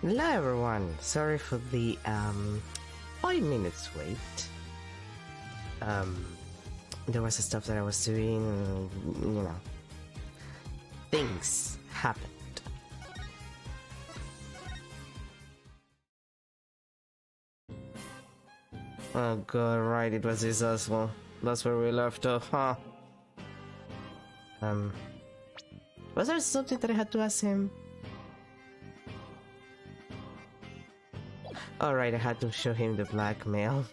Hello everyone, sorry for the 5 minutes wait. There was stuff that I was doing, you know, things happened. Oh god, right, it was this as well. That's where we left off, huh? Was there something that I had to ask him? Alright, I had to show him the blackmail.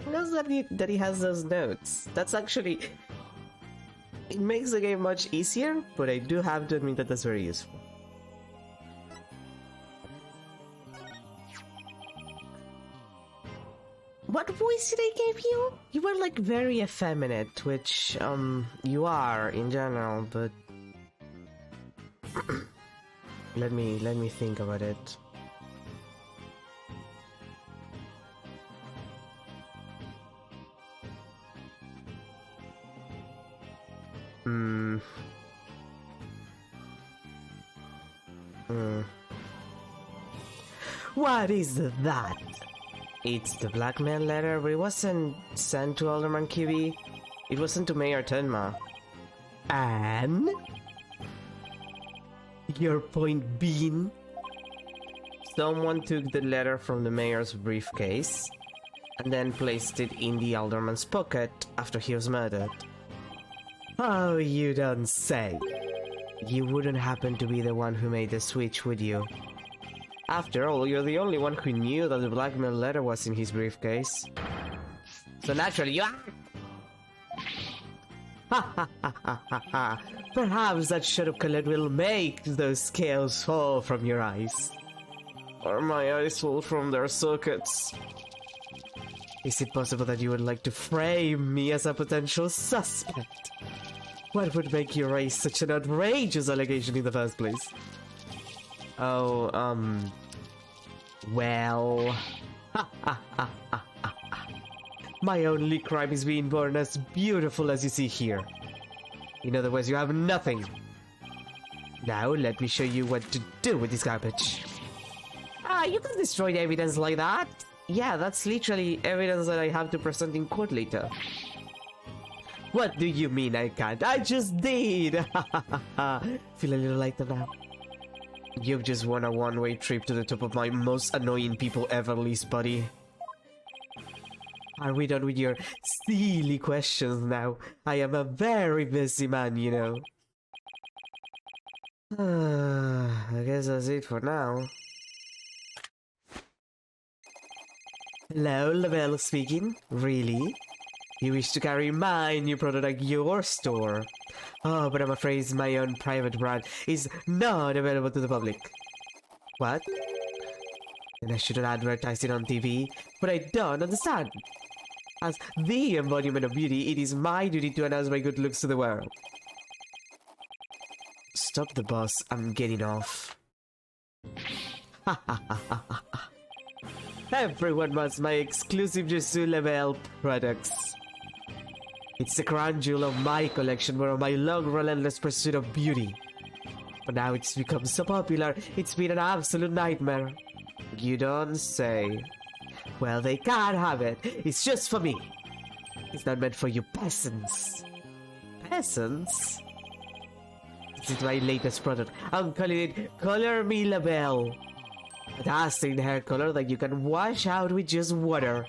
He knows that he has those notes. That's actually... It makes the game much easier, but I do have to admit that that's very useful. What voice did I give you? You were like very effeminate, which, you are in general, but... let me think about it. What is that? It's the blackmail letter, but it wasn't sent to Alderman Kiwi. It was sent to Mayor Tenma. And? Your point being? Someone took the letter from the mayor's briefcase and then placed it in the alderman's pocket after he was murdered. Oh, you don't say. You wouldn't happen to be the one who made the switch, would you? After all, you're the only one who knew that the blackmail letter was in his briefcase. So naturally, you are... Ha ha ha ha ha ha! Perhaps that shot of color will make those scales fall from your eyes. Or my eyes fall from their sockets. Is it possible that you would like to frame me as a potential suspect? What would make you raise such an outrageous allegation in the first place? Oh, well... My only crime is being born as beautiful as you see here. In other words, you have nothing. Now, let me show you what to do with this garbage. You can destroy the evidence like that. Yeah, that's literally evidence that I have to present in court later. What do you mean I can't? I just did! Feel a little lighter now. You've just won a one-way trip to the top of my most annoying people ever list, buddy. Are we done with your silly questions now? I am a very busy man, you know. I guess that's it for now. Hello, Lavelle speaking. Really? You wish to carry my new product at your store? Oh, but I'm afraid my own private brand is not available to the public. What? Then I shouldn't advertise it on TV, but I don't understand. As the embodiment of beauty, it is my duty to announce my good looks to the world. Stop the bus, I'm getting off. Everyone wants my exclusive Jesu Level products. It's the crown jewel of my collection, but of my long, relentless pursuit of beauty. But now it's become so popular, it's been an absolute nightmare. You don't say. Well, they can't have it. It's just for me. It's not meant for you peasants. Peasants? This is my latest product. I'm calling it Color Me Labelle. A dazzling hair color that you can wash out with just water.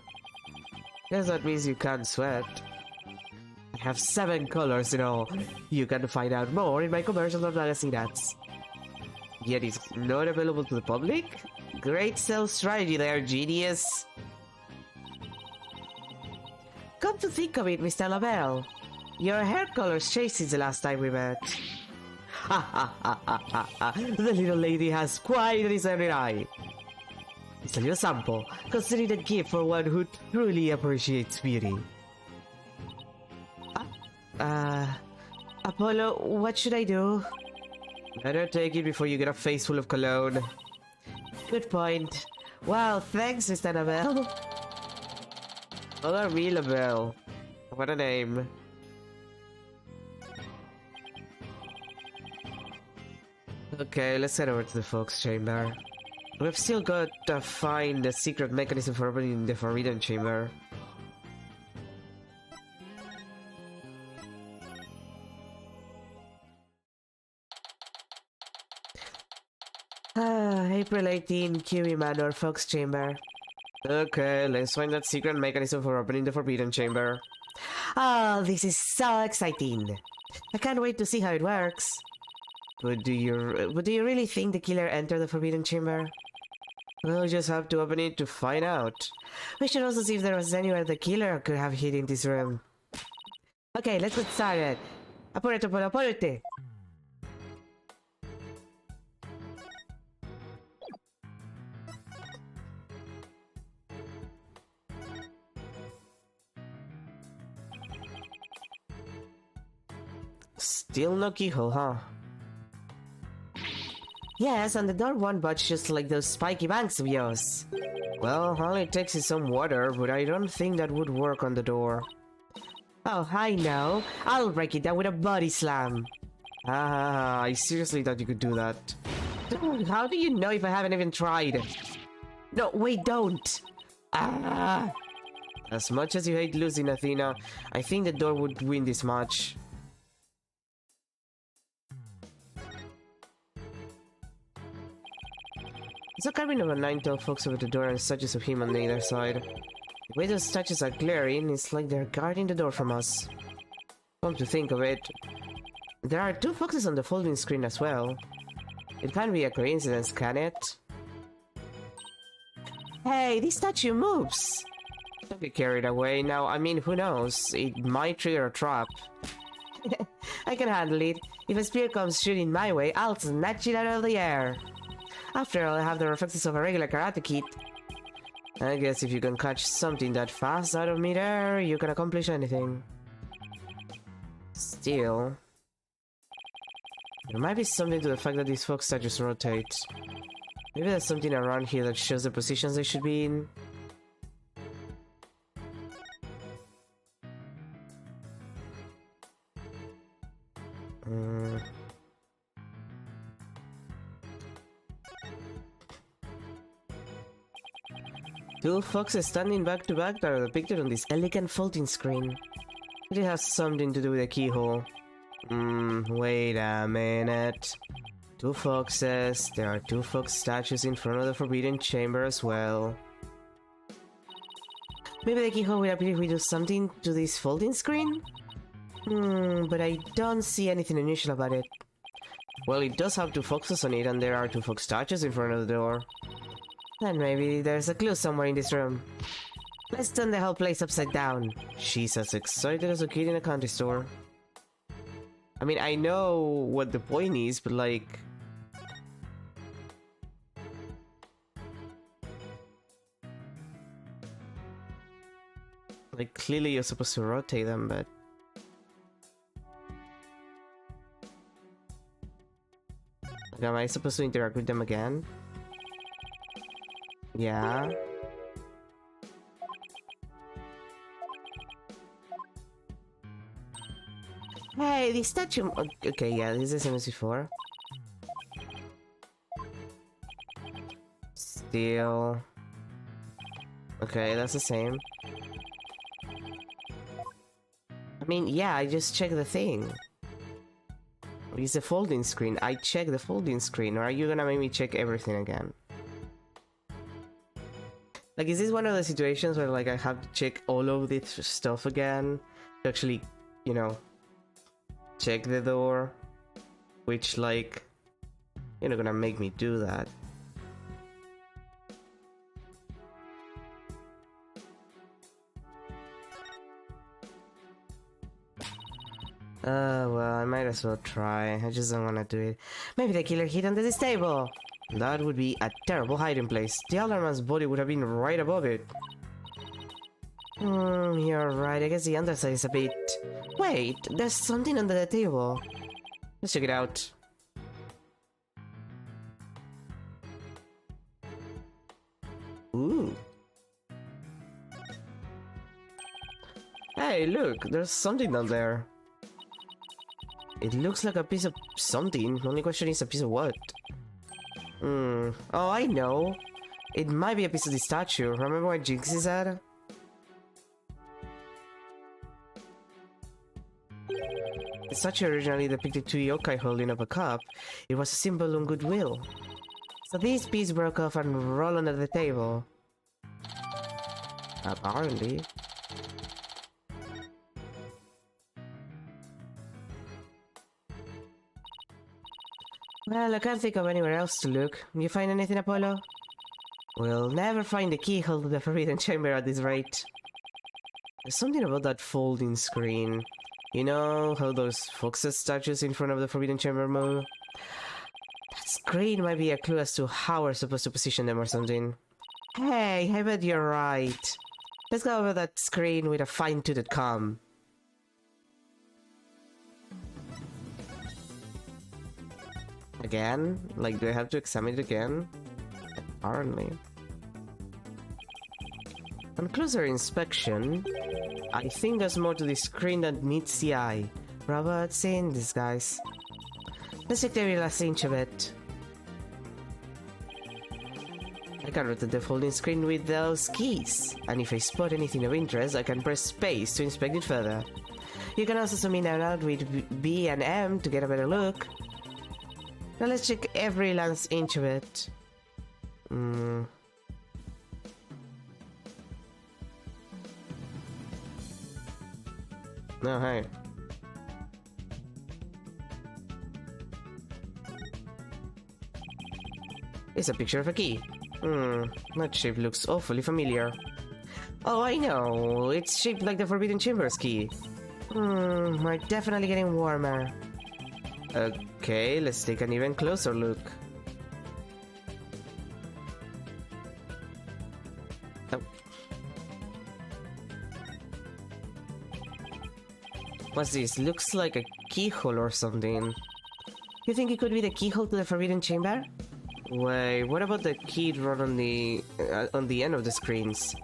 Guess that means you can't sweat. I have 7 colors in all. You can find out more in my commercials and magazine ads. Yet it's not available to the public? Great sales strategy there, genius. Come to think of it, Mr. Labelle, your hair color's changed since the last time we met. The little lady has quite a discerning eye. It's a little sample, considered a gift for one who truly appreciates beauty. Apollo, what should I do? Better take it before you get a face full of cologne. Good point. Wow, thanks, Mr. Labelle. Color Me Labelle. What a name. Okay, let's head over to the folks' chamber. We've still got to find the secret mechanism for opening the Forbidden Chamber. April 18, Kiwi Manor, Fox Chamber. Okay, let's find that secret mechanism for opening the Forbidden Chamber. Oh, this is so exciting. I can't wait to see how it works. But do you really think the killer entered the Forbidden Chamber? We'll just have to open it to find out. We should also see if there was anywhere the killer could have hid in this room. Okay, let's get started. Apurate por apurate. Still no keyhole, huh? Yes, and the door won't budge just like those spiky banks of yours. Well, all it takes is some water, but I don't think that would work on the door. Oh, I know. I'll break it down with a body slam. Ah, I seriously thought you could do that. How do you know if I haven't even tried? No, wait, don't! Ah! As much as you hate losing, Athena, I think the door would win this match. There's a carving of a nine-tailed fox over the door and statues of him on either side. The way those statues are glaring, it's like they're guarding the door from us. Come to think of it, there are two foxes on the folding screen as well. It can't be a coincidence, can it? Hey, this statue moves! Don't get carried away now. I mean, who knows? It might trigger a trap. I can handle it. If a spear comes shooting my way, I'll snatch it out of the air. After all, I have the reflexes of a regular karate kid. I guess if you can catch something that fast out of midair, you can accomplish anything. Still, there might be something to the fact that these fox statues rotate. Maybe there's something around here that shows the positions they should be in. Two foxes standing back to back that are depicted on this elegant folding screen. It has something to do with the keyhole. Wait a minute. Two foxes. There are two fox statues in front of the Forbidden Chamber as well. Maybe the keyhole will appear if we do something to this folding screen? But I don't see anything unusual about it. Well, it does have two foxes on it, and there are two fox statues in front of the door. Then maybe there's a clue somewhere in this room. Let's turn the whole place upside down. She's as excited as a kid in a candy store. I mean, I know what the point is, but like... Like, clearly you're supposed to rotate them, but... Like, am I supposed to interact with them again? Yeah. Hey, the statue. Okay, yeah, this is the same as before. Still. Okay, that's the same. I mean, yeah, I just checked the thing. It's the folding screen. I checked the folding screen, or are you gonna make me check everything again? Like, is this one of the situations where, like, I have to check all of this stuff again to actually, you know, check the door? Which, like, you're not gonna make me do that. Well, I might as well try. I just don't wanna do it. Maybe the killer hid under this table. That would be a terrible hiding place. The other man's body would have been right above it. You're right. I guess the underside is a bit... Wait, there's something under the table. Let's check it out. Ooh. Hey, look, there's something down there. It looks like a piece of something. The only question is a piece of what? Oh, I know. It might be a piece of the statue. Remember what Jinxie said? The statue originally depicted two yokai holding up a cup. It was a symbol of goodwill. So this piece broke off and rolled under the table. Apparently. Well, I can't think of anywhere else to look. You find anything, Apollo? We'll never find the keyhole to the Forbidden Chamber at this rate. There's something about that folding screen. You know how those foxes statues in front of the Forbidden Chamber move? That screen might be a clue as to how we're supposed to position them or something. Hey, I bet you're right. Let's go over that screen with a fine-toothed comb. Again? Like, do I have to examine it again? Apparently. On closer inspection, I think there's more to the screen than meets the eye. Robots in disguise. Let's check the real last inch of it. I can rotate the folding screen with those keys, and if I spot anything of interest, I can press space to inspect it further. You can also zoom in and out with B and M to get a better look. Now let's check every last inch of it. Oh, hey. It's a picture of a key. That shape looks awfully familiar. Oh, I know. It's shaped like the Forbidden Chamber's key. We're definitely getting warmer. Okay, let's take an even closer look. Oh. What's this? Looks like a keyhole or something. You think it could be the keyhole to the Forbidden Chamber? Wait, what about the key drawn on the end of the screens?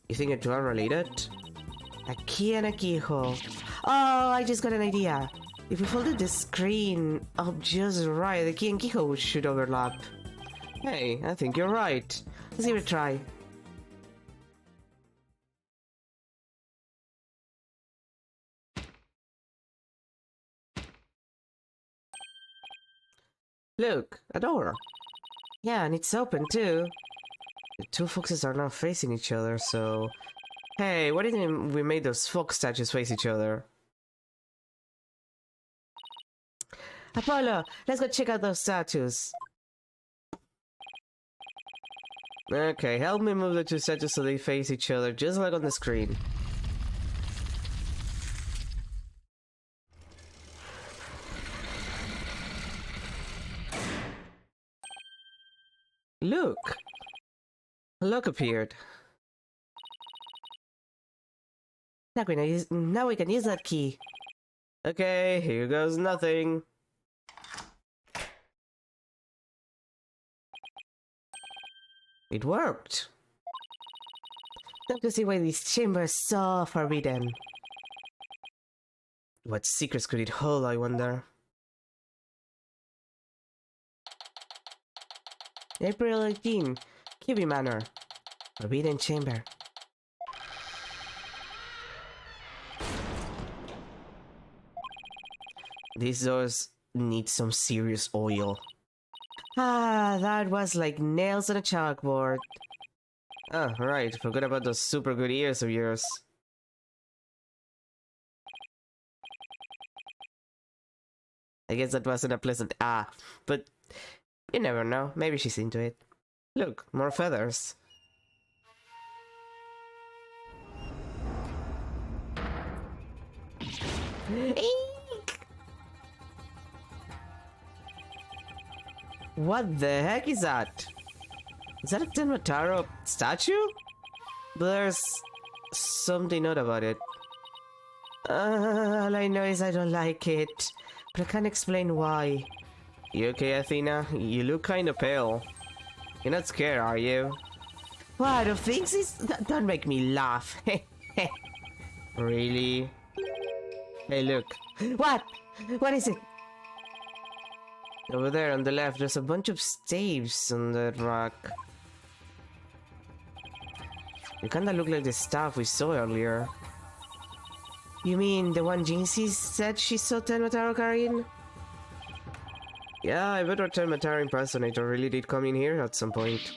You think it's all related? A key and a keyhole. Oh, I just got an idea. If we folded the screen up just right, the key and keyhole should overlap. Hey, I think you're right. Let's give it a try. Look, a door. Yeah, and it's open too. The two foxes are now facing each other, so... Hey, why didn't we make those fox statues face each other? Apollo, let's go check out those statues. Okay, help me move the two statues so they face each other, just like on the screen. Look! A lock appeared. Now we can use that key. Okay, here goes nothing. It worked. Now to see why this chamber is so forbidden. What secrets could it hold, I wonder? April 18, Kiwi Manor. Forbidden Chamber. These doors need some serious oil. Ah, that was like nails on a chalkboard. Oh, right, forgot about those super good ears of yours. I guess that wasn't a pleasant but you never know, maybe she's into it. Look, more feathers. Eek! What the heck is that? Is that a Tenmataro statue? There's something odd about it. All I know is I don't like it, but I can't explain why. You okay, Athena? You look kinda pale. You're not scared, are you? What, of things is... Don't make me laugh. Really? Hey, look. What? What is it? Over there on the left, there's a bunch of staves on that rock. They kinda look like the stuff we saw earlier. You mean the one Jinxie said she saw Tenmataro carrying? Yeah, I bet our Tenmataro impersonator really did come in here at some point.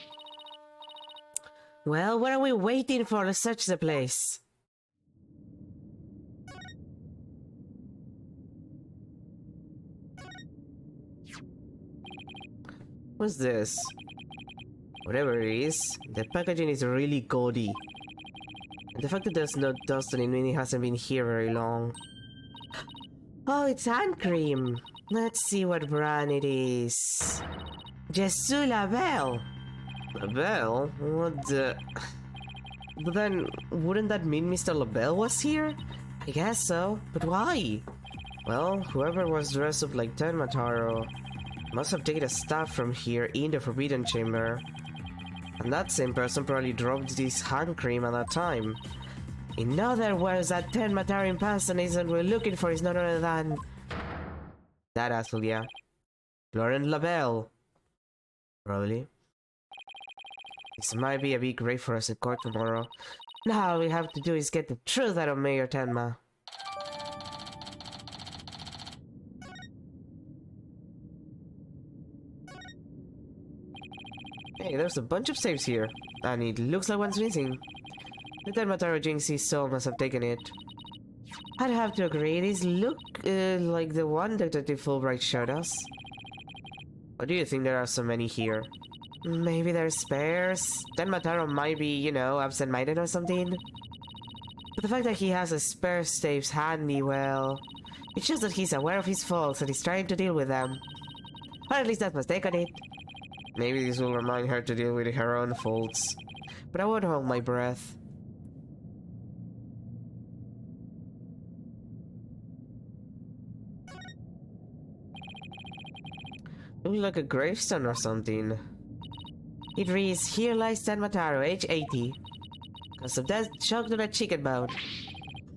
Well, what are we waiting for to search the place? What's this? Whatever it is, the packaging is really gaudy. And the fact that there's no dust on it means it hasn't been here very long. Oh, it's hand cream! Let's see what brand it is. Jesus Labelle! Labelle? What the... But then, wouldn't that mean Mr. Labelle was here? I guess so, but why? Well, whoever was dressed up like Tenmataro must have taken a staff from here in the Forbidden Chamber. And that same person probably dropped this hand cream at that time. In other words, that Tenmataro impersonation we're looking for is none other than... that asshole, yeah. Laurent Labelle. Probably. This might be a big grave for us in court tomorrow. Now all we have to do is get the truth out of Mayor Tenma. Hey, there's a bunch of saves here, and it looks like one's missing. The Tenmataro Jinxie's soul must have taken it. I'd have to agree, these look like the one Detective Fulbright showed us. Why do you think there are so many here? Maybe they're spares? Tenmataro might be, you know, absent-minded or something. But the fact that he has a spare saves handy, well... it shows that he's aware of his faults and he's trying to deal with them. Or at least that's my take on it. Maybe this will remind her to deal with her own faults. But I won't hold my breath. Looks like a gravestone or something. It reads, "Here lies Tenmataro, age 80. Cause of death, choked on a chicken bone."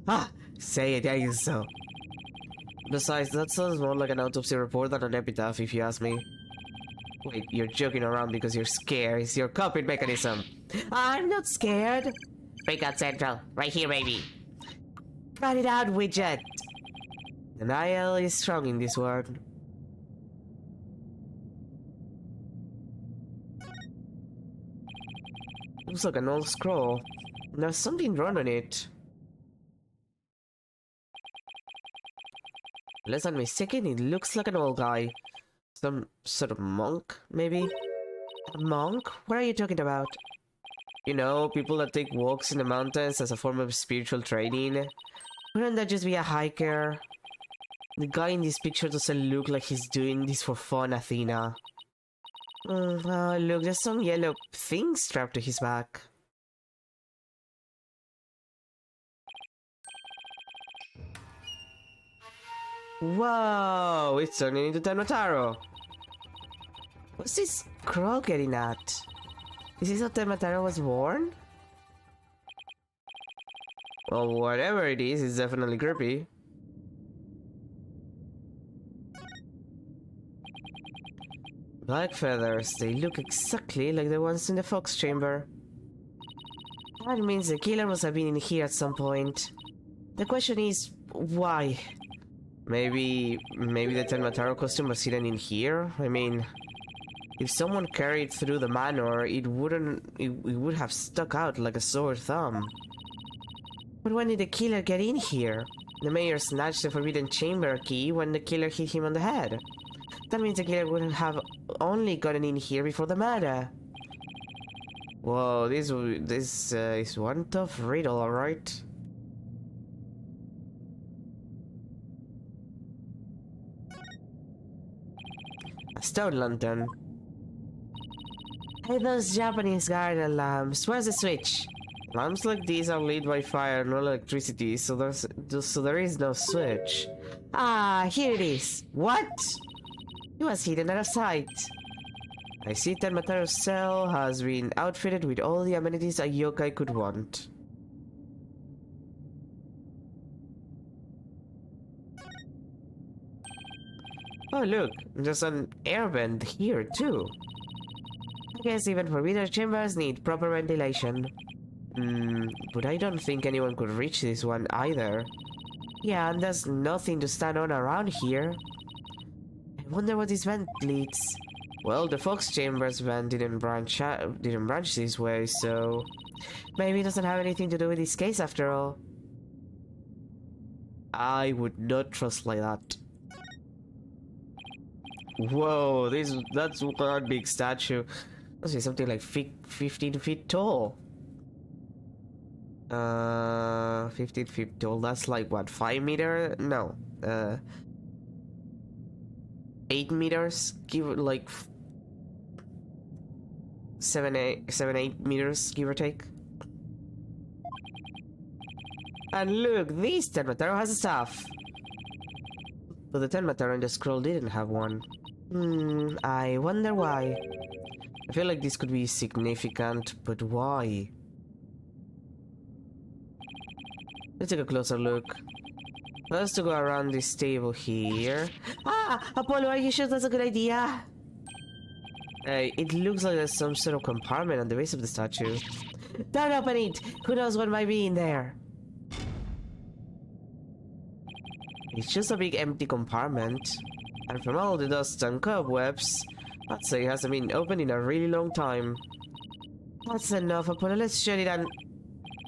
Ah! Say it, I guess so. Besides, that sounds more like an autopsy report than an epitaph, if you ask me. Wait, you're joking around because you're scared. It's your coping mechanism. I'm not scared. Breakout Central. Right here, baby. Cut it out, widget. Denial is strong in this world. Looks like an old scroll. There's something wrong on it. Unless I'm mistaken, it looks like an old guy. Some sort of monk, maybe? A monk? What are you talking about? You know, people that take walks in the mountains as a form of spiritual training. Wouldn't that just be a hiker? The guy in this picture doesn't look like he's doing this for fun, Athena. Look, there's some yellow thing strapped to his back. Whoa! It's turning into Tenmataro! What's this scroll getting at? Is this how Tenmataro was born? Well, whatever it is, it's definitely creepy. Black feathers, they look exactly like the ones in the Fox Chamber. That means the killer must have been in here at some point. The question is, why? Maybe the Tenmataro costume was hidden in here? I mean, if someone carried through the manor, it would have stuck out like a sore thumb. But when did the killer get in here? The mayor snatched the Forbidden Chamber key when the killer hit him on the head. That means the killer wouldn't have only gotten in here before the murder. Whoa, this is one tough riddle, alright? A stone lantern. Hey, those Japanese garden lamps. Where's the switch? Lamps like these are lit by fire, no electricity, so there is no switch. Ah, here it is. What? It was hidden out of sight. I see Tenmataro's cell has been outfitted with all the amenities a yokai could want. Oh look, there's an air vent here too. I guess even forbidden chambers need proper ventilation. But I don't think anyone could reach this one either. Yeah, and there's nothing to stand on around here. I wonder what this vent leads. Well, the Fox Chambers vent didn't branch this way, so maybe it doesn't have anything to do with this case after all. I would not trust like that. Whoa, that's a big statue. Must be something like 15 feet tall. 15 feet tall. That's like what, 5 meters? No. 8 meters. Give it like 8 meters, give or take. And look, this Tenmataro has a staff. But the Tenmataro in the scroll didn't have one. I wonder why. I feel like this could be significant, but why? Let's take a closer look. First to go around this table here. Ah! Apollo, are you sure that's a good idea? It looks like there's some sort of compartment on the base of the statue. Don't open it! Who knows what might be in there? It's just a big empty compartment. And from all the dust and cobwebs, I'd say it hasn't been opened in a really long time. That's enough, Apollo. Let's shut it and...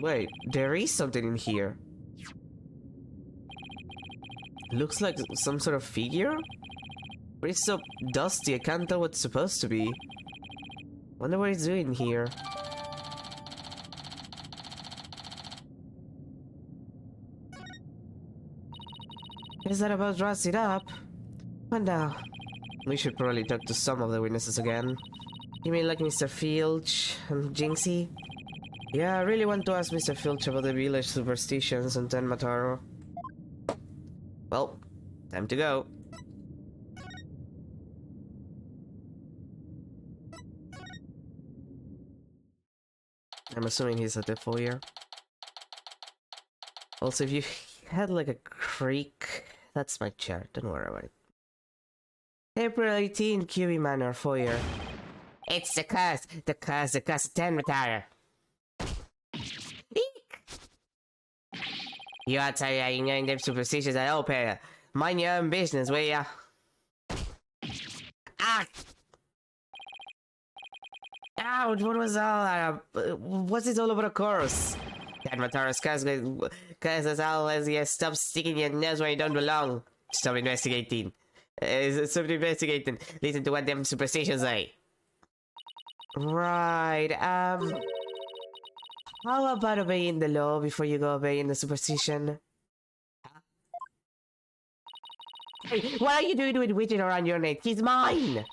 Wait, there is something in here. Looks like some sort of figure? But it's so dusty, I can't tell what it's supposed to be. Wonder what it's doing here. Is that about wraps it up? And now, we should probably talk to some of the witnesses again. You mean like Mr. Filch and Jinxie? Yeah, I really want to ask Mr. Filch about the village superstitions on Tenmataro. Well, time to go. I'm assuming he's at the foyer. Also, if you had like a creak, that's my chair, don't worry about it. April 18, QB Manor foyer. It's the curse of Tenmataro. You outside ignoring them superstitions at all, Pera. Mind your own business, will ya? Ah! Ouch, what was all that? What's it all about a curse? Tenmataro's curse as all as you stop sticking your nose where you don't belong. Stop investigating. Stop investigating. Listen to what them superstitions say. Right, how about obeying the law before you go obeying the superstition? Hey, what are you doing with Widget around your neck? He's mine!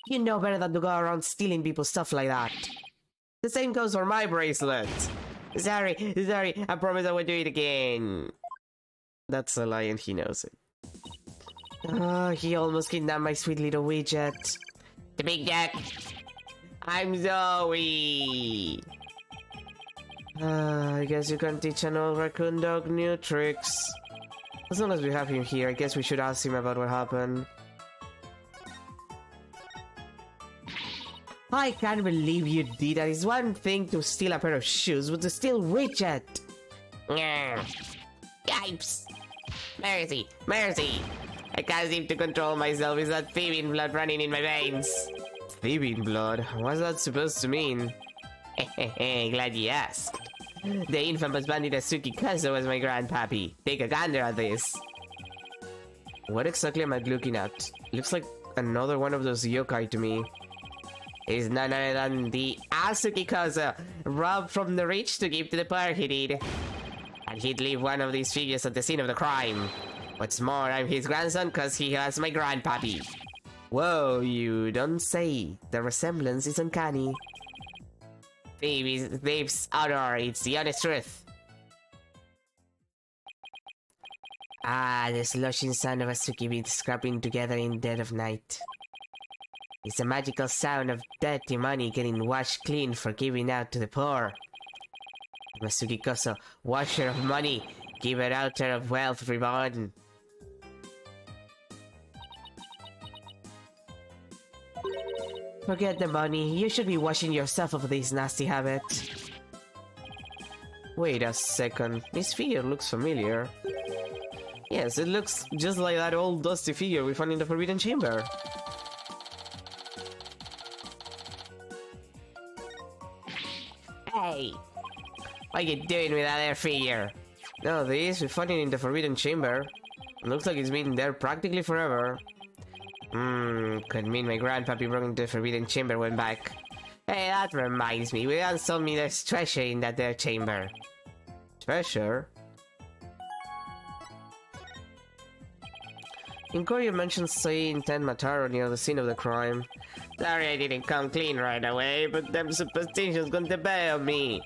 You know better than to go around stealing people's stuff like that. The same goes for my bracelet. Sorry, I promise I won't do it again. That's a lie and he knows it. Oh, he almost kidnapped my sweet little Widget. The big jack. I'm sorry. I guess you can teach an old raccoon dog new tricks. As long as we have him here, I guess we should ask him about what happened. I can't believe you did that. It's one thing to steal a pair of shoes, but to steal Widget! Yipes! Mercy! Mercy! I can't seem to control myself. Is that thieving blood running in my veins? Thieving blood? What's that supposed to mean? Glad you asked. The infamous bandit Asuki Kazo was my grandpappy. Take a gander at this. What exactly am I looking at? Looks like another one of those yokai to me. It's none other than the Asuki Kazo, robbed from the rich to give to the poor, he did. And he'd leave one of these figures at the scene of the crime. What's more, I'm his grandson cause he has my grandpappy. Whoa, you don't say. The resemblance is uncanny. Thieves' honor, it's the honest truth. Ah, the sloshing sound of Asuki beans scrapping together in dead of night. It's a magical sound of dirty money getting washed clean for giving out to the poor. Asuki Koso, washer of money, giver outer of wealth reborn. Forget the money. You should be washing yourself of this nasty habit. Wait a second. This figure looks familiar. Yes, it looks just like that old dusty figure we found in the Forbidden Chamber. Hey! What are you doing with that there figure? No, this we found it in the Forbidden Chamber. Looks like it's been there practically forever. Could mean my grandpappy broke into the Forbidden Chamber went back. Hey, that reminds me, we once told me there's treasure in that there chamber. Treasure? Inquiry mentions seeing Ten Mataro near the scene of the crime. Sorry I didn't come clean right away, but them superstitions got the better of me.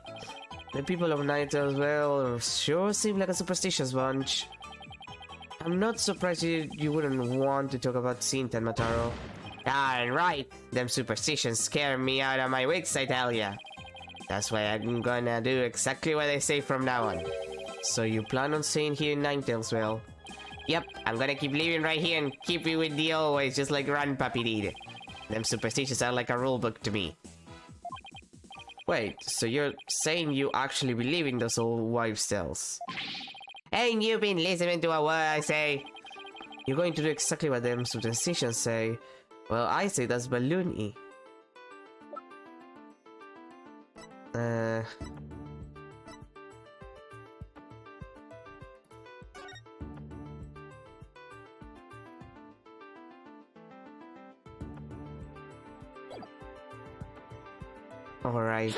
The people of Nightingale sure seem like a superstitious bunch. I'm not surprised you wouldn't want to talk about seeing Ten Mataro. Darn right, them superstitions scare me out of my wits, I tell ya. That's why I'm gonna do exactly what they say from now on. So you plan on staying here in Ninetales? Yep, I'm gonna keep living right here and keep it with the old ways just like Grandpappy did. Them superstitions are like a rulebook to me. Wait, so you're saying you actually believe in those old wives' tales? Ain't you been listening to a word I say? You're going to do exactly what them superstitions say. Well, I say that's balloony. Alright.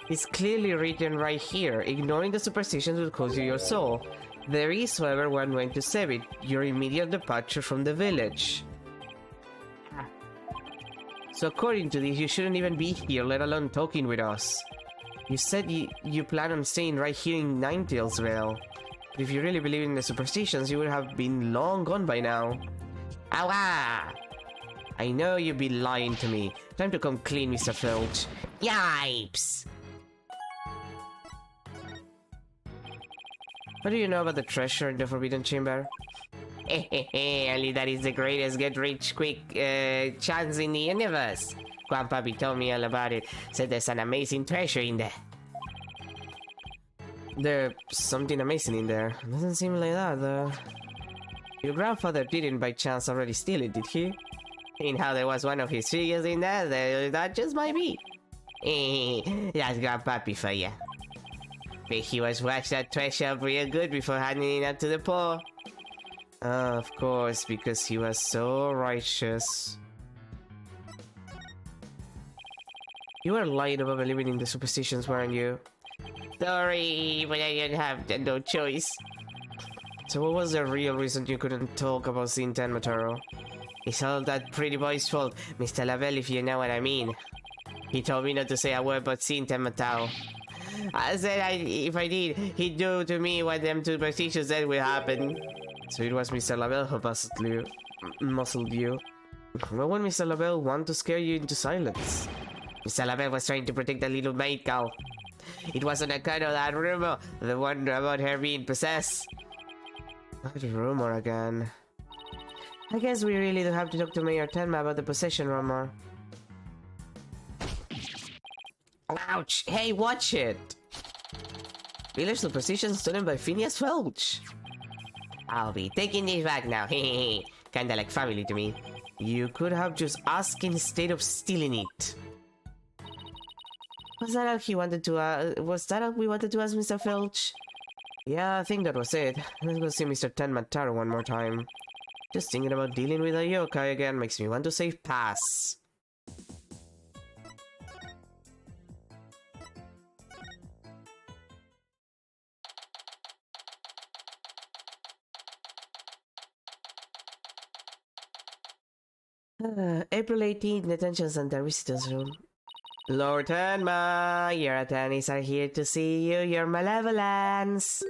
It's clearly written right here. Ignoring the superstitions will cost you your soul. There is, however, one way to save it. Your immediate departure from the village. So according to this, you shouldn't even be here, let alone talking with us. You said you plan on staying right here in Ninetales. If you really believe in the superstitions, you would have been long gone by now. Awa! I know you've been lying to me. Time to come clean, Mr. Filch. Yipes! What do you know about the treasure in the Forbidden Chamber? Only that is the greatest get-rich-quick chance in the universe. Grandpappy told me all about it. Said there's an amazing treasure in there. There's something amazing in there. Doesn't seem like that, though. Your grandfather didn't by chance already steal it, did he? In how there was one of his figures in there, that just might be. That's Grandpappy for ya. But he was watch that treasure up real good before handing it out to the poor. Of course, because he was so righteous. You were lying about believing in the superstitions, weren't you? Sorry, but I didn't have no choice. So what was the real reason you couldn't talk about seeing Ten Mataro? It's all that pretty boy's fault, Mr. Lavelle, if you know what I mean. He told me not to say a word about seeing Ten Mataro. I said if I did, he'd do to me what them superstitions said would happen. So it was Mr. Lavelle who muscled you. What would Mr. Lavelle want to scare you into silence? Mr. Lavelle was trying to protect the little maid cow. It was on account of that rumor, the one about her being possessed. What rumor again? I guess we really do have to talk to Mayor Tenma about the possession rumor. Ouch! Hey, watch it! Village superstition stolen by Phineas Felch. I'll be taking this back now. Hehehe. Kinda like family to me. You could have just asked instead of stealing it. Was that all he wanted to was that all we wanted to ask Mr. Felch? Yeah, I think that was it. Let's go see Mr. Ten Mataro one more time. Just thinking about dealing with a yokai again makes me want to say pass. April 18th, Detention Center, Visitors Room. Lord Tenma, your attorneys are here to see you, your malevolence.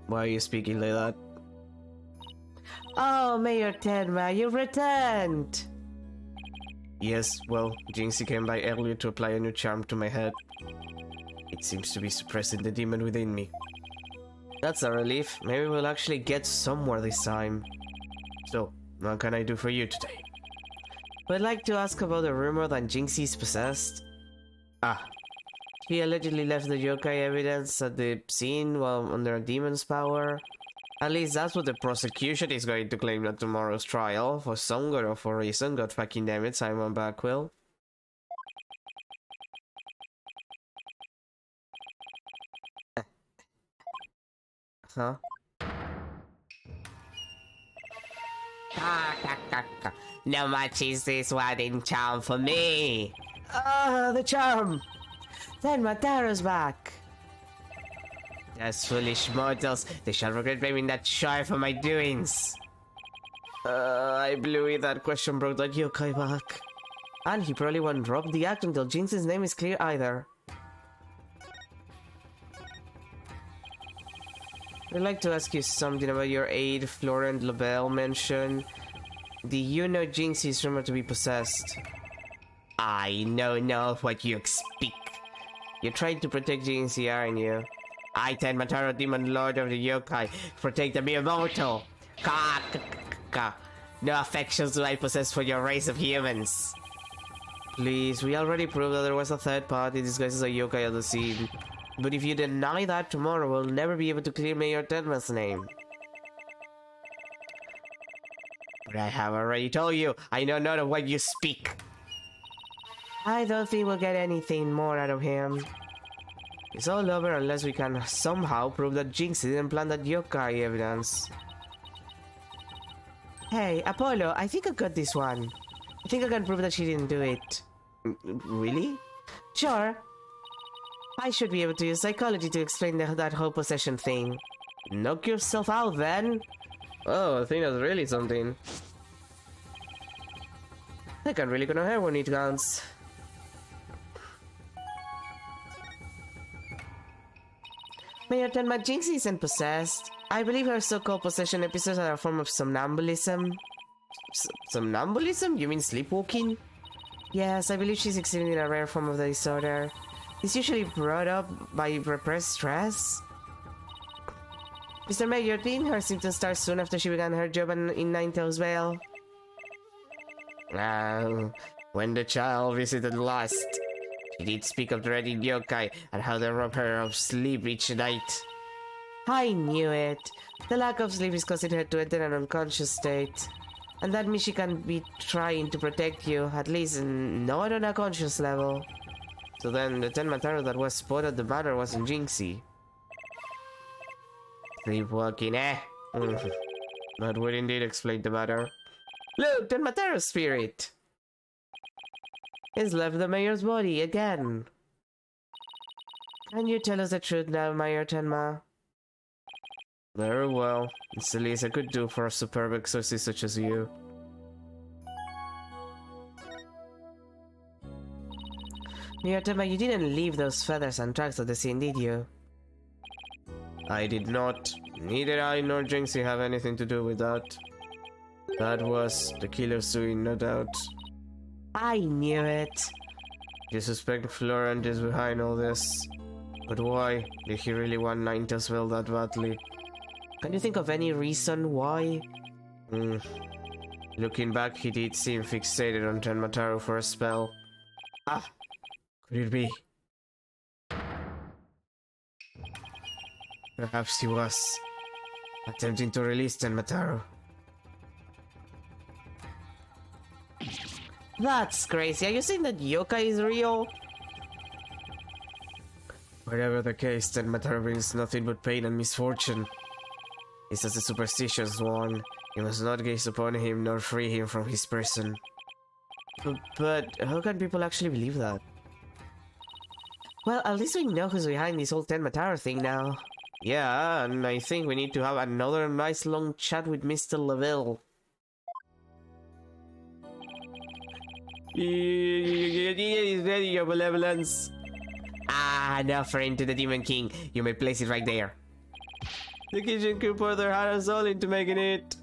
Why are you speaking like that? Oh, Mayor Tenma, you've returned! Yes, well, Jinxie came by earlier to apply a new charm to my head. It seems to be suppressing the demon within me. That's a relief. Maybe we'll actually get somewhere this time. So, what can I do for you today? I'd like to ask about the rumor that Jinxie is possessed. Ah. He allegedly left the yokai evidence at the scene while under a demon's power. At least that's what the prosecution is going to claim at tomorrow's trial. For some good or for reason, God fucking damn it, Simon Backwell. Huh? No much is this wedding charm for me. Ah, the charm! Then Mataro's back. Those foolish mortals, they shall regret blaming that shy for my doings. I blew it. That question brought that yokai back. And he probably won't drop the act until Jinx's name is clear either. I'd like to ask you something about your aide, Florent Labelle mentioned. Do you know Jinxie is rumored to be possessed? I know not what you speak. You're trying to protect Jinxie, aren't you? I, Ten Mataro, Demon Lord of the Yokai, protect the mere mortal. No affections do I possess for your race of humans. Please, we already proved that there was a third party disguised as a yokai at the scene. But if you deny that tomorrow, we'll never be able to clear Mayor Tenma's name. But I have already told you, I know not of what you speak. I don't think we'll get anything more out of him. It's all over unless we can somehow prove that Jinx didn't plant that yokai evidence. Hey, Apollo, I think I got this one. I think I can prove that she didn't do it. Really? Sure. I should be able to use psychology to explain that whole possession thing. Knock yourself out then. Oh, I think that's really something. I can't really go no hair when it counts. Mayor Tenma, Jinx isn't possessed. I believe her so-called possession episodes are a form of somnambulism. Somnambulism? You mean sleepwalking? Yes, I believe she's exhibiting a rare form of the disorder. It's usually brought up by repressed stress. Mr. Mayor, didn't her symptoms start soon after she began her job in Ninetales Vale? When the child visited last, she did speak of dreading yokai and how they rob her of sleep each night. I knew it. The lack of sleep is causing her to enter an unconscious state. And that means she can be trying to protect you, at least not on a conscious level. So then, the Ten Mataro that was spotted at the manor wasn't Jinxie. Sleepwalking, eh? That would indeed explain the matter. Look, Ten Mataro's spirit! He's left the mayor's body again. Can you tell us the truth now, Mayor Tenma? Very well. It's the least I could do for a superb exorcist such as you. Mayor Tenma, you didn't leave those feathers and tracks at the scene, did you? I did not. Neither I nor Jinxie have anything to do with that. That was the killer's doing, no doubt. I knew it. You suspect Florent is behind all this. But why? Did he really want Ninetales Vale that badly? Can you think of any reason why? Looking back, he did seem fixated on Ten Mataro for a spell. Ah! Could it be? Perhaps he was attempting to release Ten Mataro. That's crazy. Are you saying that yokai is real? Whatever the case, Ten Mataro brings nothing but pain and misfortune. He's as a superstitious one. You must not gaze upon him nor free him from his person. But how can people actually believe that? Well, at least we know who's behind this whole Ten Mataro thing now. Yeah, and I think we need to have another nice long chat with Mr. Lavelle. Is ready, your benevolence. Ah, an offering to the Demon King. You may place it right there. The kitchen crew poured their heart and soul into making it.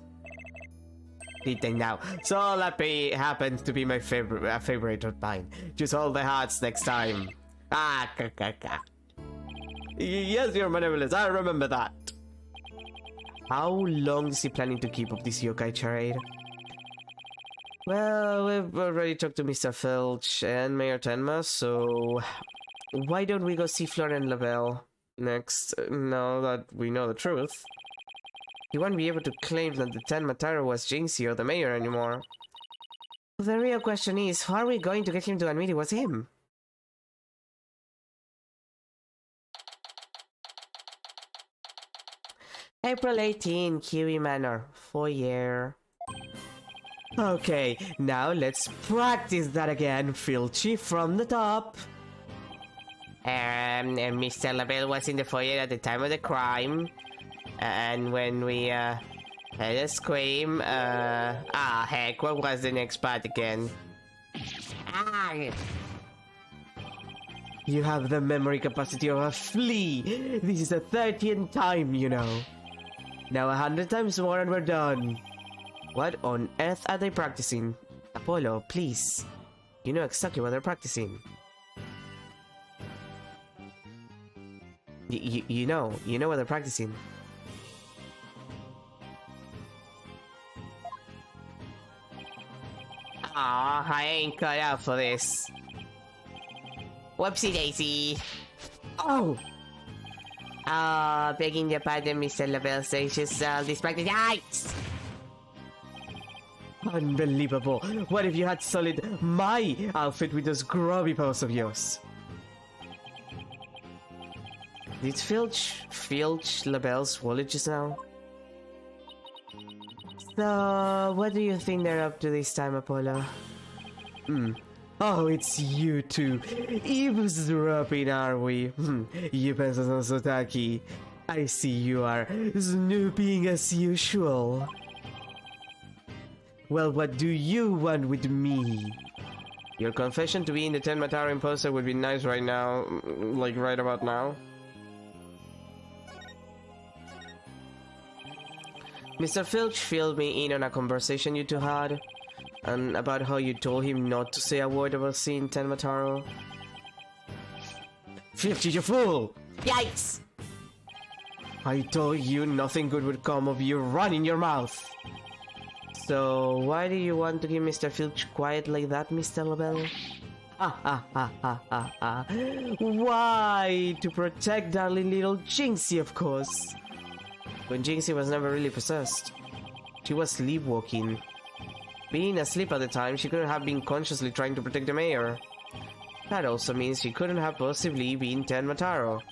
Eating now. So happy happens to be my favorite of mine. Just hold the hearts next time. Ah, Yes, your benevolence, I remember that. How long is he planning to keep up this yokai charade? Well, we've already talked to Mr. Filch and Mayor Tenma, so why don't we go see Flora and Lavelle next, now that we know the truth? He won't be able to claim that the Tenma Taro was Jinxie or the Mayor anymore. The real question is, how are we going to get him to admit it was him? April 18, Kiwi Manor, foyer. Okay, now let's practice that again, Filchy, from the top. Mr. Lavelle was in the foyer at the time of the crime. And when we, heard a scream, heck, what was the next part again? You have the memory capacity of a flea! This is the 30th time, you know. Now 100 times more and we're done. What on earth are they practicing? Apollo, please. You know exactly what they're practicing. You know what they're practicing. Aw, I ain't cut out for this. Whoopsie daisy. Oh! Begging your pardon, Mr. Lavelle, so just this practice. Yikes! Unbelievable. What if you had solid my outfit with those grubby paws of yours? Did Filch Lavelle's wallet just now? So, what do you think they're up to this time, Apollo? Oh, it's you two. Eavesdropping, are we? You pencils on Sotaki. I see you are snooping as usual. Well, what do you want with me? Your confession to being the Tenma Taro imposter would be nice right now. Like, right about now. Mr. Filch filled me in on a conversation you two had, and about how you told him not to say a word about seeing Tenma Taro. Filch, you fool! Yikes! I told you nothing good would come of you running your mouth. So, why do you want to keep Mr. Filch quiet like that, Mr. Lavelle? Why? To protect darling little Jinxie, of course. When Jinxie was never really possessed. She was sleepwalking. Being asleep at the time, she couldn't have been consciously trying to protect the mayor. That also means she couldn't have possibly been Tenma Taro.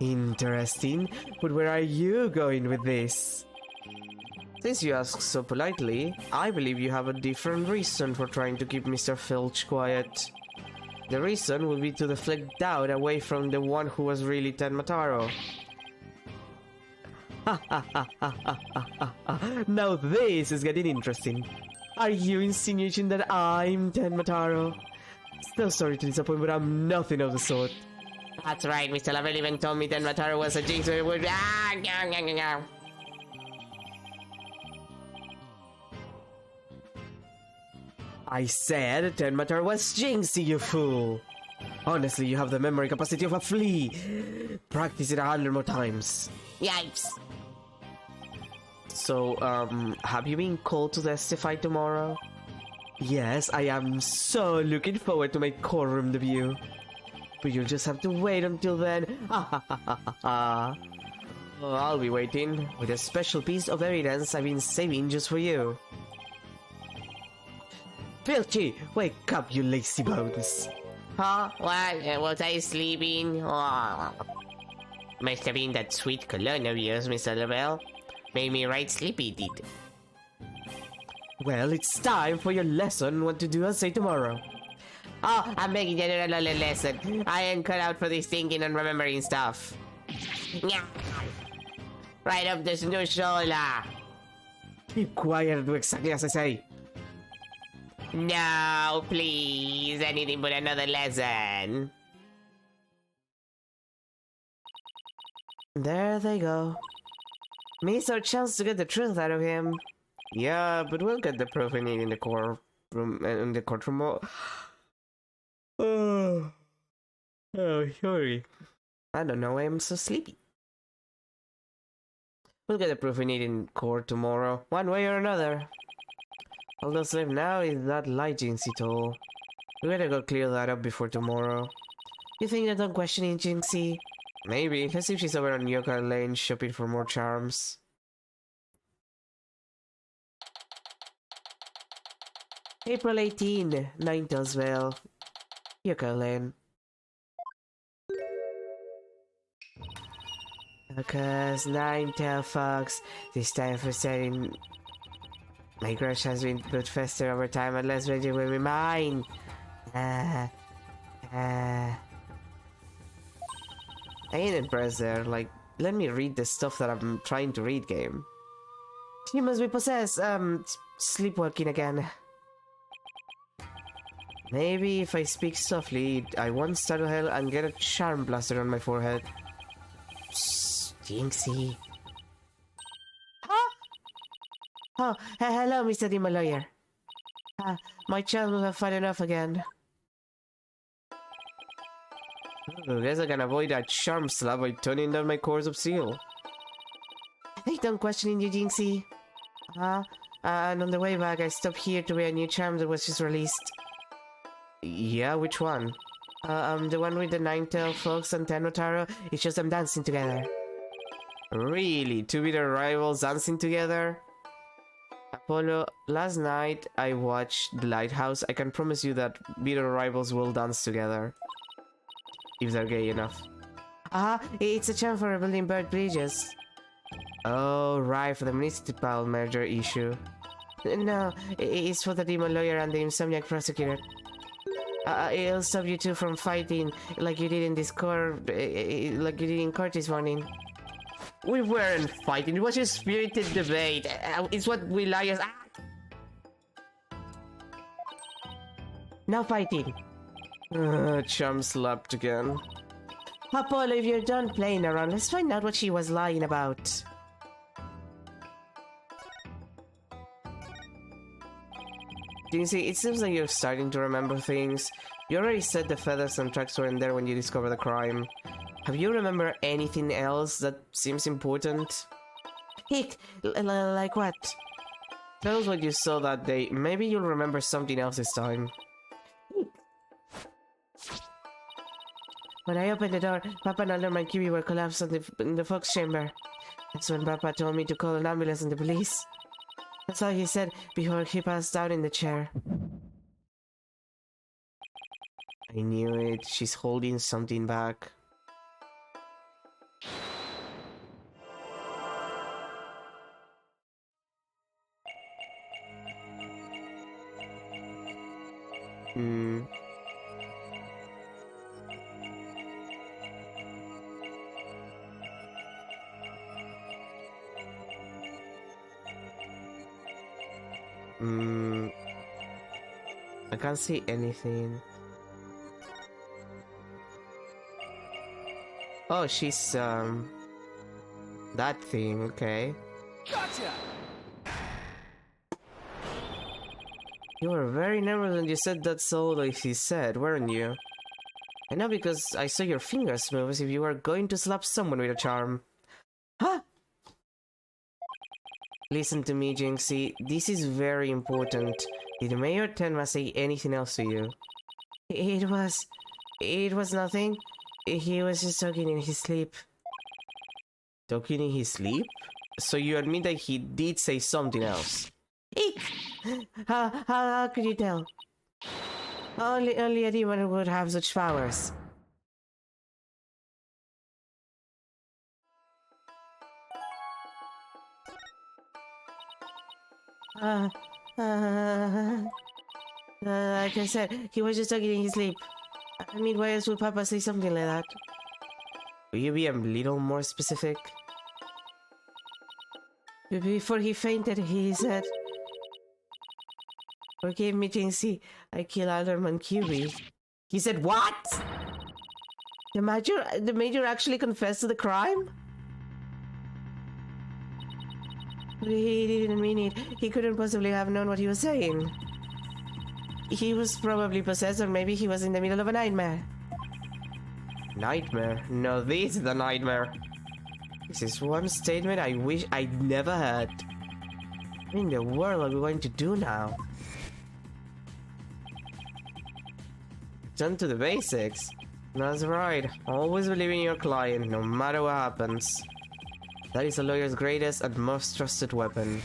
Interesting, but where are you going with this? Since you ask so politely, I believe you have a different reason for trying to keep Mr. Filch quiet. The reason would be to deflect doubt away from the one who was really Tenma Taro. Now this is getting interesting. Are you insinuating that I'm Tenma Taro? Still sorry to disappoint, but I'm nothing of the sort. That's right, Mr. Lavelle even told me Tenma Taro was a jinx, so it would... I said Tenma Taro was Jinxie, you fool! Honestly, you have the memory capacity of a flea! Practice it 100 more times. Yikes! So, have you been called to testify tomorrow? Yes, I am so looking forward to my courtroom debut. But you'll just have to wait until then. I'll be waiting with a special piece of evidence I've been saving just for you. Filchy, wake up, you lazy bones. Huh? What? Was I sleeping? Oh. Must have been that sweet cologne of yours, Mr. Lavelle. Made me right sleepy, did. Well, it's time for your lesson. What to do and say tomorrow. Oh, I'm making a lesson. I ain't cut out for this thinking and remembering stuff. Right up the snoozola. Keep quiet and do exactly as I say. No, please. Anything but another lesson. There they go. Missed our chance to get the truth out of him. Yeah, but we'll get the proof we need in the courtroom. Oh, sorry. I don't know, I'm so sleepy. We'll get the proof we need in court tomorrow, one way or another. All that's left now is that light Jinxie told. We better go clear that up before tomorrow. You think they're done questioning Jinxie? Maybe. Let's see if she's over on Yoka Lane shopping for more charms. April 18, Ninetales, Yoka Lane. Because Ninetale Fox, this time for setting. My crush has been put faster over time unless Reggie will be mine. I ain't impressed there. Like, let me read the stuff that I'm trying to read, game. She must be possessed. Sleepwalking again. Maybe if I speak softly, I won't startle hell and get a charm blaster on my forehead. Psst, Jinxie. Huh? Oh, hello, Mr. Demon Lawyer. My child will have fun enough again. I guess I can avoid that charm slap by turning down my cores of seal. They done questioning you, Jinxie. And on the way back, I stopped here to wear a new charm that was just released. Yeah, which one? The one with the Ninetale Fox and Tenotaro. It's just them dancing together. Really? Two bitter rivals dancing together? Apollo, last night I watched The Lighthouse. I can promise you that bitter rivals will dance together. If they're gay enough. It's a charm for rebuilding bird bridges. Oh, right, for the municipal merger issue. No, it's for the Demon Lawyer and the Insomniac Prosecutor. It'll stop you two from fighting like you did in this court, like you did in court this morning. We weren't fighting, it was a spirited debate. It's what we liars. No fighting. Charm slapped again. Apollo, if you're done playing around, let's find out what she was lying about. Jinxie, it seems like you're starting to remember things. You already said the feathers and tracks weren't there when you discovered the crime. Have you remembered anything else that seems important? Like what? Tell us what you saw that day. Maybe you'll remember something else this time. When I opened the door, Papa and Alderman Kiwi were collapsed in the Fox chamber. That's when Papa told me to call an ambulance and the police. That's all he said before he passed out in the chair. I knew it. She's holding something back. I can't see anything. Oh, she's that thing, okay. Gotcha! You were very nervous when you said that so like he said, weren't you? I know because I saw your fingers move as if you were going to slap someone with a charm. Huh? Listen to me, Jinxie. This is very important. Did Mayor Tenma say anything else to you? It was nothing. He was just talking in his sleep. Talking in his sleep? So you admit that he did say something else? Eek! How could you tell? Only a demon would have such powers. Like I said, he was just talking in his sleep. I mean, why else would Papa say something like that? Will you be a little more specific? Before he fainted, he said, "Forgive me, Jinxie. I killed Alderman Curie." He said, "What?" The major actually confessed to the crime? He didn't mean it. He couldn't possibly have known what he was saying. He was probably possessed, or maybe he was in the middle of a nightmare. Nightmare? No, this is the nightmare. This is one statement I wish I'd never heard. What in the world are we going to do now? Return to the basics. That's right. Always believe in your client, no matter what happens. That is a lawyer's greatest and most trusted weapon.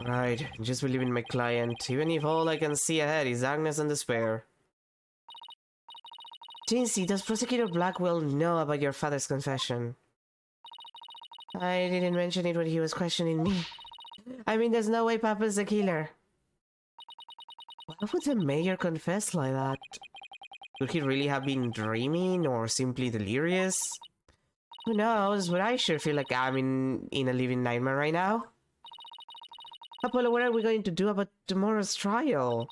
Right, just believe in my client, even if all I can see ahead is darkness and despair. Jinsey, does Prosecutor Blackwell know about your father's confession? I didn't mention it when he was questioning me. I mean, there's no way Papa's the killer. Why would the mayor confess like that? Could he really have been dreaming or simply delirious? Who knows, but I sure feel like I'm in a living nightmare right now. Apollo, what are we going to do about tomorrow's trial?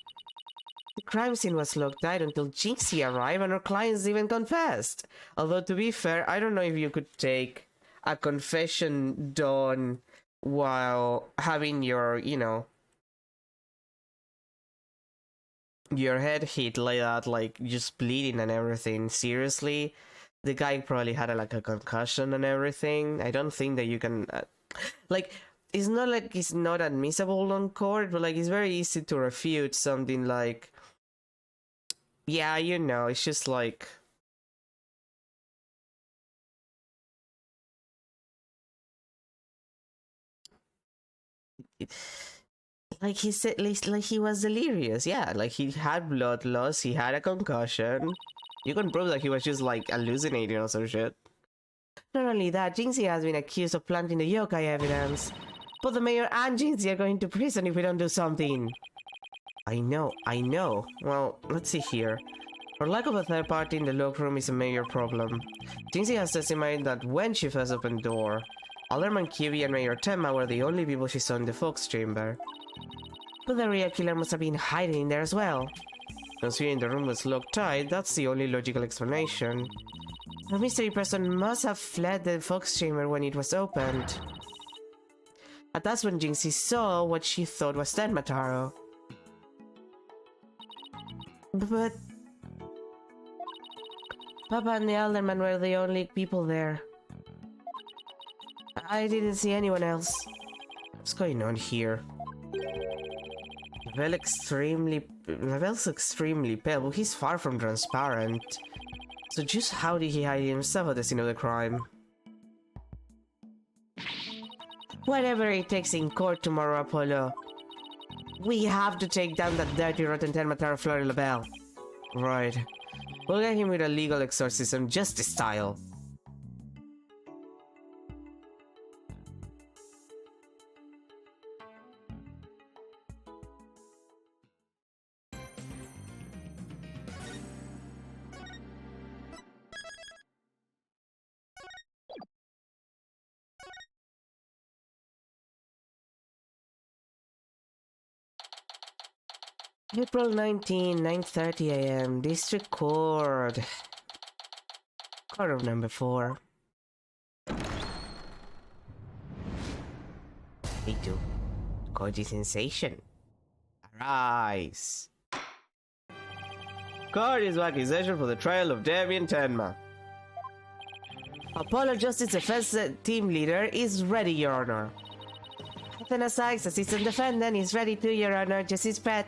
The crime scene was locked out until Jinxie arrived and our clients even confessed. Although, to be fair, I don't know if you could take a confession done while having your, you know, your head hit like that, like just bleeding and everything. Seriously, the guy probably had like a concussion and everything. I don't think that you can like, it's not like it's not admissible on court, but like it's very easy to refute something like, yeah, you know, it's just like, like he said, like he was delirious. Yeah, like he had blood loss, he had a concussion. You can prove that he was just like hallucinating or some shit. Not only that, Jinxie has been accused of planting the yokai evidence. But the mayor and Jinxie are going to prison if we don't do something. I know. Well, let's see here. For lack of a third party in the locked room is a major problem. Jinxie has testified that when she first opened the door, Alderman Kiwi and Mayor Tenma were the only people she saw in the Fox chamber. But the real killer must have been hiding in there as well. Considering the room was locked tight, that's the only logical explanation. The mystery person must have fled the Fox chamber when it was opened. And that's when Jinxie saw what she thought was Tenma Taro. But Papa and the Alderman were the only people there. I didn't see anyone else. What's going on here? Lavel's extremely pale, but he's far from transparent. So just how did he hide himself at the scene of the crime? Whatever it takes in court tomorrow, Apollo. We have to take down that dirty rotten Tenma Taro Flori Labelle. Right. We'll get him with a legal exorcism, justice style. April 19, 9:30 AM, District Court. Court of number 4. Me too. Court is sensation. Arise. Court is accusation for the trial of Deviant Tenma. Apollo Justice Defense Team Leader is ready, Your Honor. Athena Sykes, Assistant Defendant, is ready too, Your Honor. Justice Pet.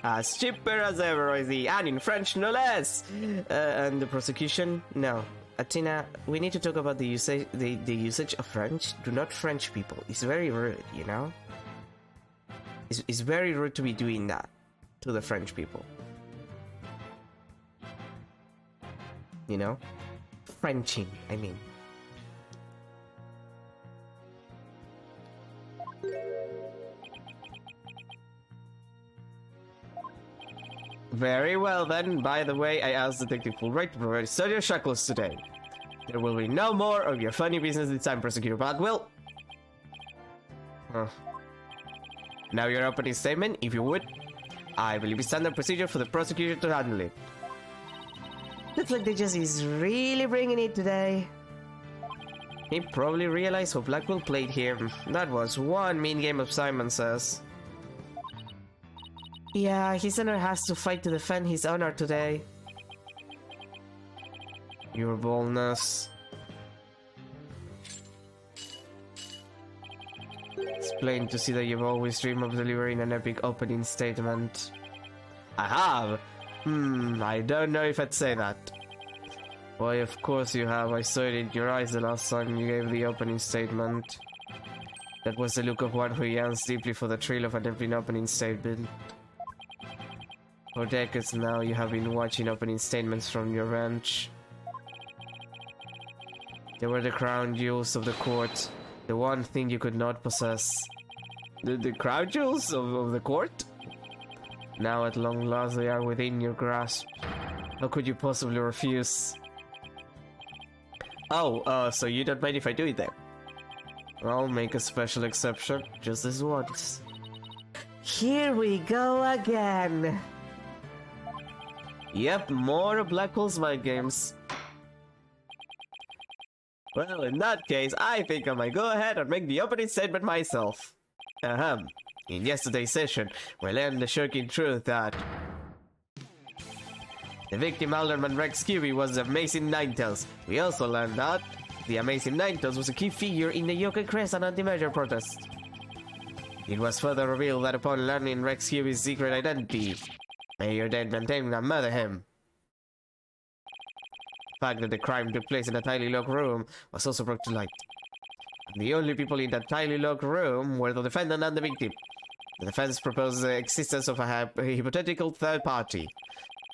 As chipper as ever, I see, and in French no less! And the prosecution? No. Athena, we need to talk about the usage of French. Do not French people. It's very rude, you know? It's very rude to be doing that to the French people. You know? Frenching, I mean. Very well then. By the way, I asked Detective Fulbright to provide study of shackles today. There will be no more of your funny business this time, Prosecutor Blackwell. Now your opening statement, if you would. I believe it's standard procedure for the prosecutor to handle it. Looks like the judge is really bringing it today. He probably realized how Blackwell played him. That was one mean game of Simon Says. Yeah, his honor has to fight to defend his honor today. Your boldness. It's plain to see that you've always dreamed of delivering an epic opening statement. I have? I don't know if I'd say that. Why, of course you have. I saw it in your eyes the last time you gave the opening statement. That was the look of one who yearns deeply for the thrill of an epic opening statement. For decades now, you have been watching opening statements from your bench. They were the crown jewels of the court, the one thing you could not possess. The crown jewels of the court? Now at long last they are within your grasp. How could you possibly refuse? Oh, so you don't mind if I do it then? I'll make a special exception, just this once. Here we go again! Yep, more Black Holes mind games. Well, in that case, I think I might go ahead and make the opening statement myself. In yesterday's session, we learned the shocking truth that the victim Alderman Rex Cuby was the Amazing Ninetales. We also learned that the Amazing Ninetales was a key figure in the Yokai Crescent anti-merger protest. It was further revealed that upon learning Rex Cuby's secret identity, Mayor Dead maintained and murdered him. The fact that the crime took place in a tightly locked room was also brought to light. And the only people in that tightly locked room were the defendant and the victim. The defense proposed the existence of a hypothetical third party,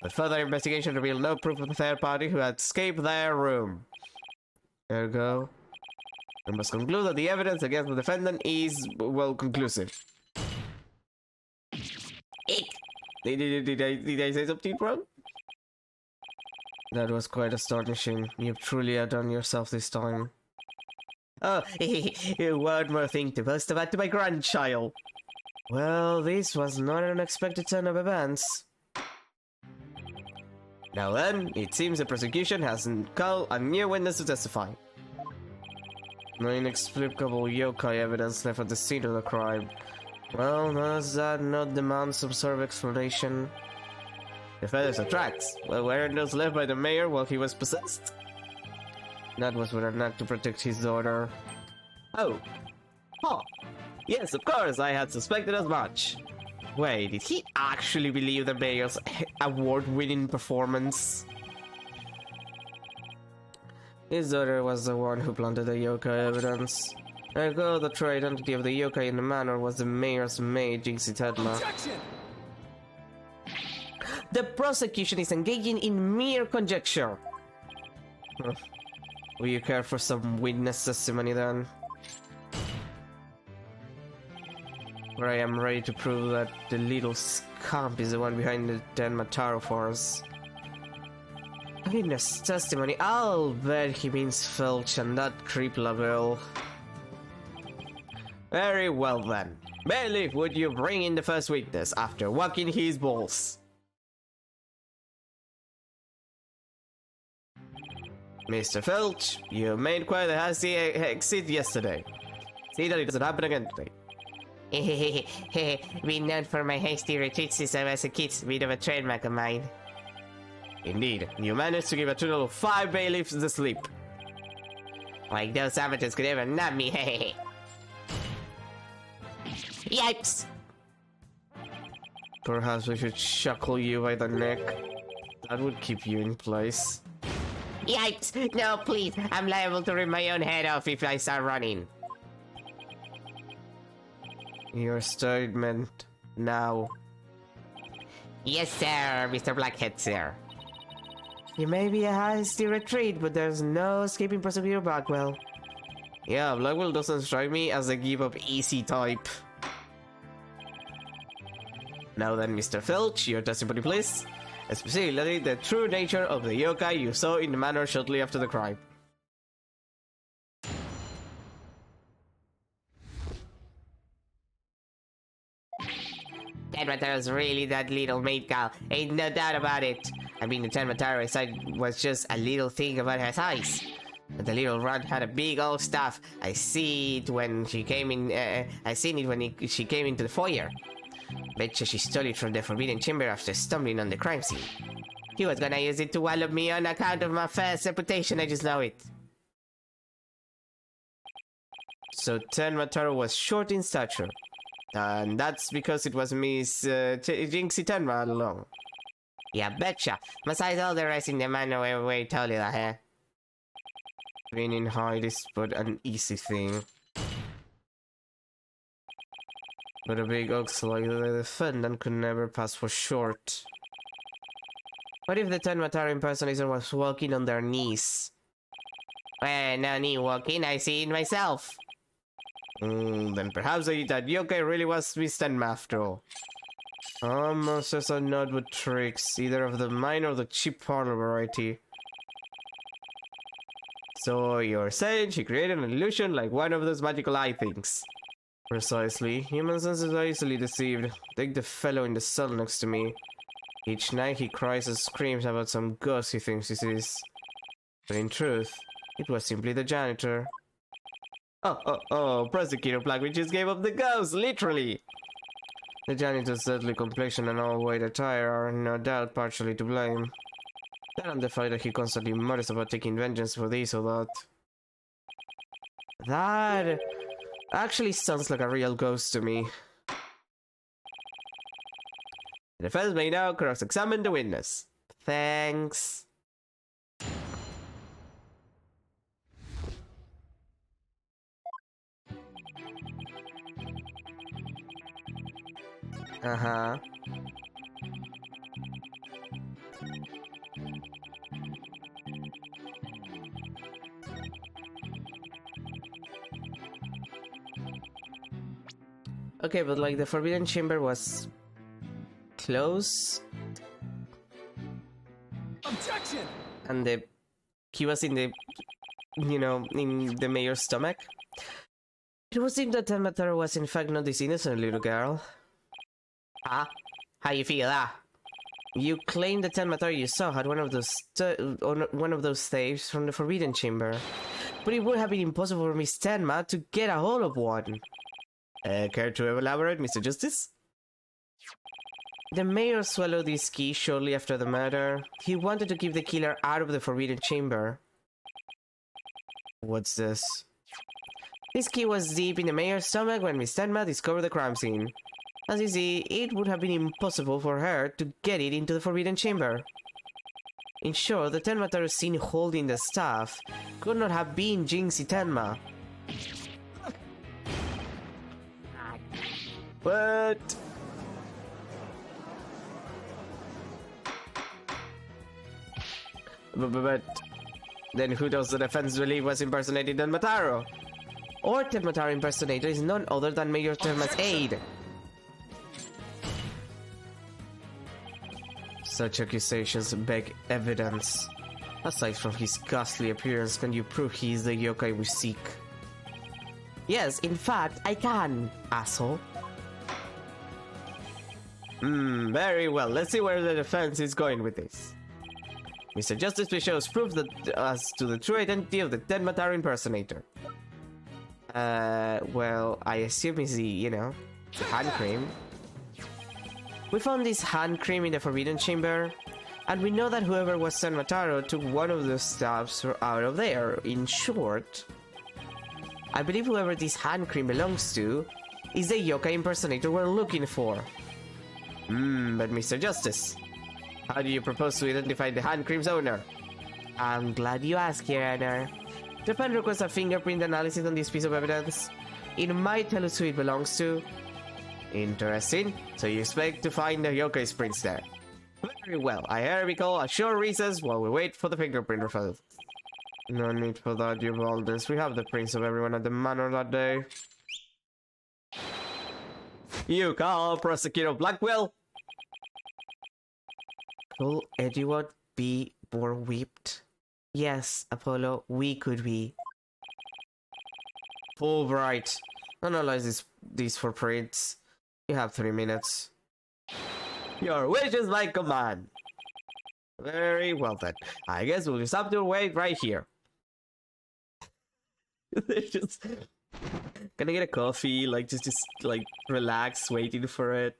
but further investigation revealed no proof of the third party who had escaped their room. Ergo, we must conclude that the evidence against the defendant is, well, conclusive. Did I say something wrong? That was quite astonishing. You've truly outdone yourself this time. Oh, one more thing to boast about to my grandchild. Well, this was not an unexpected turn of events. Now then, it seems the prosecution has called a new witness to testify. No inexplicable yokai evidence left at the scene of the crime. Well, does that not demand some sort of explanation? The feathers of tracks. Well, weren't those left by the mayor while he was possessed? That was with an act to protect his daughter. Oh. Huh. Yes, of course, I had suspected as much. Wait, did he actually believe the mayor's award-winning performance? His daughter was the one who planted the yokai evidence. Ergo, the true identity of the yokai in the manor was the mayor's maid, Jinxie Tedma. The prosecution is engaging in mere conjecture. Will you care for some witness testimony then? Where I am ready to prove that the little scamp is the one behind the Denma Taro Force. Witness testimony? I'll bet he means Filch and that creep Lavelle. Very well then. Bailiff, would you bring in the first witness after walking his balls? Mr. Filch, you made quite a hasty exit yesterday. See that it doesn't happen again today. Been known for my hasty retreats since I was a kid, bit of a trademark of mine. Indeed, you managed to give a total of 5 bailiffs the sleep. Like those amateurs could ever nab me, hehehe. Yikes! Perhaps we should shackle you by the neck. That would keep you in place. Yikes! No, please! I'm liable to rip my own head off if I start running. Your statement now. Yes, sir, Mr. Blackhead, sir. You may be a hasty retreat, but there's no escaping Prosecutor Blackwell. Yeah, Blackwell doesn't strike me as a give-up easy type. Now then, Mr. Filch, your testimony, please. Especially the true nature of the yokai you saw in the manor shortly after the crime. Tenmataro's really that little maid gal, ain't no doubt about it. I mean, the Tenmataro I said was just a little thing about her size. But the little runt had a big old stuff. I see it when she came in. I seen it when she came into the foyer. Betcha she stole it from the Forbidden Chamber after stumbling on the crime scene. He was gonna use it to wallop me on account of my first reputation, I just know it. So Tenma was short in stature. And that's because it was Miss Jinxie Tenma all along. Yeah, betcha. Besides all the rest in the manner way totally that, huh? Being in height is but an easy thing. But a big ox like the defendant could never pass for short. What if the Tenma impersonator was walking on their knees? Well, no knee walking, I see it myself. Then perhaps that yokai really was Miss Tenma after all. Monsters are not with tricks, either of the mine or the cheap parlor variety. So you're saying she created an illusion like one of those magical eye things? Precisely. Human senses are easily deceived. Take the fellow in the cell next to me. Each night he cries and screams about some ghost he thinks he sees. But in truth, it was simply the janitor. Prosecutor Blackwood just gave up the ghost, literally! The janitor's deadly complexion and all white attire are no doubt partially to blame. Then and the fact that he constantly mutters about taking vengeance for this or that. That actually sounds like a real ghost to me. The defense may now cross-examine the witness. Thanks. Uh-huh. Okay, but like the Forbidden Chamber was close. Objection! And he was in the, in the mayor's stomach. It would seem that Tenma was in fact not this innocent little girl. Ah, how you feel, You claimed the Tenma you saw had one of those staves from the Forbidden Chamber, but it would have been impossible for Miss Tenma to get a hold of one. Care to elaborate, Mr. Justice? The mayor swallowed this key shortly after the murder. He wanted to keep the killer out of the Forbidden Chamber. What's this? This key was deep in the mayor's stomach when Miss Tenma discovered the crime scene. As you see, it would have been impossible for her to get it into the Forbidden Chamber. In short, the Tenma seen holding the staff could not have been Jinxie Tenma. What? But then who does the defense believe was impersonating Tenma? Or Tenma impersonator is none other than Mayor Tenma's aide. Such accusations beg evidence. Aside from his ghastly appearance, can you prove he is the yokai we seek? Yes, in fact, I can, asshole. Very well. Let's see where the defense is going with this. Mr. Justice, please show us proof that as to the true identity of the Tenma impersonator. Well, I assume it's the, the hand cream. We found this hand cream in the Forbidden Chamber, and we know that whoever was Tenma took one of the staffs out of there. In short, I believe whoever this hand cream belongs to is the yokai impersonator we're looking for. But Mr. Justice, how do you propose to identify the hand cream's owner? I'm glad you asked, Your Honor. The pen requests a fingerprint analysis on this piece of evidence. It might tell us who it belongs to. Interesting. So you expect to find the yokai's prints there? Very well. I hear we call a short recess while we wait for the fingerprint result. No need for that, you boldness. We have the prints of everyone at the manor that day. You call Prosecutor Blackwell? Could anyone be more whipped? Yes, Apollo, we could be. Fulbright. Analyze these for prints. You have 3 minutes. Your wish is my command. Very well then. I guess we'll just have to wait right here. They're just... Can I get a coffee? Just relax, waiting for it.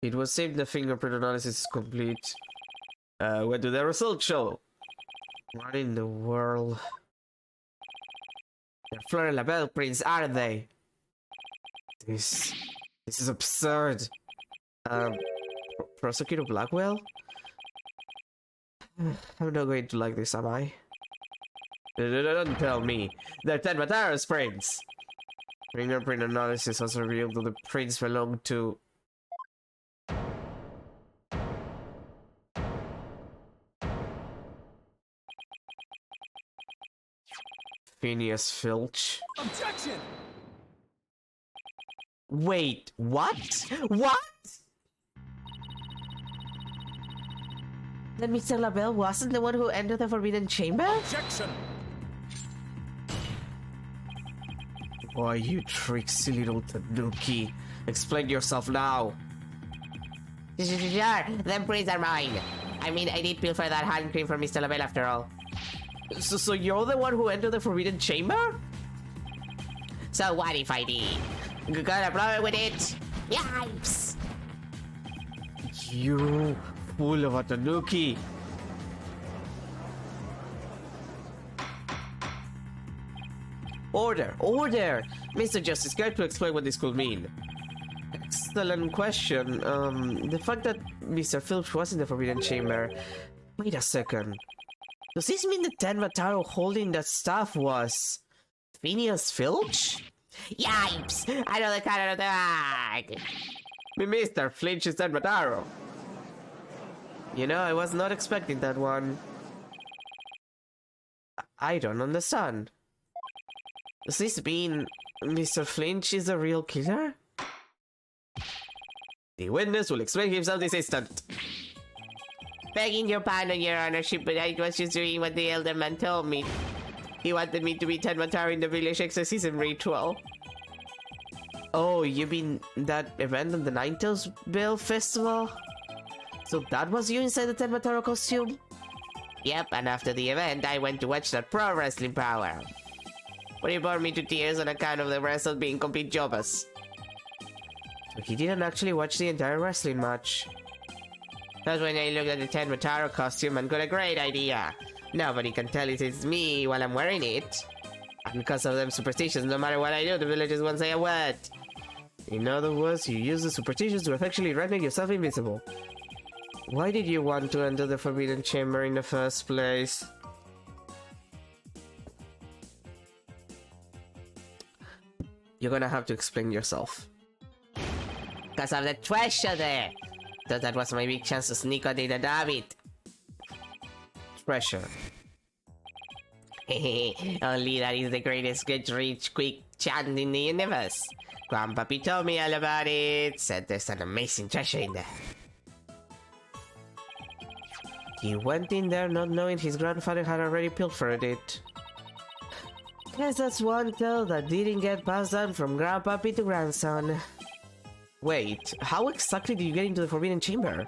It was saved the fingerprint analysis is complete. What do the results show? What in the world? They're Fleur and Labelle prints, aren't they? This is absurd. Prosecutor Blackwell? I'm not going to like this, am I? Don't tell me. They're Ted Mataro's prints. Fingerprint analysis has revealed that the prints belong to... Phineas Filch. Objection! Wait, what? What? Then Mr. LaBelle wasn't the one who entered the Forbidden Chamber? Objection! Why, you tricksy little tanuki. Explain yourself now. Sure, them prints are mine. I mean, I did pilfer that hand cream from Mr. LaBelle after all. So you're the one who entered the Forbidden Chamber? So what if I did? Got a problem with it? Yipes! You fool of a tanuki. Order! Order! Mr. Justice, care to explain what this could mean? Excellent question. The fact that Mr. Filch was in the Forbidden Chamber... Wait a second. Does this mean the Ten Mataro holding that staff was... Phineas Filch? Yipes! I know the color of the bag! Mr. Filch is Ten Mataro. You know, I was not expecting that one. I don't understand. Does this mean Mr. Flinch is a real killer? The witness will explain himself this instant. Begging your pardon, Your Honorship, but I was just doing what the elder man told me. He wanted me to be Ted Mataro in the village exorcism ritual. Oh, you mean that event on the Ninetales Bell Festival? So that was you inside the Ted Mataro costume? Yep, and after the event, I went to watch that pro wrestling power. But he brought me to tears on account of the wrestlers being complete jobbers. So he didn't actually watch the entire wrestling match. That's when I looked at the Ted Mataro costume and got a great idea. Nobody can tell it's me while I'm wearing it. And because of them superstitions, no matter what I do, the villagers won't say a word. In other words, you use the superstitions to effectually render yourself invisible. Why did you want to enter the Forbidden Chamber in the first place? You're gonna have to explain yourself. Because of the treasure there. Thought that was my big chance to sneak out in and have it. Treasure. Only that is the greatest get rich quick chant in the universe. Grandpappy told me all about it. Said there's an amazing treasure in there. He went in there not knowing his grandfather had already pilfered it. Guess that's one tale that didn't get passed down from grandpappy to grandson. Wait, how exactly did you get into the Forbidden Chamber?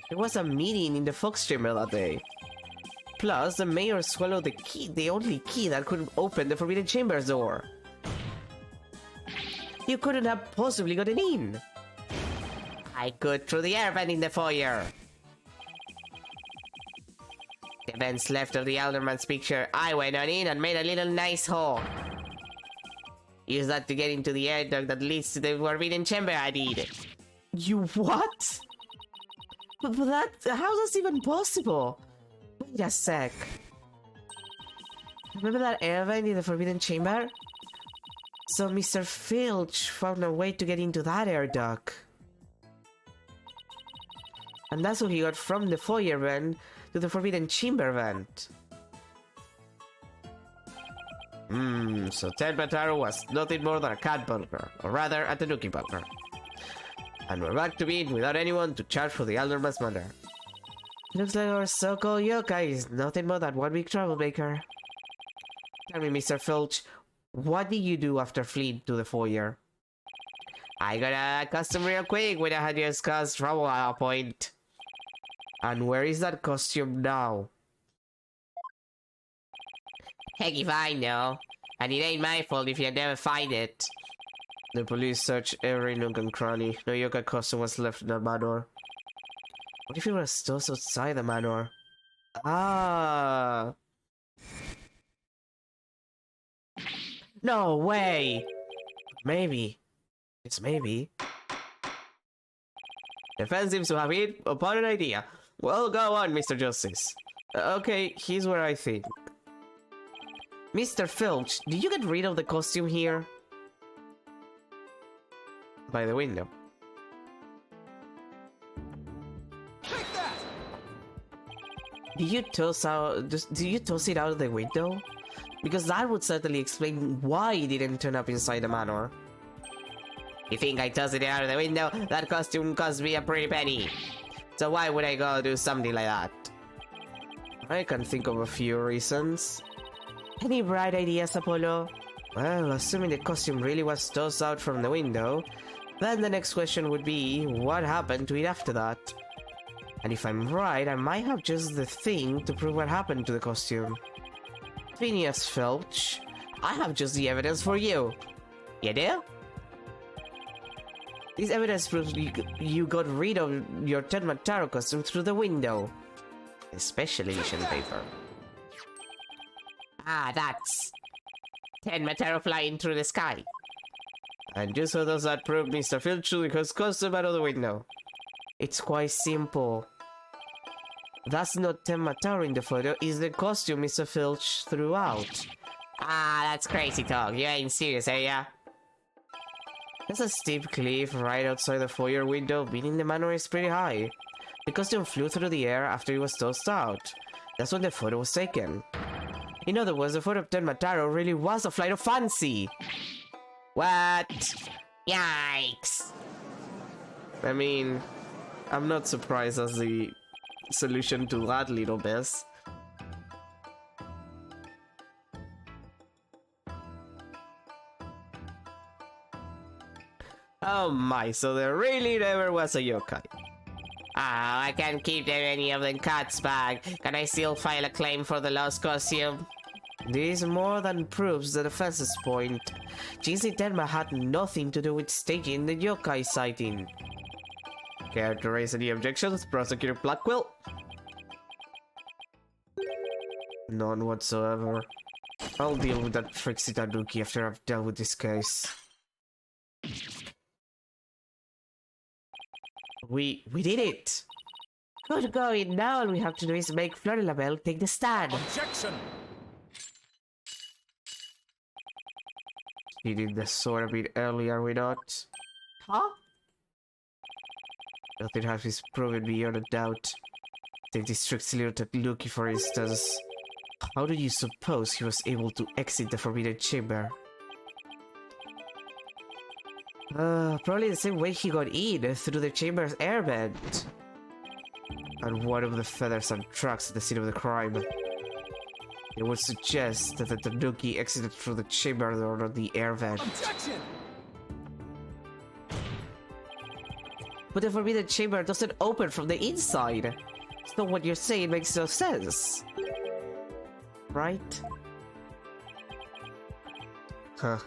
There was a meeting in the Fox Chamber that day. Plus, the mayor swallowed the key, the only key that could open the Forbidden Chamber's door. You couldn't have possibly gotten in. I could through the air vent in the foyer. The vents left of the Alderman's picture, I went on in and made a little nice hole. Use that to get into the air duct that leads to the Forbidden Chamber, I did. You what? But that, how is that even possible? Wait a sec. Remember that air vent in the Forbidden Chamber? So Mr. Filch found a way to get into that air duct. And that's what he got from the foyer vent to the Forbidden Chamber vent. So Ted Mataro was nothing more than a cat burglar, or rather a tanuki burglar. And we're back to being without anyone to charge for the Alderman's murder. Looks like our so-called yokai is nothing more than one big troublemaker. Tell me, Mr. Filch, what did you do after fleeing to the foyer? I got a costume real quick when I had just caused trouble at a point. And where is that costume now? Heck if I know. And it ain't my fault if you never find it. The police searched every nook and cranny. No yoga costume was left in the manor. What if it was still outside the manor? Ah! No way! Maybe. It's maybe. The fan seems to have hit upon an idea. Well, go on, Mr. Justice. Okay, here's what I think. Mr. Filch, did you get rid of the costume here? By the window. Did you toss it out of the window? Because that would certainly explain why it didn't turn up inside the manor. You think I tossed it out of the window? That costume cost me a pretty penny. So why would I go do something like that? I can think of a few reasons. Any bright ideas, Apollo? Well, assuming the costume really was tossed out from the window, then the next question would be, what happened to it after that? And if I'm right, I might have just the thing to prove what happened to the costume. Phineas Filch, I have just the evidence for you. You do? This evidence proves you got rid of your Ted Mataro costume through the window. A special edition paper. Ah, that's Ted Mataro flying through the sky. And just how does that prove Mr. Filch took his costume out of the window? It's quite simple. That's not Ted Mataro in the photo, it's the costume Mr. Filch threw out. Ah, that's crazy talk. You ain't serious, are ya? There's a steep cliff right outside the foyer window, meaning the manor is pretty high. The costume flew through the air after it was tossed out. That's when the photo was taken. In other words, the photo of Ted Mataro really was a flight of fancy. What? Yikes. I mean, I'm not surprised as the solution to that little mess. Oh my, so there really never was a yokai. Ah, I can't keep any of them cats back. Can I still file a claim for the lost costume? This more than proves the defense's point. Jinsei Tenma had nothing to do with staging the yokai sighting. Care to raise any objections, Prosecutor Blackwell? None whatsoever. I'll deal with that tricksy Tanuki after I've dealt with this case. We did it! Good going, now all we have to do is make Florilabelle take the stand. Objection! He did the sword a bit early, are we not? Huh? Nothing has been proven beyond a doubt. Take this tricksy little Tanuki for instance. How do you suppose he was able to exit the Forbidden Chamber? Probably the same way he got in, through the chamber's air vent. And one of the feathers and tracks at the scene of the crime. It would suggest that the Tanuki exited through the chamber door, not the air vent. Objection! But the Forbidden Chamber doesn't open from the inside. So what you're saying makes no sense. Right? Huh.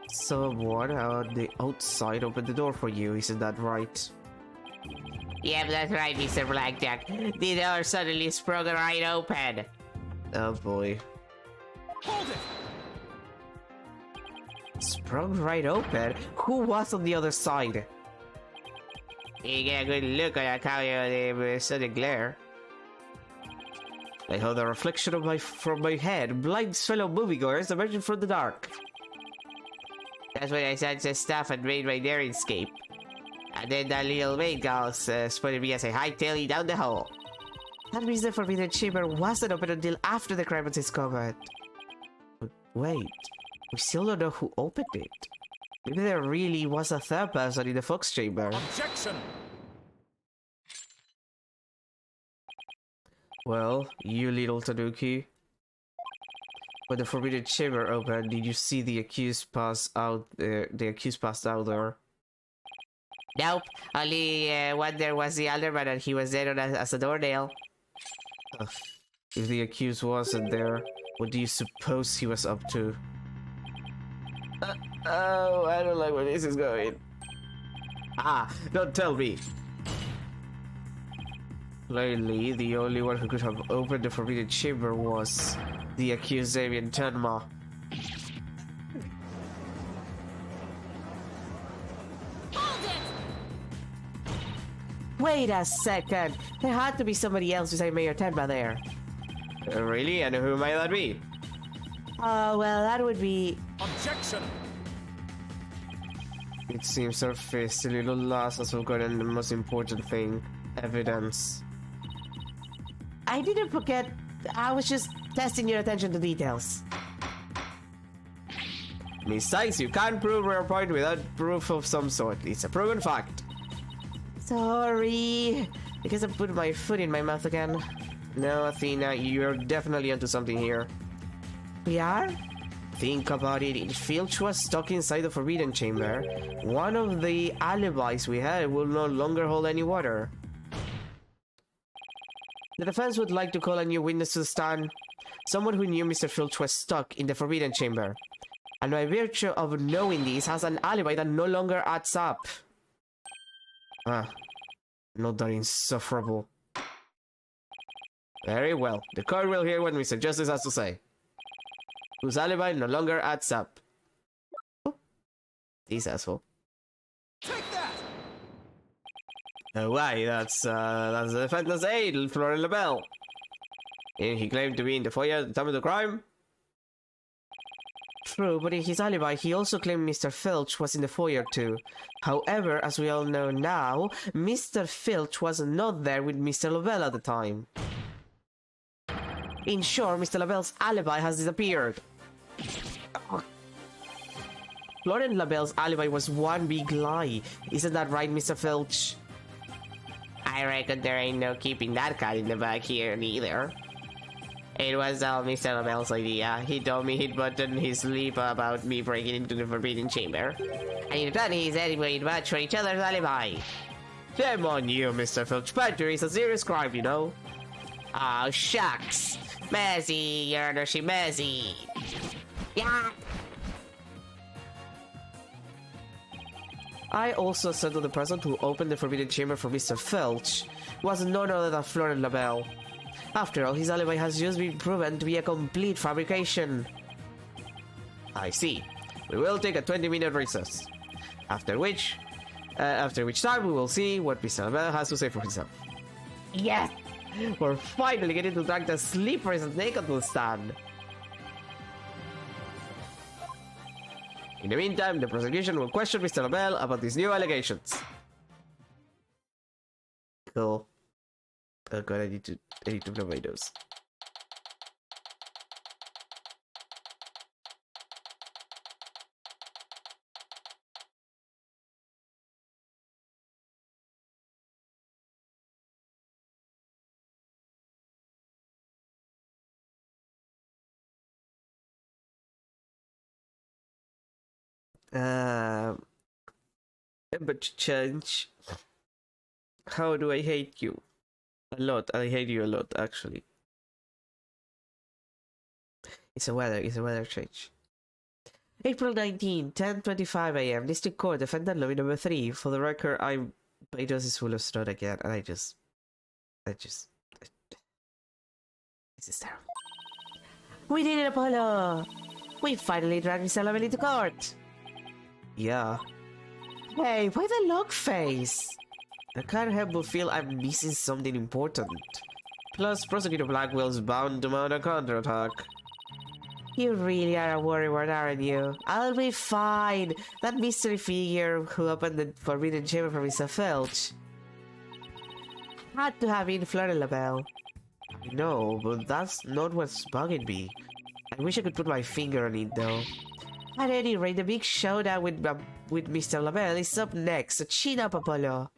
Someone on the outside opened the door for you, isn't that right? Yep, that's right, Mr. Blackjack. The door suddenly sprung right open. Oh boy. Hold it! Sprung right open? Who was on the other side? You get a good look on how the sudden glare. I heard the reflection of from my head, blind fellow moviegoers emerging from the dark. That's when I sensed the stuff and made my daring escape. And then that little maid gal spotted me as I hightailed down the hole. That means the Forbidden Chamber wasn't open until after the crime was discovered. But wait, we still don't know who opened it. Maybe there really was a third person in the Fox Chamber. Objection! Well, you little Tanuki. When the Forbidden Chamber opened, did you see the accused pass out? The accused passed out there. Nope. Only one there was the alderman, and he was dead on as a doornail. If the accused wasn't there, what do you suppose he was up to? Oh, I don't like where this is going. Ah, don't tell me. Plainly, the only one who could have opened the forbidden chamber was the accused Xavier Tenma. Hold it! Wait a second. There had to be somebody else besides Mayor Tenma there. Really? And who might that be? Well, that would be... Objection! It seems our face a little lost as we've gotten the most important thing, evidence. I didn't forget. I was just testing your attention to details. Besides, you can't prove your point without proof of some sort. It's a proven fact. Sorry. I guess I put my foot in my mouth again. No, Athena, you're definitely onto something here. We are? Think about it. If Filch was stuck inside the Forbidden Chamber, one of the alibis we had will no longer hold any water. The defense would like to call a new witness to the stand. Someone who knew Mr. Filch was stuck in the Forbidden Chamber. And by virtue of knowing this, has an alibi that no longer adds up. Ah, not that insufferable. Very well. The court will hear what Mr. Justice has to say. Whose alibi no longer adds up. Oh, this asshole. Take that! Why? That's the defendant's aide, Florian LaBelle. And he claimed to be in the foyer at the time of the crime. True, but in his alibi, he also claimed Mr. Filch was in the foyer too. However, as we all know now, Mr. Filch was not there with Mr. LaBelle at the time. In short, Mr. LaBelle's alibi has disappeared. Florent LaBelle's alibi was one big lie. Isn't that right, Mr. Filch? I reckon there ain't no keeping that cat in the bag here either. It was all Mr. LaBelle's idea. He told me he'd button his lip about me breaking into the Forbidden Chamber. And in return, he said we'd match for each other's alibi. Shame on you, Mr. Filch. Perjury is a serious crime, you know. Oh, shucks. Messy, Your Honor, she messy. Yeah. I also said that the person who opened the Forbidden Chamber for Mr. Filch was none other than Florent LaBelle. After all, his alibi has just been proven to be a complete fabrication. I see. We will take a 20-minute recess. After which time we will see what Mr. LaBelle has to say for himself. Yes! We're finally getting to drag the slippery snake onto the stand. In the meantime, the prosecution will question Mr. LaBelle about these new allegations. Cool. Oh god, I need to blow my nose. But change. How do I hate you? A lot. I hate you a lot, actually. It's a weather change. April 19, 10:25 a.m. District Court, Defendant Lobby number 3. For the record, my nose is full of snot again, and this is terrible. We did it, Apollo! We finally dragged Mr. LaBelle into court! Yeah. Hey, why the log face? I can't help but feel I'm missing something important. Plus, Prosecutor Blackwell's bound to mount a counterattack. You really are a worrywart, aren't you? I'll be fine. That mystery figure who opened the Forbidden Chamber for Mr. Filch had to have been Florent LaBelle. No, but that's not what's bugging me. I wish I could put my finger on it, though. At any rate, the big showdown with Mr. LaBelle is up next, so chin up, Apollo.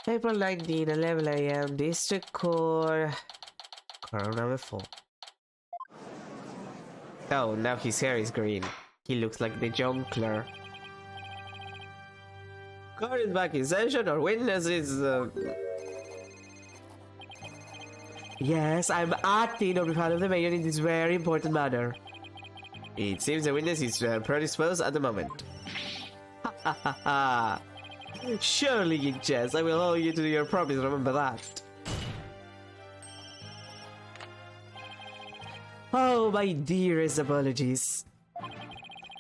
April 19, 11 a.m. District Court. Court number 4. Oh, now his hair is green. He looks like the Jonkler. Court is back in session. Our witness is Yes, I'm acting on behalf of the mayor in this very important matter. It seems the witness is predisposed at the moment. Ha ha ha ha. Surely, Geek Chess, I will hold you to your promise, remember that. Oh, my dearest apologies.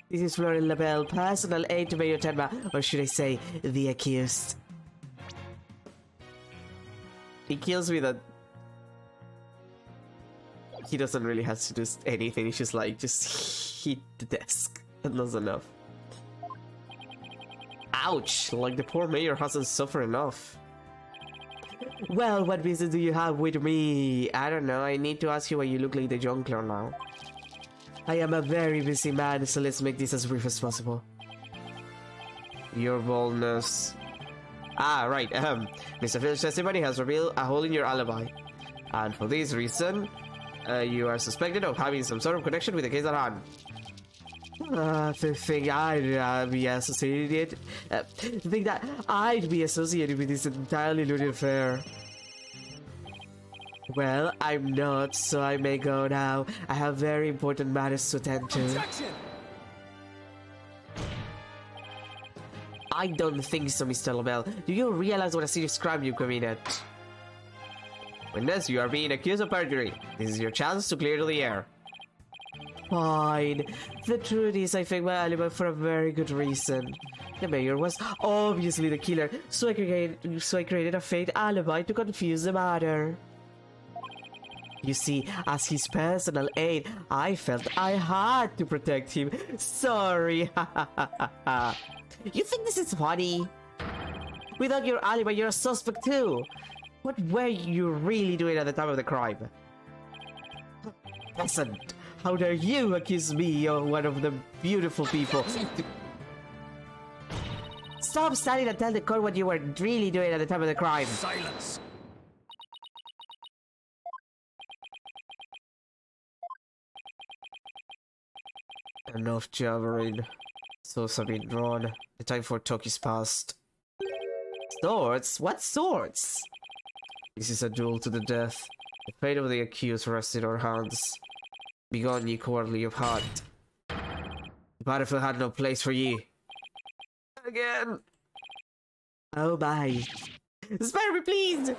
This is Florian Labelle, personal aide to Mayor Tenma, or should I say, the accused. He kills me that he doesn't really have to do anything. He's just like, just hit the desk. And that's enough. Ouch! Like the poor mayor hasn't suffered enough. Well, what business do you have with me? I don't know. I need to ask you why you look like the Jongleur now. I am a very busy man, so let's make this as brief as possible. Your boldness. Ah, right. Mr. Phil's testimony has revealed a hole in your alibi. And for this reason, you are suspected of having some sort of connection with the case at hand. The thing I'd be associated... the thing that I'd be associated with this entirely lewd affair. Well, I'm not, so I may go now. I have very important matters to attend to. Objection! I don't think so, Mr. Labelle. Do you realize what a serious crime you committed? Witness, you are being accused of perjury. This is your chance to clear the air. Fine. The truth is, I faked my alibi for a very good reason. The mayor was obviously the killer, so I created a fake alibi to confuse the matter. You see, as his personal aide, I felt I had to protect him. Sorry. You think this is funny? Without your alibi, you're a suspect too. What were you really doing at the time of the crime? Peasant, how dare you accuse me of one of the beautiful people? Stop standing and tell the court what you were really doing at the time of the crime. Silence! Enough jabbering. Swords have been drawn. The time for talk is past. Swords? What swords? This is a duel to the death. The fate of the accused rests in our hands. Begone, ye cowardly of heart. The battlefield had no place for ye. Again! Oh my. Spare me, please!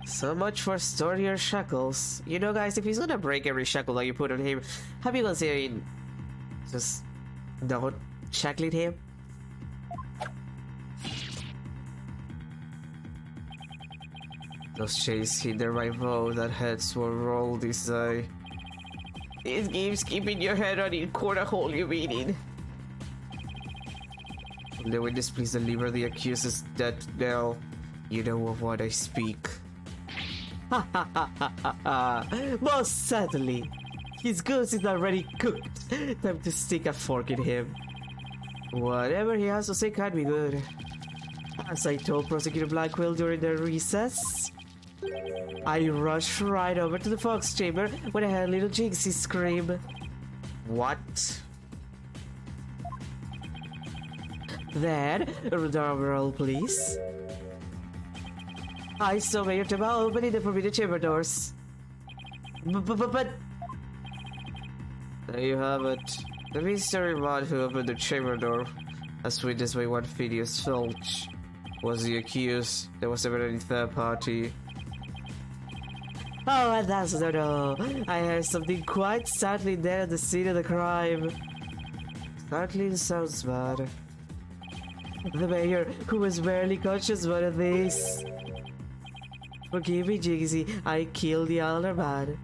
So much for story or shackles. You know, guys, if he's gonna break every shackle that you put on him, have you considered just not shackling him? Those chains hinder my bow, that heads will roll this eye. This game's keeping your head on in quarter hole, you meaning? Will the witness please deliver the accuser's death knell? You know of what I speak. Most certainly. His goose is already cooked. Time to stick a fork in him. Whatever he has to say can't be good. As I told Prosecutor Blackwell during the recess, I rushed right over to the Fox chamber when I heard little Jinxie scream. What? Then, drum roll please. I saw Mayor Tema opening the forbidden chamber doors. But... There you have it. The mystery man who opened the chamber door, as witnessed by one Phineas Filch, was the accused. There was never any third party. Oh, and that's no. I heard something quite startling there at the scene of the crime. Startling sounds bad. The mayor, who was barely conscious, one of these. Forgive me, Jigsy, I killed the elder man.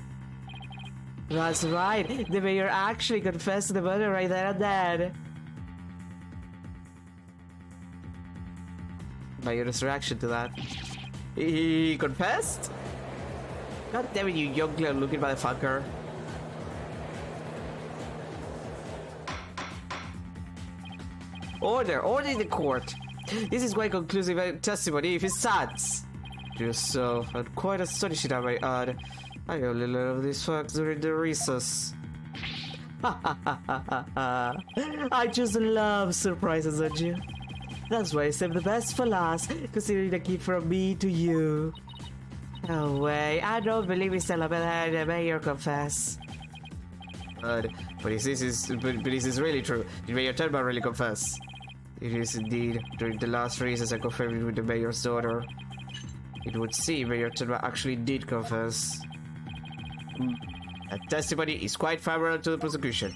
That's right, the mayor actually confessed to the murder right there and then. Mayor's reaction to that. He confessed? God damn it, you young looking motherfucker. Order in the court. This is quite conclusive testimony if it stands. Just so, and quite astonishing I may add. I only learned of these facts during the recess. I just love surprises, don't you? That's why I saved the best for last, considering the gift from me to you. No way, I don't believe Mr. Labelle had the mayor confess. But this is really true. Did Mayor Tenma really confess? It is indeed. During the last races I confirmed it with the mayor's daughter. It would seem Mayor Tenma actually did confess. That testimony is quite favorable to the prosecution.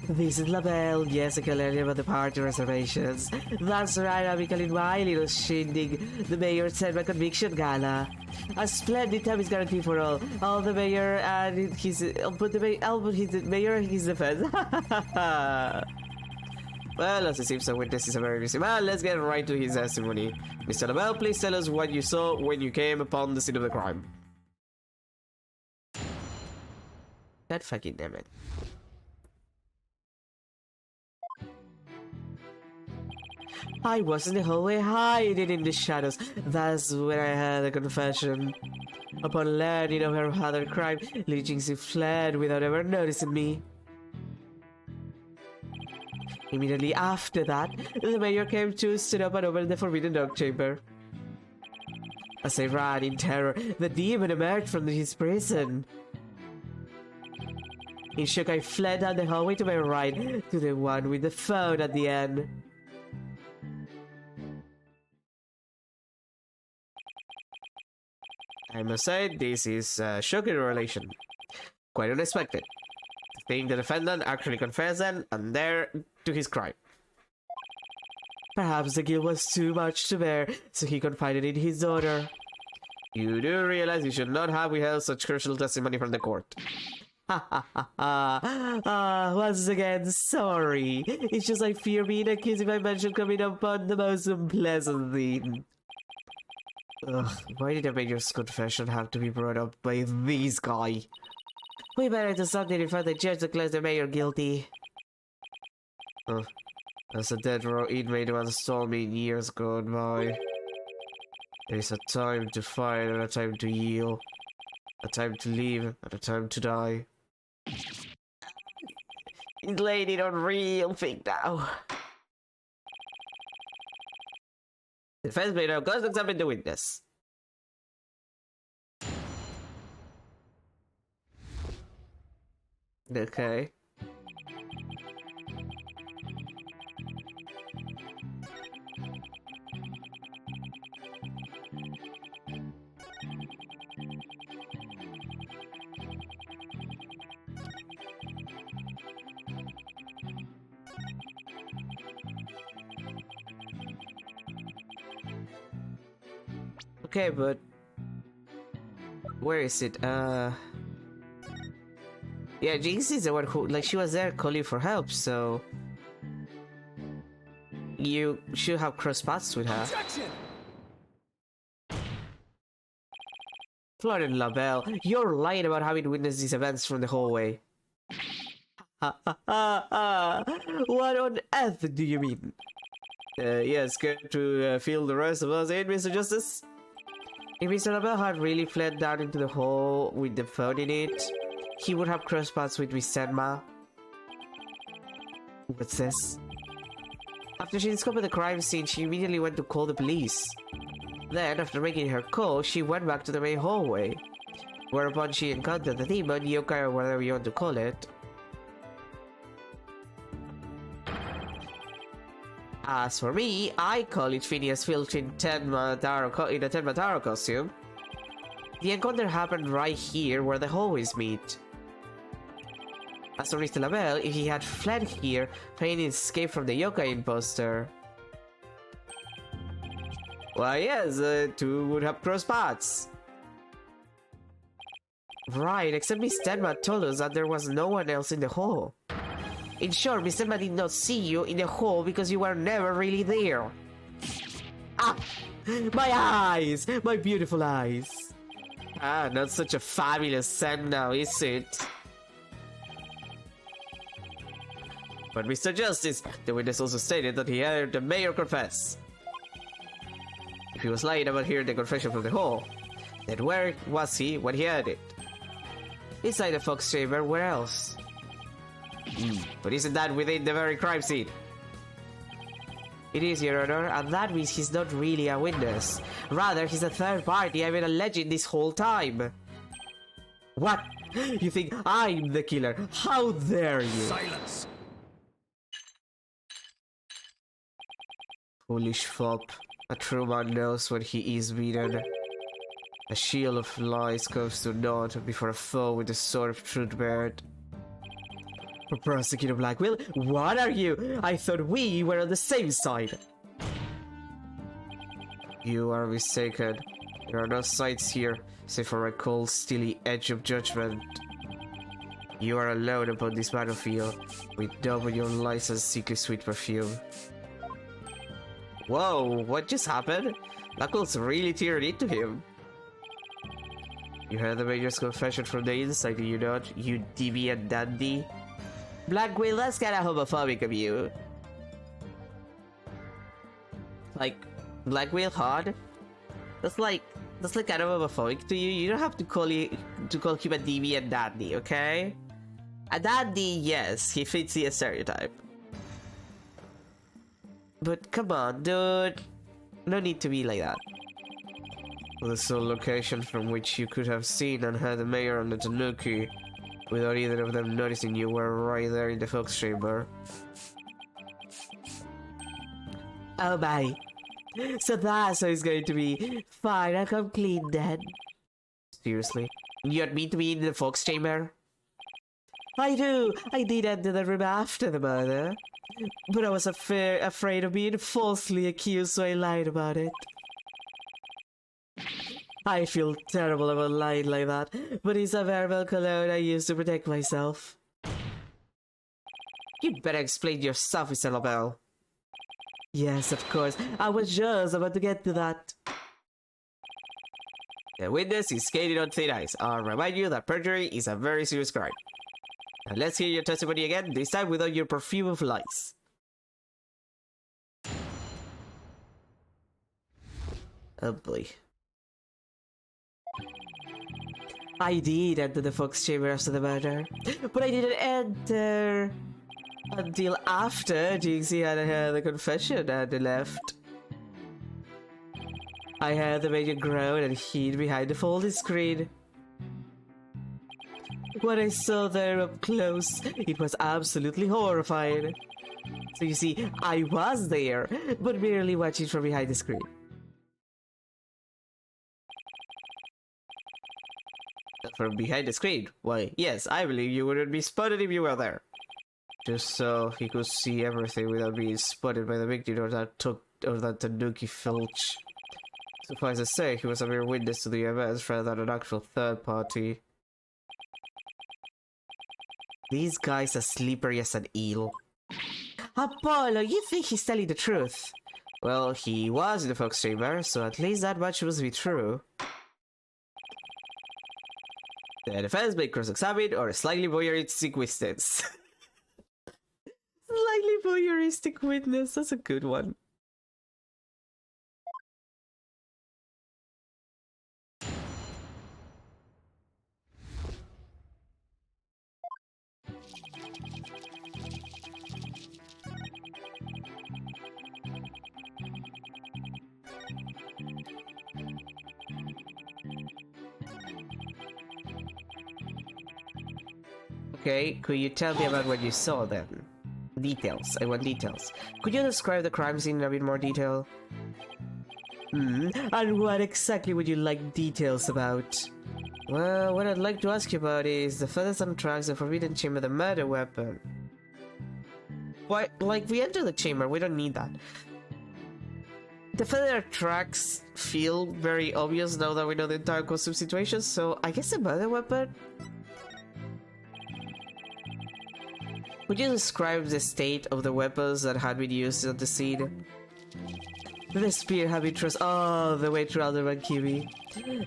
This is Labelle. Yes, I can learn about the party reservations. That's right, I'm in my little shindig. The mayor said my conviction gala. A splendid time is guaranteed for all. All the mayor and his... I'll put the mayor and his defense. Well, as it seems the witness is a very busy man, let's get right to his testimony. Mr. Labelle, please tell us what you saw when you came upon the scene of the crime. God fucking damn it. I was in the hallway hiding in the shadows. That's when I had a confession. Upon learning of her other crime, Li Jingxi fled without ever noticing me. Immediately after that, the mayor came to, stood up and opened the forbidden dog chamber. As I ran in terror, the demon emerged from his prison. In shock, I fled down the hallway to my right, to the one with the phone at the end. I must say, this is a shocking revelation. Quite unexpected. To think the defendant actually confessed and there to his crime. Perhaps the guilt was too much to bear, so he confided in his daughter. You do realize you should not have withheld such crucial testimony from the court. Once again, sorry. It's just I fear being accused if I mention coming upon the most unpleasant thing. Ugh, why did the mayor's confession have to be brought up by this guy? We better do something before the judge declares the mayor guilty. As a dead row inmate once told me years gone by, there is a time to fight and a time to yield, a time to live and a time to die. He's laying it on real thing now. The defense may now cross-examine the witness. Okay. Okay, but where is it? Yeah, Jinx is the one who, like, she was there calling for help, so you should have crossed paths with her. Objection! Florian Labelle, you're lying about having witnessed these events from the hallway. What on earth do you mean? Yes, care to fill the rest of us in, Mr. Justice? If Mr. Labelle had really fled down into the hall with the phone in it, he would have crossed paths with Miss Tenma. What's this? After she discovered the crime scene, she immediately went to call the police. Then, after making her call, she went back to the main hallway, whereupon she encountered the demon, yokai, or whatever you want to call it. As for me, I call it Phineas Filch in a Tenma Taro costume. The encounter happened right here where the hallways meet. As for Mr. Labelle, if he had fled here, feigning escape from the yokai imposter. Why yes, two would have crossed paths. Right, except Miss Tenma told us that there was no one else in the hall. In short, Miss Tenma did not see you in the hall because you were never really there. Ah! My eyes! My beautiful eyes! Ah, not such a fabulous scent now, is it? But Mr. Justice, the witness also stated that he heard the mayor confess. If he was lying about hearing the confession from the hall, then where was he when he heard it? Inside the Fox chamber, where else? But isn't that within the very crime scene? It is, Your Honor, and that means he's not really a witness. Rather, he's a third party. I've been alleging this whole time. What? You think I'm the killer? How dare you? Silence! Foolish fop. A true man knows when he is beaten. A shield of lies comes to naught before a foe with the sword of truth bared. Prosecutor Blackwell, what are you? I thought we were on the same side. You are mistaken. There are no sides here, save for a cold, steely edge of judgment. You are alone upon this battlefield, with no your license sickly sweet perfume. Whoa, what just happened? Blackwell's really teared into him. You heard the Mayor's confession from the inside, do you not? You deviant dandy. Blackwell, that's kinda homophobic of you. Like, Blackwell hard? That's like kind of homophobic to you. You don't have to call him a deviant dandy, okay? A dandy, yes, he fits the stereotype. But come on, dude. No need to be like that. The sole location from which you could have seen and heard the mayor and the Tanuki without either of them noticing you were right there in the Fox chamber. Oh my. So that's how it's going to be. Fine, I'll come clean then. Seriously? You want me to be in the Fox chamber? I do! I did enter the room after the murder. But I was afraid of being falsely accused, so I lied about it. I feel terrible about lying like that, but it's a verbal cologne I use to protect myself. You'd better explain yourself, Miss Annabelle. Yes, of course. I was just about to get to that. The witness is skating on thin ice. I'll remind you that perjury is a very serious crime. Now let's hear your testimony again, this time without your perfume of lies. Oh boy. I did enter the Fox chamber after the murder, but I didn't enter until after Jinxie had heard the confession and left. I heard the Major groan and hid behind the folding screen. When I saw there up close, it was absolutely horrifying. So you see, I was there, but merely watching from behind the screen. From behind the screen? Why, yes, I believe you wouldn't be spotted if you were there. Just so he could see everything without being spotted by the victim or that Tanuki filch. Suffice to say, he was a mere witness to the events rather than an actual third party. These guys are slippery as an eel. Apollo, you think he's telling the truth? Well, he was in the Fox chamber, so at least that much must be true. The defense may cross-examine or slightly voyeuristic witness. Slightly voyeuristic witness, that's a good one. Okay, could you tell me about what you saw then? Details, I want details. Could you describe the crime scene in a bit more detail? And what exactly would you like details about? Well, what I'd like to ask you about is the feathers and tracks, the forbidden chamber, the murder weapon. Why, like, we enter the chamber, we don't need that. The feather tracks feel very obvious now that we know the entire costume situation, so I guess the murder weapon? Would you describe the state of the weapons that had been used at the scene? The spear had been thrust all the way through Alderman Kiwi.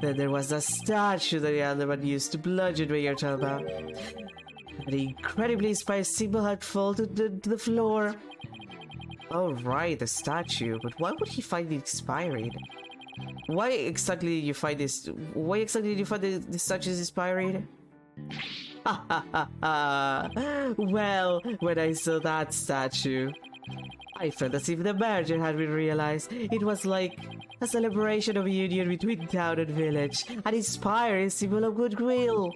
Then there was the statue that the Alderman used to bludgeon Mayor Talba. An incredibly inspired symbol had fallen to the floor. Oh right, the statue. But why would he find it inspiring? Why exactly did you find this? Why exactly did you find the statue is inspiring? Well, when I saw that statue, I felt as if the merger had been realized. It was like a celebration of union between town and village, an inspiring symbol of goodwill.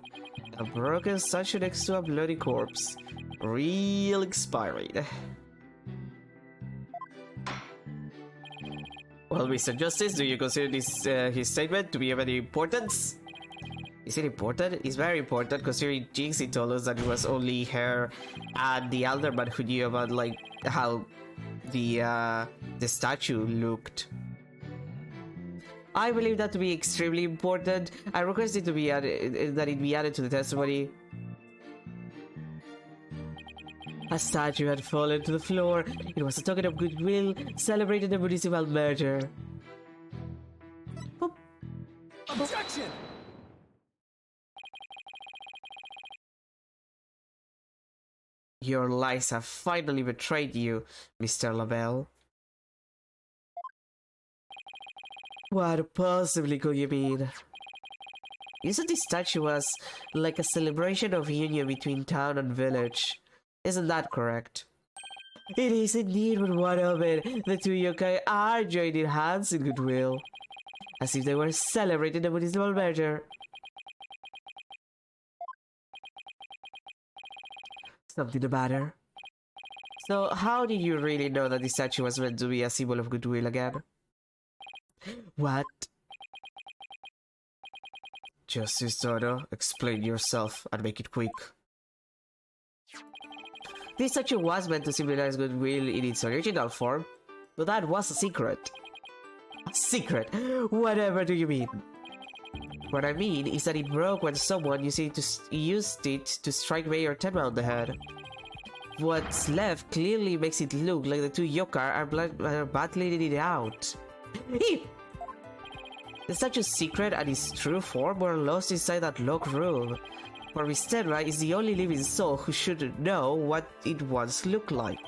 A broken statue next to a bloody corpse. Real inspiring. Well, Mr. Justice, do you consider this his statement to be of any importance? Is it important? It's very important considering Jinxie told us that it was only her and the Alderman who knew about like how the statue looked. I believe that to be extremely important. I request it to be added, that it be added to the testimony. A statue had fallen to the floor. It was a token of goodwill, celebrating the municipal merger. Boop. Objection! Your lies have finally betrayed you, Mr. Labelle. What possibly could you mean? You said this statue was like a celebration of union between town and village. Isn't that correct? It is indeed, but what of it? The two yokai are joining hands in goodwill, as if they were celebrating the municipal merger. Something the matter? So, how did you really know that the statue was meant to be a symbol of goodwill again? What? Justice Dodo, explain yourself and make it quick. This statue was meant to symbolize goodwill in its original form, but that was a secret. A secret? Whatever do you mean? What I mean is that it broke when someone used it to strike Mayor Tenma on the head. What's left clearly makes it look like the two yokai are battling it out. The statue's secret and its true form were lost inside that locked room. For Miss Tenma is the only living soul who should know what it once looked like.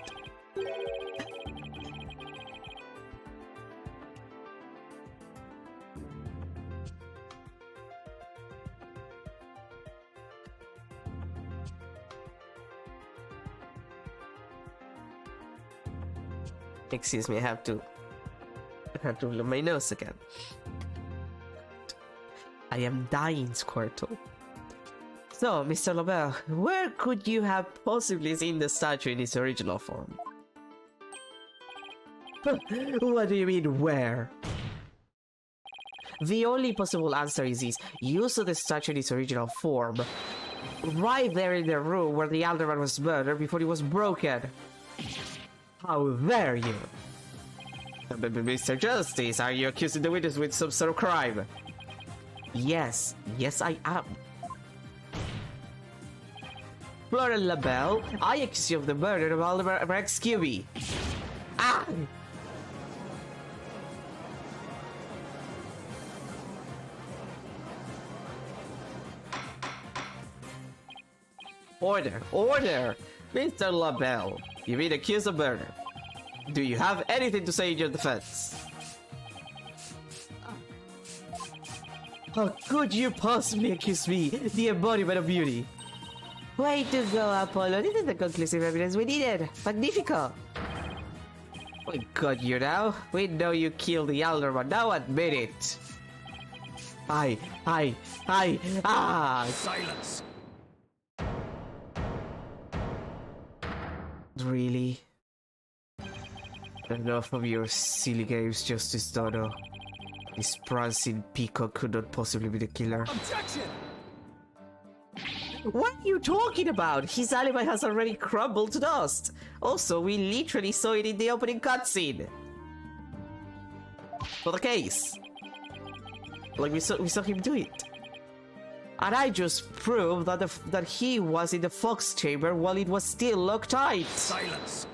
Excuse me, I have to blow my nose again. I am dying, Squirtle. So, Mr. Labelle, where could you have possibly seen the statue in its original form? What do you mean, where? The only possible answer is this. You saw the statue in its original form, right there in the room where the Alderman was murdered before it was broken. How dare you? Mr. Justice, are you accusing the witness with some sort of crime? Yes, I am. Florent Labelle, I accuse you of the murder of Alderman Rex QB. Ah! Order! Mr. Labelle, you've been accused of murder. Do you have anything to say in your defense? How could you possibly accuse me, the embodiment of beauty? Way to go, Apollo. This is the conclusive evidence we needed. Magnifico! We got you now. We know you killed the Alderman. Now admit it. Silence! Really? Enough of your silly games, Justice Dodo. This prancing peacock could not possibly be the killer. Objection! What are you talking about? His alibi has already crumbled to dust. Also, we literally saw it in the opening cutscene. For the case. Like we saw him do it. And I just proved that he was in the Fox chamber while it was still locked tight. Silence!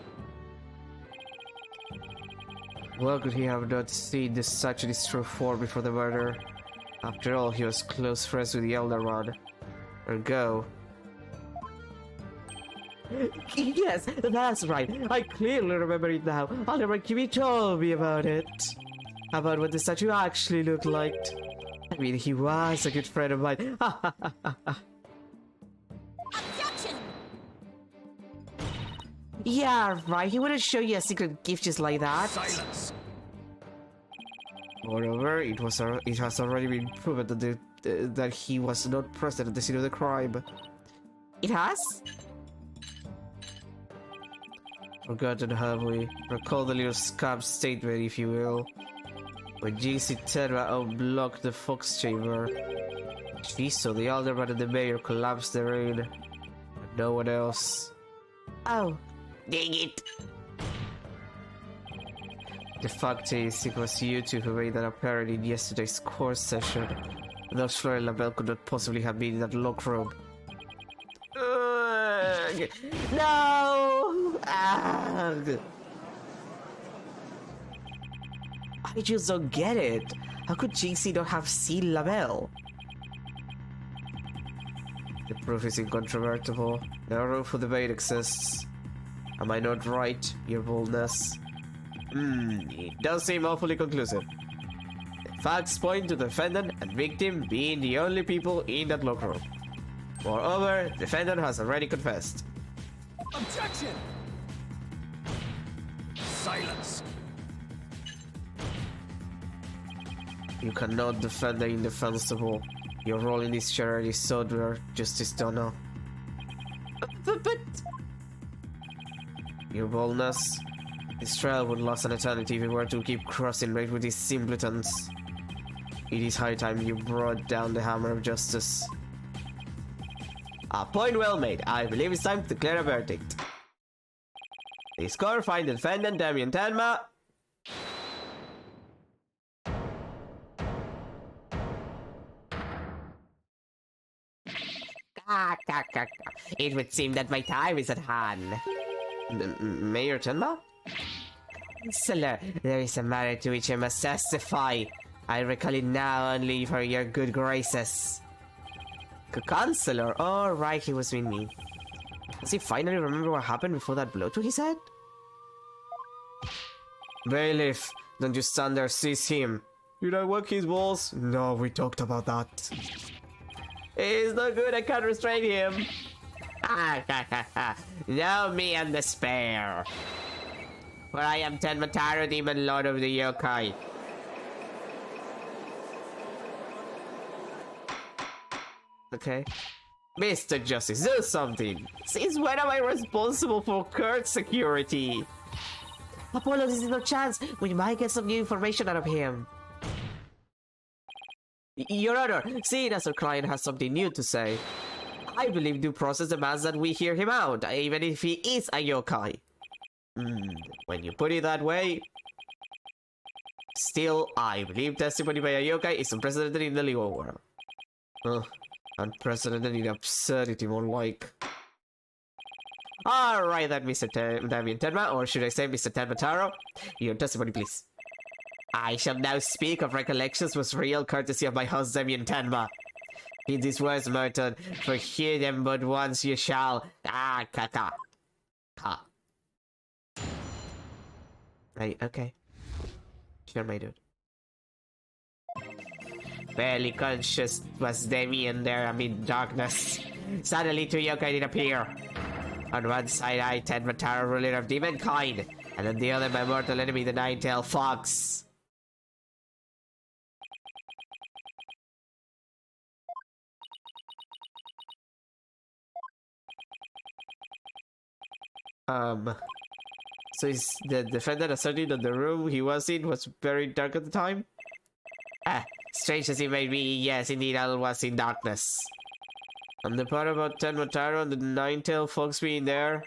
Well, could he have not seen the statue in its true form before the murder? After all, he was close friends with the Elder One. Ergo. Yes, that's right. I clearly remember it now. Alderman Kimi told me about it. About what the statue actually looked like. I mean, he was a good friend of mine. Yeah, right, he wouldn't show you a secret gift just like that. Silence. Moreover, it has already been proven that he was not present at the scene of the crime. It has? Forgotten, have we? Recall the little scab statement, if you will. When JC Terra unblocked the Fox Chamber, she saw the alderman and the mayor collapse therein, and no one else. Oh. Dang it. The fact is, it was you two who made that apparent in yesterday's course session. Thus, Flora and Labelle could not possibly have been in that locked room. Ugh. No! Ugh. I just don't get it. How could JC not have seen Labelle? The proof is incontrovertible. No room for debate exists. Am I not right, your boldness? It does seem awfully conclusive. The facts point to the defendant and victim being the only people in that locker room. Moreover, the defendant has already confessed. Objection! Silence. You cannot defend the indefensible. Your role in this charity is so rare, Justice Donna. But Your boldness. This trial would last an eternity if we were to keep crossing right with these simpletons. It is high time you brought down the hammer of justice. a point well made. I believe it's time to declare a verdict. The score finds the defendant Damien Tenma It would seem that my time is at hand. Mayor Tenma? Counselor, there is a matter to which I must testify. I recall it now only for your good graces. Counselor? Oh, right, he was with me. Does he finally remember what happened before that blow to his head? Bailiff, don't you stand there, seize him. Did I work his balls? No, we talked about that. He's no good, I can't restrain him. Now me and despair. For I am Tenmataro, demon lord of the yokai. Okay. Mr. Justice, do something! Since when am I responsible for Kurt's security? Apollo, this is no chance. We might get some new information out of him. Your Honor, seeing as our client has something new to say, I believe due process demands that we hear him out, even if he is a yokai. When you put it that way... Still, I believe testimony by a yokai is unprecedented in the legal world. Unprecedented in absurdity, more like. Alright then, Mr. Damien Tenma, or should I say Mr. Tenmataro? Your testimony, please. I shall now speak of recollections with real courtesy of my host Damien Tenma. In these words, Merton, for hear them but once you shall. Ka. Right, okay. Sure, my dude. Barely conscious was Damien there amid darkness. Suddenly two yokai did appear. On one side I, Tenmataro, ruler of demonkind, and on the other my mortal enemy, the Nine-Tailed Fox. So is the defendant asserting that the room he was in was very dark at the time? Strange as it may be, yes, indeed, all was in darkness. And the part about Tenmataro and the Nine-Tailed Fox being there?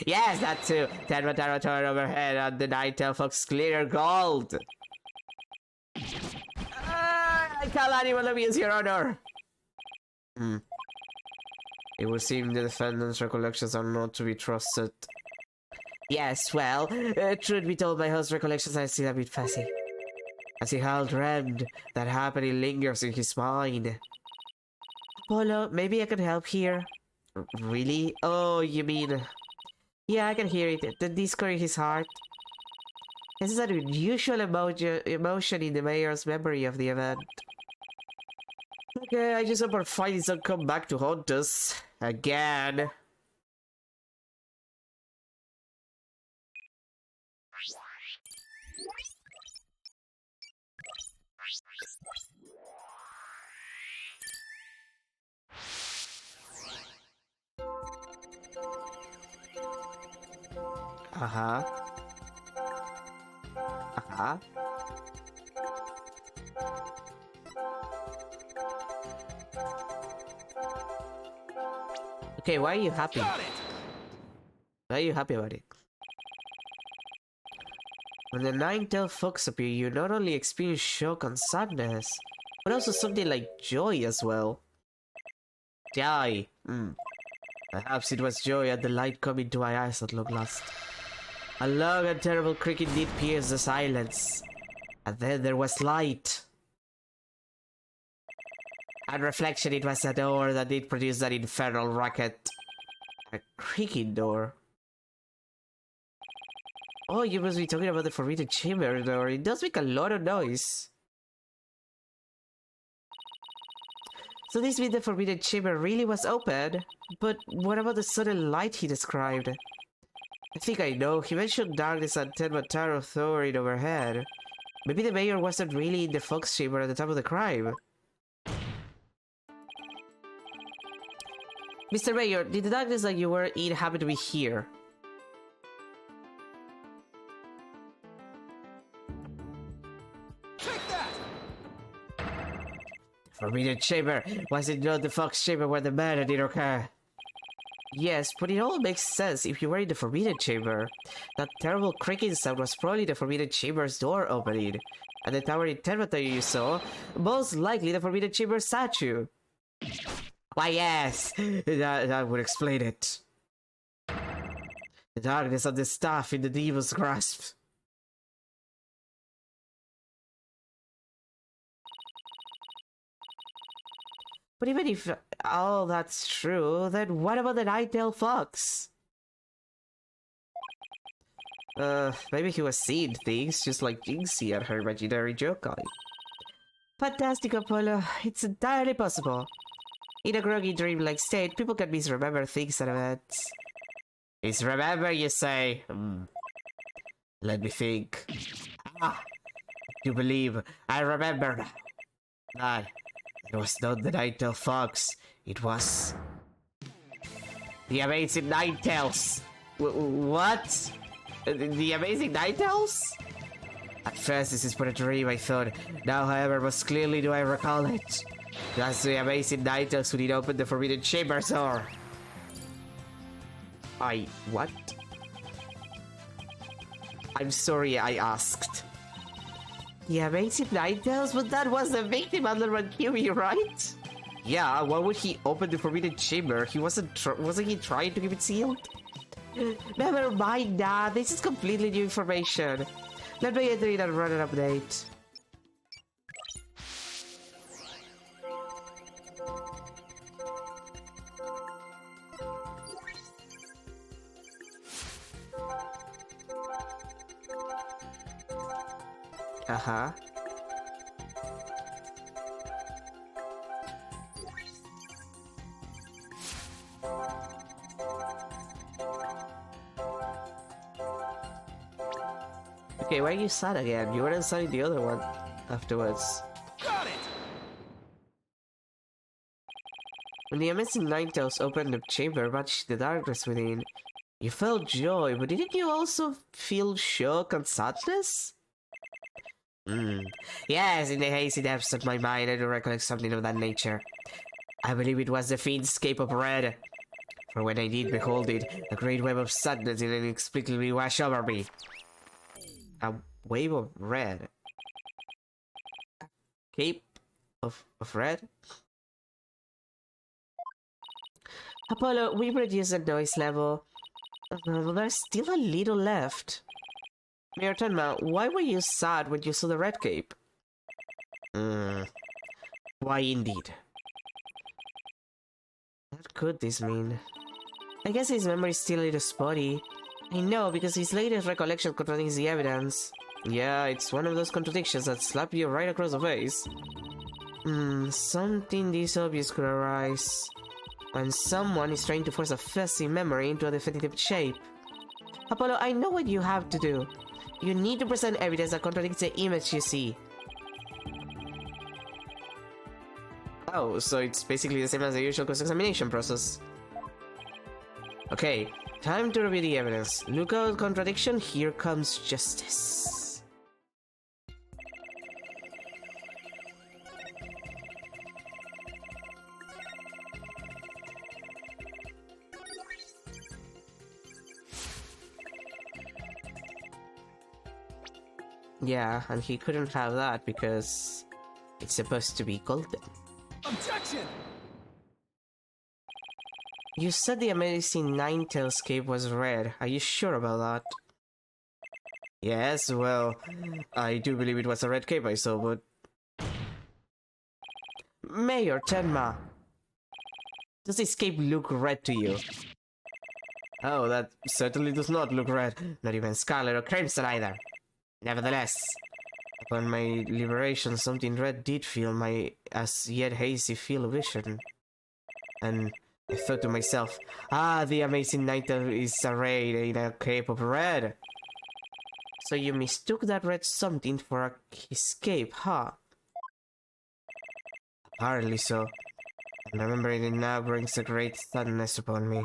Yes, that too. Tenmataro turned overhead and the Nine-Tailed Fox clear gold. I call anyone abuse, Your Honor. It would seem the defendant's recollections are not to be trusted. Yes, well, truth be told, my host's recollections are still a bit fuzzy. As he held dreamed, that happening lingers in his mind. Apollo, maybe I can help here. Really? Oh, you mean... Yeah, I can hear it. The discord in his heart. This is an unusual emotion in the mayor's memory of the event. Okay, I just hope our findings don't come back to haunt us. Again. Uh-huh. Uh-huh. Okay, why are you happy? Got it! Why are you happy about it? When the nine-tailed fox appear, you not only experience shock and sadness, but also something like joy as well. Joy. Perhaps it was joy at the light coming to my eyes at long last. A long and terrible cricket did pierce the silence, and then there was light. On reflection, it was a door that did produce that infernal racket. A creaking door. Oh, you must be talking about the forbidden chamber door. It does make a lot of noise. So this means the forbidden chamber really was open? But what about the sudden light he described? I think I know. He mentioned darkness and Tenmataro towering overhead. Maybe the mayor wasn't really in the fox chamber at the time of the crime. Mr. Mayor, did the darkness that you were in happen to be here? Take that! Forbidden chamber! Was it not the fox chamber where the murder did occur? Yes, but it all makes sense if you were in the forbidden chamber. That terrible creaking sound was probably the forbidden chamber's door opening. And the towering terminator you saw, most likely the forbidden chamber statue. Why yes, that would explain it. The darkness of the staff in the devil's grasp. But even if all that's true, then what about the nine-tailed fox? Maybe he was seeing things just like Jinxie and her imaginary yokai. Fantastic, Apollo. It's entirely possible. In a groggy dream-like state, people can misremember things and events. Misremember, you say? Let me think. Ah! You believe I remember now. That it was not the nine-tailed fox. It was... the amazing Ninetales! What? The amazing Ninetales? At first this is but a dream, I thought. Now, however, most clearly do I recall it. That's the amazing Ninetales who did open the forbidden chamber door. What? I'm sorry I asked. The amazing Ninetales? But that was the victim under Rankumi, right? Yeah, why would he open the forbidden chamber? He wasn't he trying to keep it sealed? Never mind that, this is completely new information. Let me enter in and run an update. Uh-huh. Okay, why are you sad again? You weren't sad in the other one afterwards. Got it! When the amazing Ninetales opened the chamber, matched the darkness within, you felt joy, but didn't you also feel shock and sadness? Yes, in the hazy depths of my mind, I do recollect something of that nature. I believe it was the fiend's cape of red. For when I did behold it, a great wave of sadness did inexplicably wash over me. A wave of red. Cape of red? Apollo, we reduced the noise level. There's still a little left. Mayor Tenma, why were you sad when you saw the red cape? Why indeed? What could this mean? I guess his memory is still a little spotty. I know, because his latest recollection contradicts the evidence. Yeah, it's one of those contradictions that slap you right across the face. Something this obvious could arise when someone is trying to force a fuzzy memory into a definitive shape. Apollo, I know what you have to do. You need to present evidence that contradicts the image you see. Oh, so it's basically the same as the usual cross-examination process. Okay, time to review the evidence. Look out, contradiction, here comes justice. Yeah, and he couldn't have that because it's supposed to be golden. Objection! You said the amazing Ninetales cape was red. Are you sure about that? Yes, well, I do believe it was a red cape I saw, but... Mayor Tenma! Does this cape look red to you? Oh, that certainly does not look red. Not even scarlet or crimson either. Nevertheless, upon my liberation, something red did fill my as yet hazy field of vision. And I thought to myself, the amazing Ninetale is arrayed in a cape of red. So you mistook that red something for his cape, huh? Apparently so. And remembering it now brings a great sadness upon me.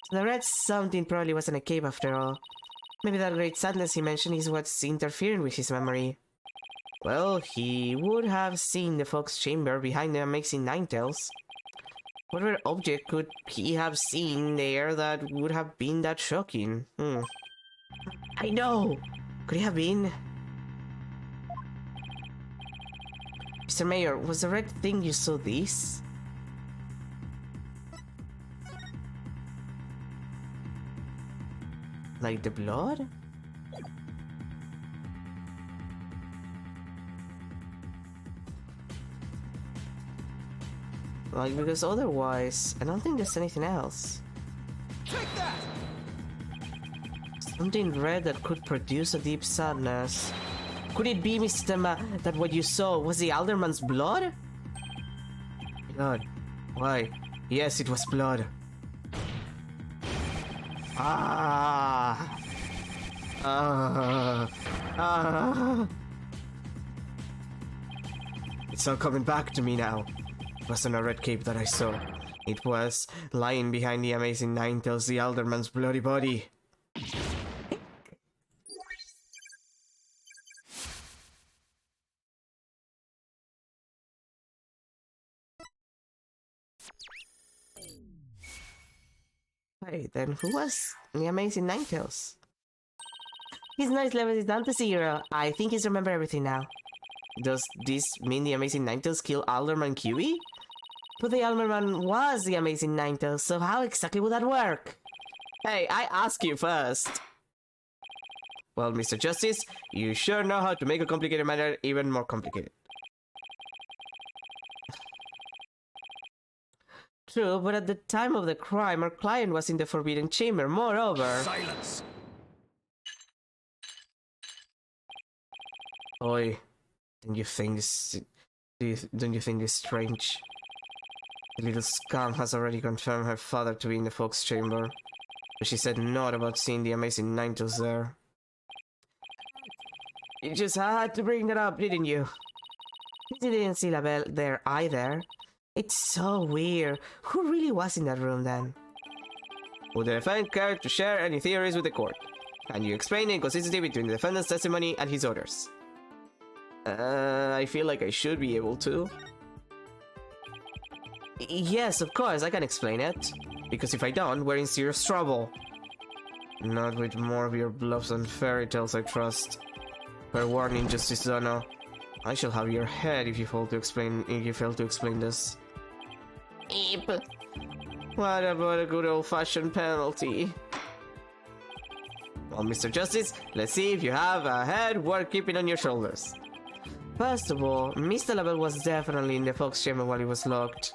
So the red something probably wasn't a cape after all. Maybe that great sadness he mentioned is what's interfering with his memory. Well, he would have seen the Fox Chamber behind the amazing Ninetales. What other object could he have seen there that would have been that shocking? I know! Could it have been? Mr. Mayor, was the red thing you saw this? Like the blood? Like, because otherwise, I don't think there's anything else. Take that! Something red that could produce a deep sadness. Could it be, Mr. Ma, that what you saw was the Alderman's blood? Blood? Why? Yes, it was blood. It's all coming back to me now. It wasn't a red cape that I saw. It was lying behind the amazing Ninetales, the Alderman's bloody body. Wait, then who was the amazing Ninetales? His noise level is down to 0. I think he's remembered everything now. Does this mean the amazing Ninetales killed Alderman Kiwi? But the Alderman was the amazing Ninetales, so how exactly would that work? Hey, I ask you first. Well, Mr. Justice, you sure know how to make a complicated matter even more complicated. True, but at the time of the crime, our client was in the Forbidden Chamber. Moreover... Silence! Oi, don't you think this is strange? The little scum has already confirmed her father to be in the Fox Chamber, but she said naught about seeing the amazing Ninetales there. You just had to bring that up, didn't you? You didn't see Labelle there either. It's so weird. Who really was in that room then? Would the defendant care to share any theories with the court? Can you explain the inconsistency between the defendant's testimony and his orders? I feel like I should be able to. Yes, of course, I can explain it. Because if I don't, we're in serious trouble. Not with more of your bluffs and fairy tales, I trust. Fair warning, Justice Dono. I shall have your head if you fail to explain this. Eep. What about a good old-fashioned penalty? Well, Mr. Justice, let's see if you have a head worth keeping on your shoulders. First of all, Mr. Labelle was definitely in the Fox Chamber while he was locked.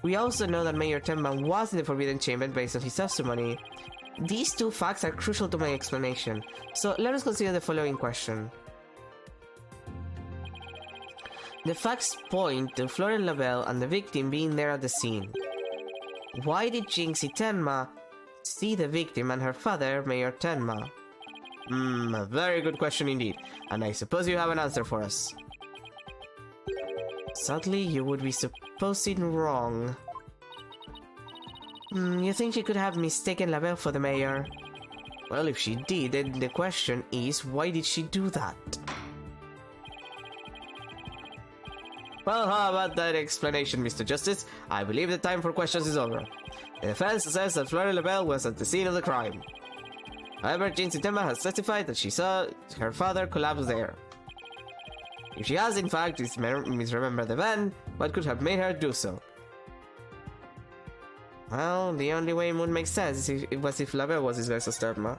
We also know that Mayor Tenma was in the Forbidden Chamber based on his testimony. These two facts are crucial to my explanation, so let us consider the following question. The facts point to Florent Labelle and the victim being there at the scene. Why did Jinxie Tenma see the victim and her father, Mayor Tenma? A very good question indeed, and I suppose you have an answer for us. Sadly, you would be supposing wrong. You think she could have mistaken Labelle for the mayor? Well, if she did, then the question is, why did she do that? Well, how about that explanation, Mr. Justice? I believe the time for questions is over. The defense says that Flora Labelle was at the scene of the crime. However, Jinxie Temba has testified that she saw her father collapse there. If she has in fact misremembered the event, what could have made her do so? Well, the only way it would make sense is if Labelle was his versus Temba.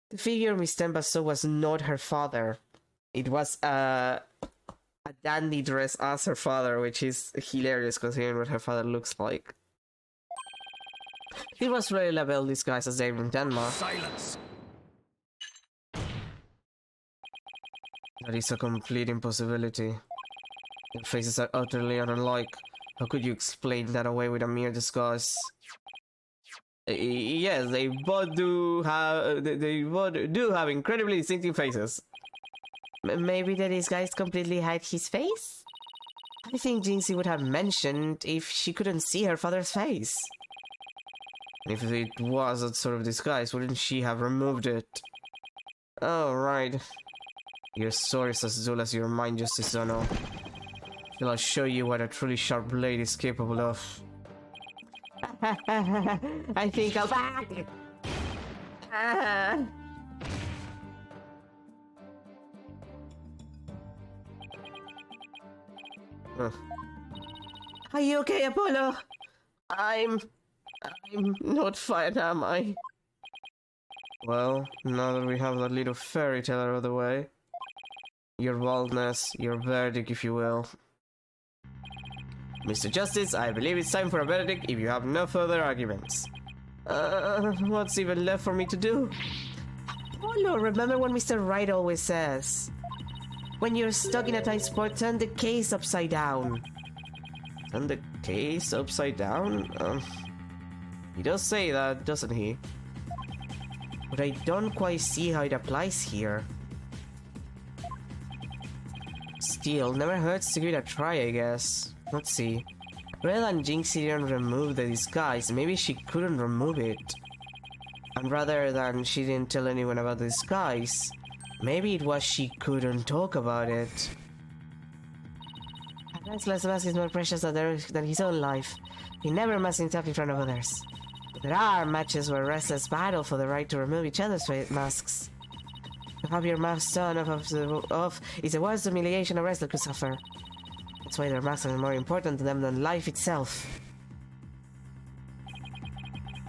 The figure Miss Temba saw was not her father. It was a dandy dress as her father, which is hilarious considering what her father looks like. It was really Labelle disguised as Damon Tenma. Silence! That is a complete impossibility. Their faces are utterly unlike. How could you explain that away with a mere disguise? Yes, they both do have incredibly distinctive faces. Maybe the disguise completely hide his face? I think Jinxie would have mentioned if she couldn't see her father's face. If it was that sort of disguise, wouldn't she have removed it? Oh, right. Your sword is as dull as your mind, Justice Zono. Till I show you what a truly sharp blade is capable of. I think I'll back! Are you okay, Apollo? I'm not fine, am I? Well, now that we have that little fairy tale out of the way. Your boldness, your verdict, if you will. Mr. Justice, I believe it's time for a verdict if you have no further arguments. What's even left for me to do? Apollo, remember what Mr. Wright always says. When you're stuck in a tight spot, turn the case upside down. Turn the case upside down? He does say that, doesn't he? But I don't quite see how it applies here. Still, never hurts to give it a try, I guess. Let's see. Rather than Jinxie didn't remove the disguise, maybe she couldn't remove it. And rather than she didn't tell anyone about the disguise, maybe it was she couldn't talk about it. A restless mask is more precious than his own life. He never masks himself in front of others. But there are matches where wrestlers battle for the right to remove each other's masks. To have your mask torn off is the worst humiliation a wrestler could suffer. That's why their masks are more important to them than life itself.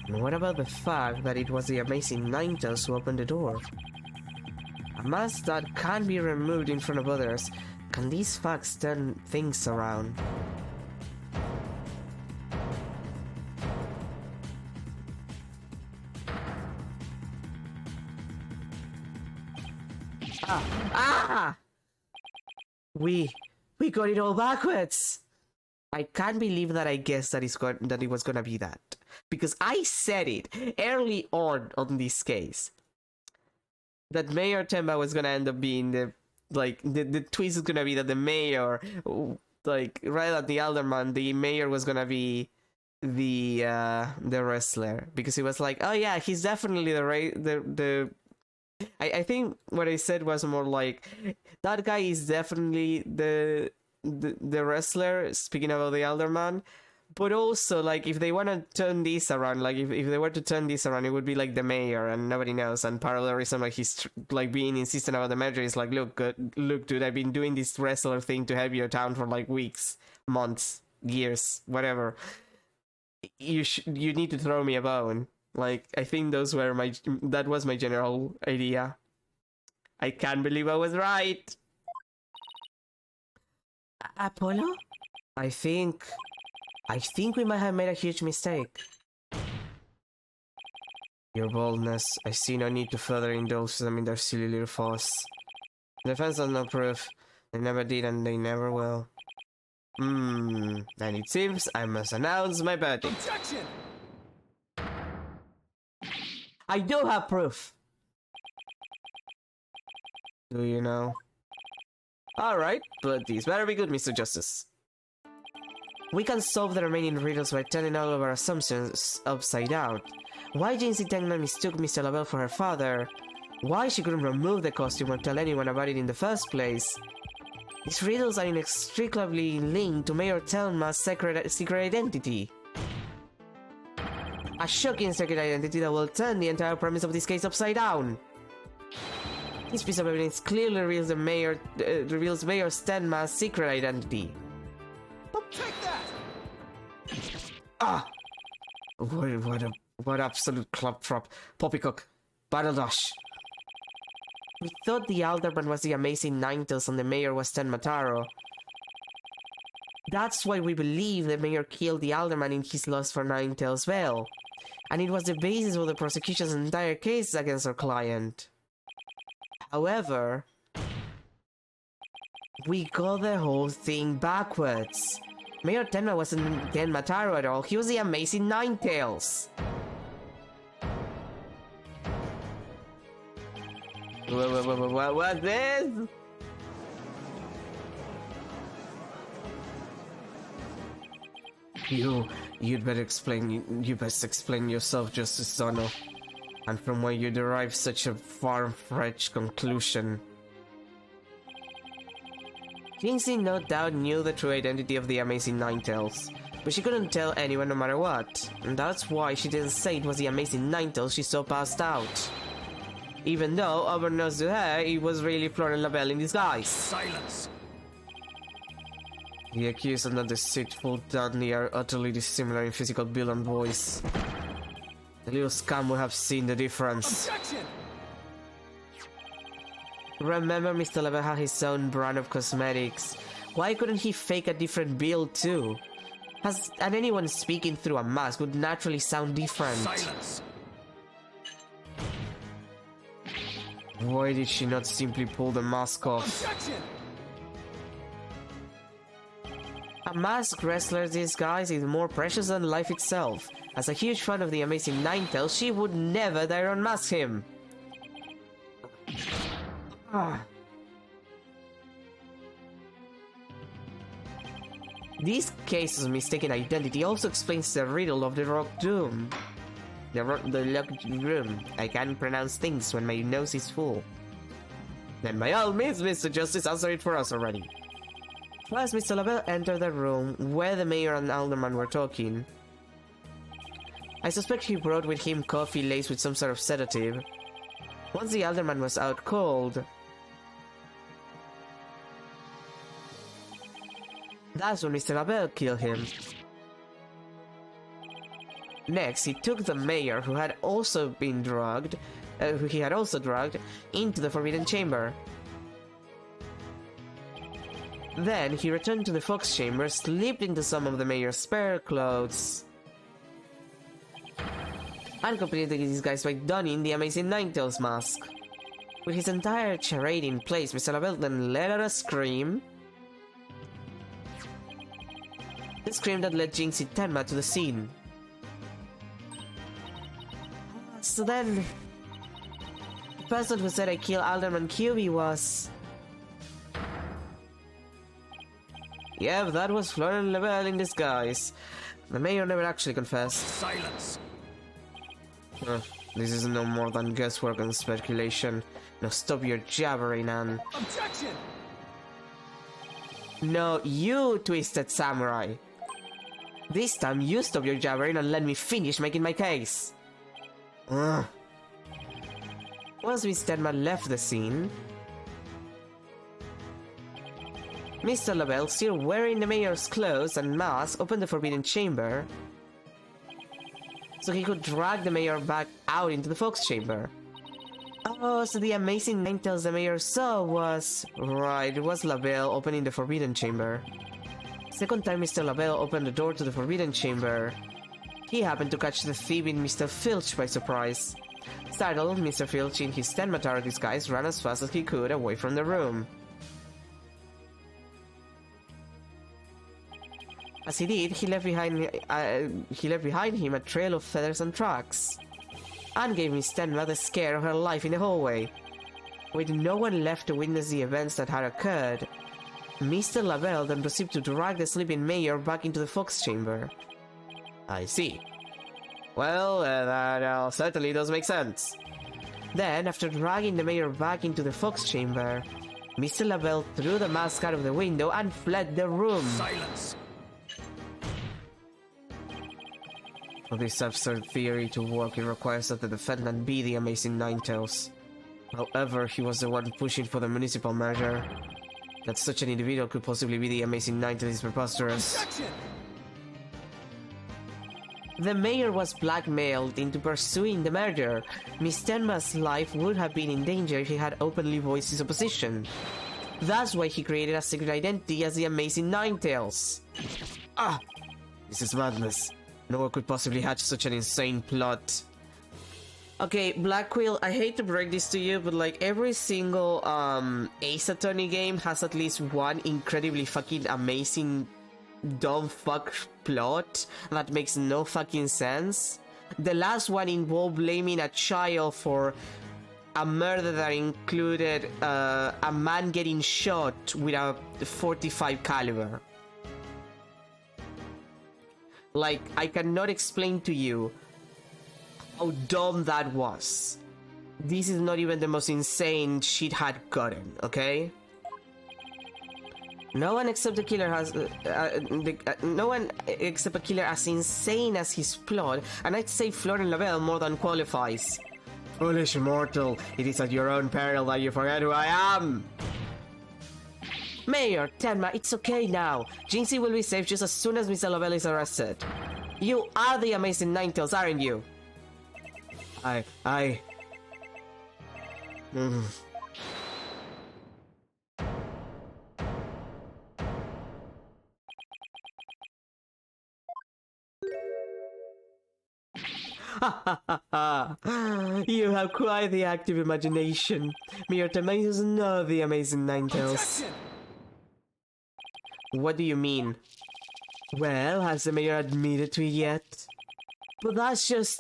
And what about the fact that it was the amazing Ninetales who opened the door? A mask that can't be removed in front of others. Can these facts turn things around? We got it all backwards. I can't believe that I guessed that it was gonna be that, because I said it early on this case that Mayor Temba was gonna end up being the twist is gonna be that the mayor, like right at the Alderman, the mayor was gonna be the wrestler, because he was like, oh yeah, he's definitely I think what I said was more like, that guy is definitely the wrestler, speaking about the Alderman, but also, like, if they want to turn this around, like, if they were to turn this around, it would be like the mayor and nobody knows, and part of the reason, like, he's, like, being insistent about the mayor is like, look, dude, I've been doing this wrestler thing to help your town for, like, weeks, months, years, whatever. You need to throw me a bone. Like, I think that was my general idea. I can't believe I was right. Apollo? I think we might have made a huge mistake. Your boldness, I see no need to further indulge them in their silly little farce. The defense has no proof. They never did and they never will. Then it seems I must announce my verdict. Objection! I do have proof! Do you know? Alright, but these better be good, Mr. Justice. We can solve the remaining riddles by turning all of our assumptions upside down. Why Jinxie Tenma mistook Mr. Labelle for her father? Why she couldn't remove the costume or tell anyone about it in the first place? These riddles are inextricably linked to Mayor Tenma's secret identity. A shocking secret identity that will turn the entire premise of this case upside down. This piece of evidence clearly reveals Mayor Tenma's secret identity. Take that! Ah! What absolute claptrap. Poppycock. Battle Dash. We thought the Alderman was the amazing Ninetales and the mayor was Tenma Taro. That's why we believe the mayor killed the Alderman in his lust for Ninetales Vale. And it was the basis of the prosecution's entire case against our client. However, we got the whole thing backwards. Mayor Tenma wasn't Tenma Taro at all, he was the amazing Ninetales. What's this? You'd better explain. You best explain yourself, Justice Zono. And from where you derive such a far-fetched conclusion. Jinxie no doubt knew the true identity of the amazing Ninetales, but she couldn't tell anyone no matter what, and that's why she didn't say it was the amazing Ninetales she saw passed out. Even though, unbeknownst to her, it was really Florent Labelle in disguise. Silence! The accused and the deceitful Dudley are utterly dissimilar in physical build and voice. The little scum will have seen the difference. Objection! Remember, Mr. Labelle had his own brand of cosmetics. Why couldn't he fake a different build too? And anyone speaking through a mask would naturally sound different. Silence! Why did she not simply pull the mask off? Objection! A masked wrestler's disguise is more precious than life itself. As a huge fan of the amazing Ninetales, she would never dare unmask him. This case of mistaken identity also explains the riddle of the Rock Doom. The locked room. I can't pronounce things when my nose is full. Then by all means, Mr. Justice, answer it for us already. First, Mr. Labelle entered the room where the mayor and alderman were talking. I suspect he brought with him coffee laced with some sort of sedative. Once the alderman was out cold, that's when Mr. Labelle killed him. Next, he took the mayor, who he had also drugged, into the Forbidden Chamber. Then, he returned to the Fox Chamber, slipped into some of the mayor's spare clothes, and completed the disguise by donning the amazing Ninetales mask. With his entire charade in place, Mr. Labelle then let out a scream. The scream that led Jinxie Tenma to the scene. So then, the person who said I killed Alderman QB was... Yeah, that was Florent Labelle in disguise. The mayor never actually confessed. Silence! This is no more than guesswork and speculation. Now stop your jabbering and... Objection! No, you, Twisted Samurai! This time you stop your jabbering and let me finish making my case! Once Miss Tenma left the scene, Mr. Labelle, still wearing the mayor's clothes and mask, opened the Forbidden Chamber so he could drag the mayor back out into the Fox Chamber. Oh, so the amazing Ninetales the mayor saw was... Right, it was Labelle opening the Forbidden Chamber. Second time Mr. Labelle opened the door to the Forbidden Chamber, he happened to catch the thief in Mr. Filch by surprise. Startled, Mr. Filch in his Tenma Taro disguise ran as fast as he could away from the room. As he did, he left behind him a trail of feathers and tracks. and gave Miss Tenma the scare of her life in the hallway. With no one left to witness the events that had occurred, Mr. Lavelle then proceeded to drag the sleeping mayor back into the Fox chamber. I see. Well, that certainly does make sense. Then, after dragging the mayor back into the Fox chamber, Mr. Lavelle threw the mask out of the window and fled the room. Silence! For this absurd theory to work, it requires that the defendant be the Amazing Ninetales. However, he was the one pushing for the municipal merger. That such an individual could possibly be the Amazing Ninetales is preposterous. Objection! The mayor was blackmailed into pursuing the merger. Miss Tenma's life would have been in danger if he had openly voiced his opposition. That's why he created a secret identity as the Amazing Ninetales. Ah! This is madness. No one could possibly hatch such an insane plot. Okay, Black Quill, I hate to break this to you, but like every single Ace Attorney game has at least one incredibly fucking amazing dumb fuck plot that makes no fucking sense. The last one involved blaming a child for a murder that included a man getting shot with a 45 caliber. Like, I cannot explain to you how dumb that was. This is not even the most insane shit had gotten, okay? No one except the killer has no one except a killer as insane as his plot, and I'd say Florian Lavelle more than qualifies. Foolish mortal, it is at your own peril that you forget who I am! Mayor, Tenma, it's okay now. Jinxie will be safe just as soon as Mr. Lavelle is arrested. You are the Amazing Ninetales, aren't you? You have quite the active imagination. Mayor Tenma is not the Amazing Ninetales. Objection! What do you mean? Well, has the mayor admitted to it yet? But that's just...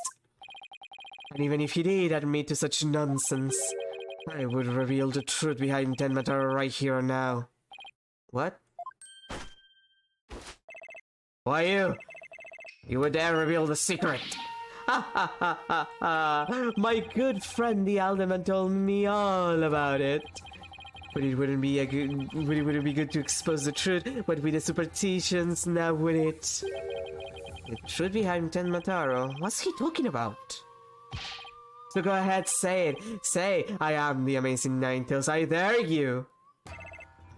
And even if he did admit to such nonsense, I would reveal the truth behind Tenmataro right here and now. What? Why you? You would dare reveal the secret? My good friend the Alderman told me all about it. But it wouldn't be good to expose the truth, but with the superstitions, now would it? The truth behind Tenmataro? What's he talking about? So go ahead, say it. Say, I am the Amazing Ninetales, I dare you!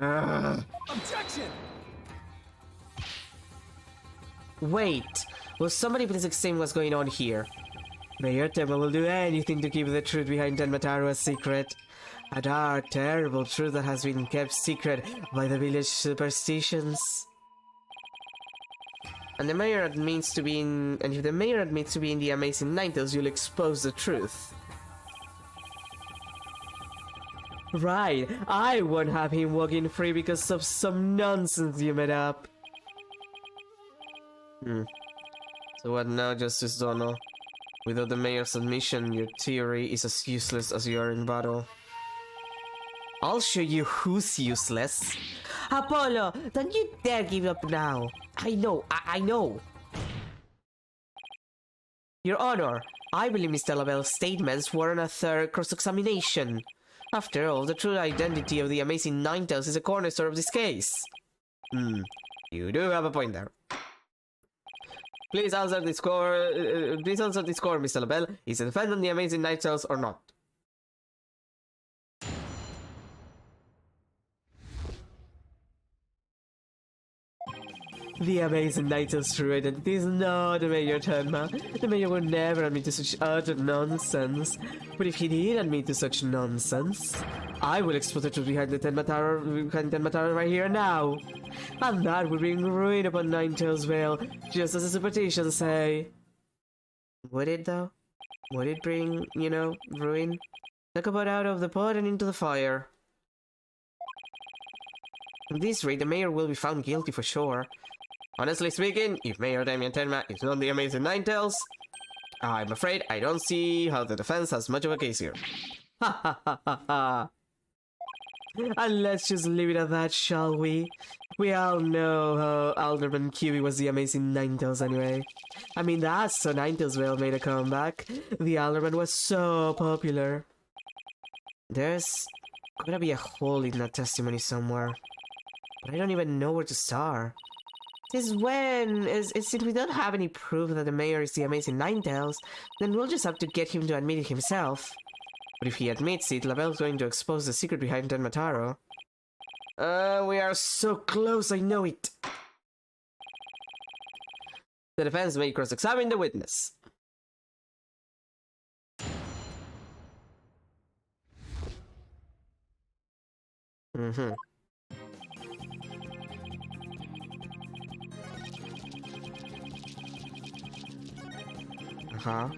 Objection! Wait, will somebody please explain what's going on here? Mayor Tenma will do anything to keep the truth behind Tenmataro a secret. A dark, terrible truth that has been kept secret by the village superstitions. And the mayor admits to be in... And if the mayor admits to be in the Amazing Ninetales, you'll expose the truth. Right, I won't have him walking free because of some nonsense you made up. So what now, Justice Dono? Without the mayor's admission, your theory is as useless as you are in battle. I'll show you who's useless. Apollo, don't you dare give up now. I know. Your Honor, I believe Mr. Lavelle's statements were on a third cross-examination. After all, the true identity of the Amazing Ninetales is a cornerstone of this case. You do have a point there. Please answer this question, Mr. Lavelle. Is the defendant the Amazing Ninetales or not? The Amazing Ninetales' true identity is not Mayor Tenma. The mayor would never admit to such utter nonsense. But if he did admit to such nonsense, I will expose the truth behind Tenmataro right here and now. And that would bring ruin upon Ninetales Vale, just as the superstitions say. Would it though? Would it bring, ruin? Talk about out of the pot and into the fire. At this rate, the mayor will be found guilty for sure. Honestly speaking, if Mayor Damien Tenma is not the Amazing Ninetales, I'm afraid I don't see how the defense has much of a case here. Ha ha ha ha ha. And let's just leave it at that, shall we? We all know how Alderman Kiwi was the amazing Ninetales anyway. I mean, that's so Ninetales Vale made a comeback. The Alderman was so popular. There's gotta be a hole in that testimony somewhere. But I don't even know where to start. Since we don't have any proof that the mayor is the amazing Ninetales, then we'll just have to get him to admit it himself. But if he admits it, Labelle's going to expose the secret behind Tenmataro. We are so close, I know it. The defense may cross-examine the witness. Mm-hmm. Uh-huh.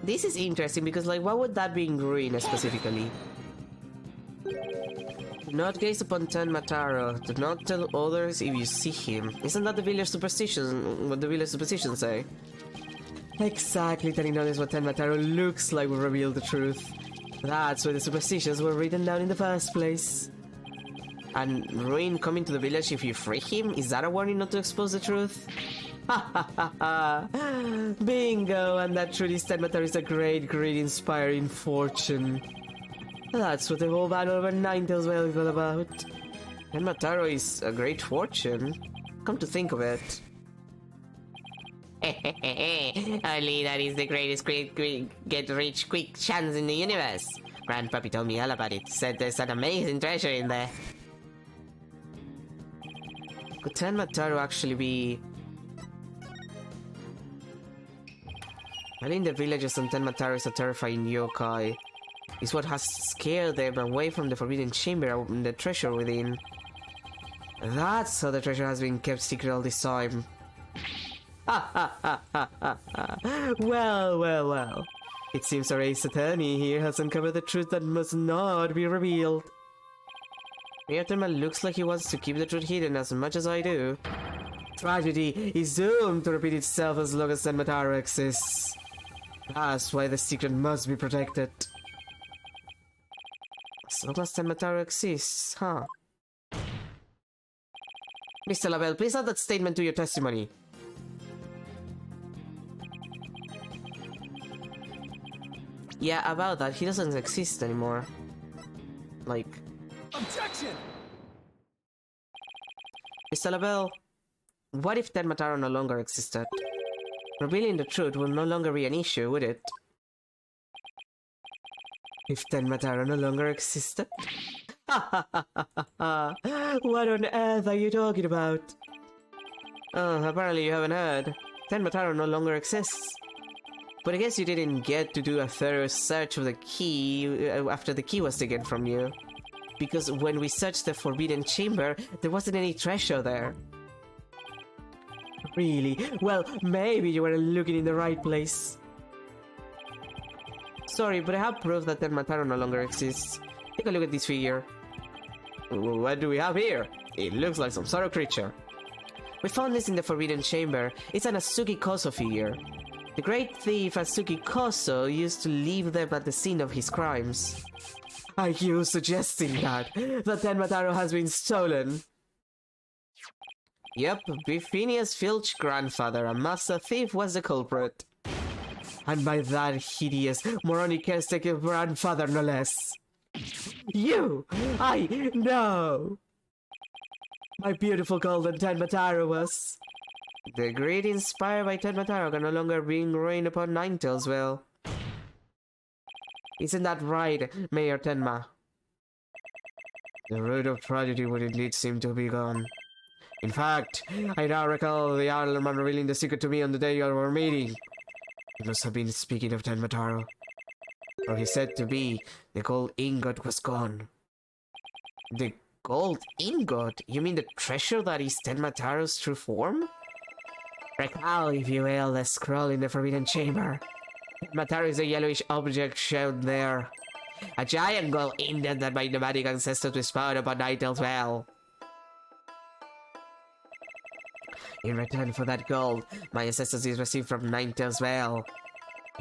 This is interesting because, like, what would that be in green specifically? Do not gaze upon Tenmataro. Do not tell others if you see him. Isn't that the village superstition? What the village superstitions say? Exactly, telling others what Tenmataro looks like will reveal the truth. That's why the superstitions were written down in the first place. And Ruin coming to the village if you free him? Is that a warning not to expose the truth? Ha ha ha ha! Bingo! And that truth is Tenmataro is a great, great, inspiring fortune. That's what the whole battle over Ninetales Vale is all about. Tenmataro is a great fortune. Come to think of it. Only that is the greatest quick get rich quick chance in the universe. Grandpappy told me all about it. Said there's an amazing treasure in there. Could Tenmataro actually be... I think the villagers on Tenmataro is a terrifying yokai. It's what has scared them away from the Forbidden Chamber and the treasure within. That's how the treasure has been kept secret all this time. Ha ha ha ha ha ha. Well, well, well. It seems our ace attorney here has uncovered the truth that must not be revealed. Mayor Tenma looks like he wants to keep the truth hidden as much as I do. Tragedy is doomed to repeat itself as long as Tenmataro exists. That's why the secret must be protected. As long as Tenmataro exists, huh? Mr. Labelle, please add that statement to your testimony. Yeah, about that, he doesn't exist anymore. Like... Objection! Mr. Labelle, what if Tenmataro no longer existed? Revealing the truth will no longer be an issue, would it? If Tenmataro no longer existed? Ha ha ha ha ha! What on earth are you talking about? Oh, apparently you haven't heard. Tenmataro no longer exists. But I guess you didn't get to do a thorough search of the key after the key was taken from you. Because when we searched the Forbidden Chamber, there wasn't any treasure there. Really? Well, maybe you weren't looking in the right place. Sorry, but I have proof that Tenmataro no longer exists. Take a look at this figure. What do we have here? It looks like some sort of creature. We found this in the Forbidden Chamber. It's an Asuki Koso figure. The great thief Asuki Koso used to leave them at the scene of his crimes. Are you suggesting that Tenmataro has been stolen? Yep, Phineas Filch's grandfather, a master thief, was the culprit. And by that hideous, moronic caretaker grandfather, no less. You! I know! My beautiful golden Tenmataro was. The greed inspired by Tenmataro can no longer bring rain upon Ninetales Vale. Isn't that right, Mayor Tenma? The root of tragedy would indeed seem to be gone. In fact, I now recall the Alderman revealing the secret to me on the day of our meeting. He must have been speaking of Tenmataro. For he said to me, the gold ingot was gone. The gold ingot? You mean the treasure that is Tenmataro's true form? Recall, if you will, the scroll in the Forbidden Chamber. Tenmataro is a yellowish object shown there. A giant gold indent that my nomadic ancestors bestowed upon Ninetales Well. In return for that gold, my ancestors received from Ninetales Well,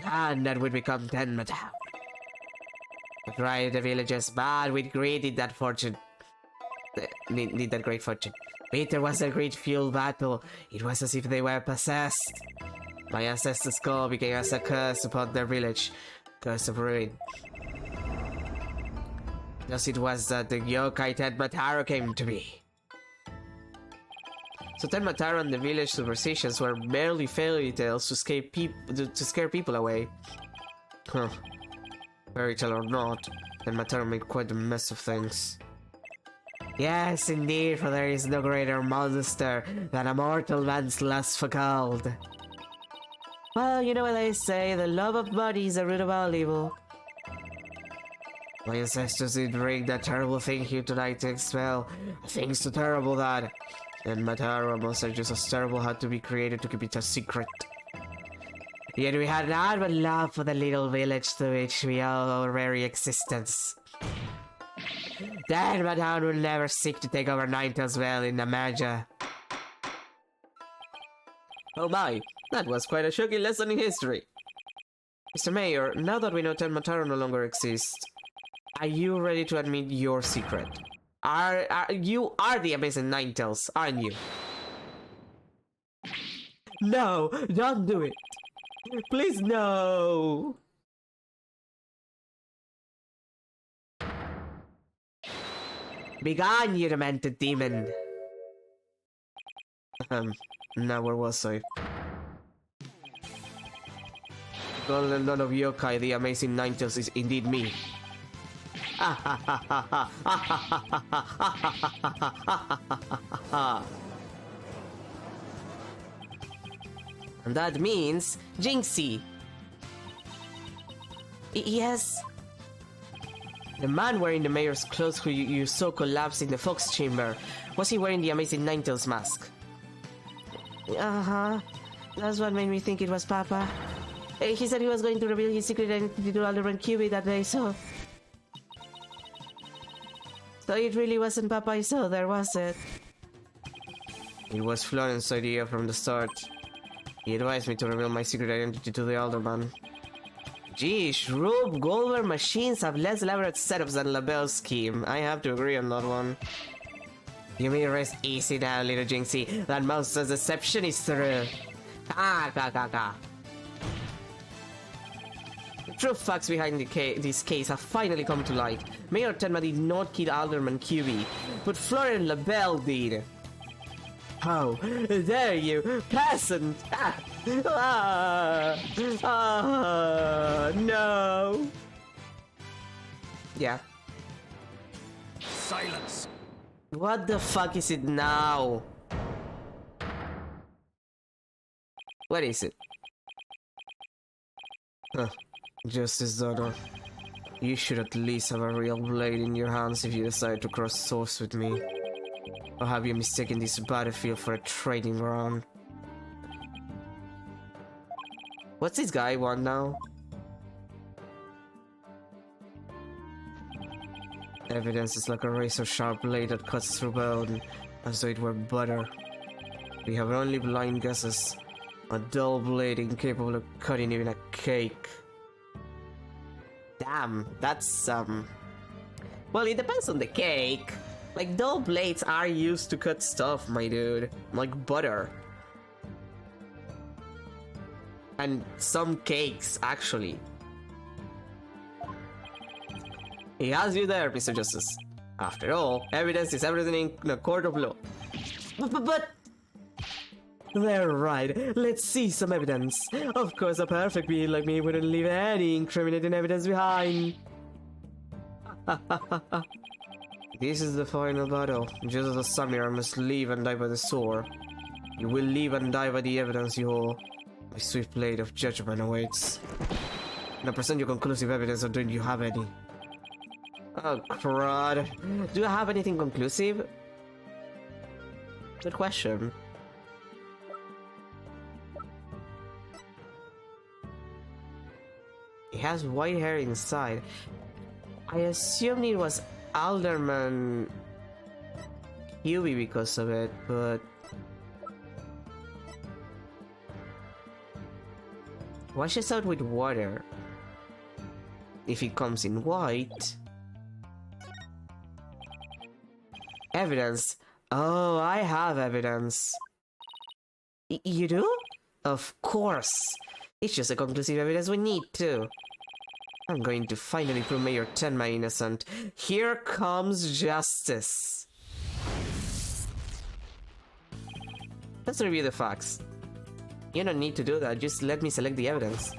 and that would become Tenma Town. But right, the villagers, mad with greed, need that fortune. Need that great fortune. But there was a great fuel battle. It was as if they were possessed. My ancestors' skull became as a curse upon their village. Curse of ruin. Thus it was that the yokai Tenmataro came to be. So Tenmataro and the village superstitions were merely fairy tales to scare people away. Huh. Fairy tale or not, Tenmataro made quite a mess of things. Yes, indeed, for there is no greater monster than a mortal man's lust for gold. Well, you know what they say, the love of money is the root of all evil. My ancestors did bring that terrible thing here tonight to expel. Things so terrible that... And Mataro, a monster just as terrible, had to be created to keep it a secret. Yet we had not but love for the little village to which we owe our very existence. Then Matown will never seek to take over Ninetales Well in the Maja. Oh my, that was quite a shocking lesson in history. Mr. Mayor, now that we know Tenmataro no longer exists, are you ready to admit your secret? You are the amazing Ninetales, aren't you? No, don't do it. Please, no. Begone, you demented demon! Now where was I? Golden Dawn of Yokai, the amazing Ninetales is indeed me. And that means Jinxie! Yes? The man wearing the mayor's clothes who you saw collapse in the Fox Chamber, was he wearing the amazing Ninetales mask? Uh-huh. That's what made me think it was Papa. He said he was going to reveal his secret identity to Alderman QB that day, so it really wasn't Papa I saw there, was it? It was Florence's idea from the start. He advised me to reveal my secret identity to the Alderman. Geez, Rube Goldberg machines have less elaborate setups than LaBelle's scheme. I have to agree on that one. You may rest easy now, little Jinxie. That monster's deception is through. The true facts behind this case have finally come to light. Mayor Tenma did not kill Alderman QB, but Florian LaBelle did. How dare you, peasant! No! Yeah. Silence. What the fuck is it now? What is it? Justice, daughter. You should at least have a real blade in your hands if you decide to cross swords with me. Or have you mistaken this battlefield for a training ground? What's this guy want now? Evidence is like a razor-sharp blade that cuts through bone, as though it were butter. We have only blind guesses. A dull blade incapable of cutting even a cake. Damn, that's well, it depends on the cake. Like, dull blades are used to cut stuff, my dude. Like butter. And some cakes, actually. He has you there, Mr. Justice. After all, evidence is everything in a court of law. But... They're right. Let's see some evidence. Of course, a perfect being like me wouldn't leave any incriminating evidence behind. This is the final battle. Just as a samurai must live and die by the sword, you will live and die by the evidence you hold. My swift blade of judgment awaits. Now present your conclusive evidence, or don't you have any? Oh, crud. Do I have anything conclusive? Good question. He has white hair inside. I assumed it was Alderman Huey because of it, but... washes out with water. If it comes in white... Evidence. Oh, I have evidence. You do? Of course. It's just a conclusive evidence we need too. I'm going to finally prove Mayor Tenma innocent. Here comes justice. Let's review the facts. You don't need to do that, just let me select the evidence.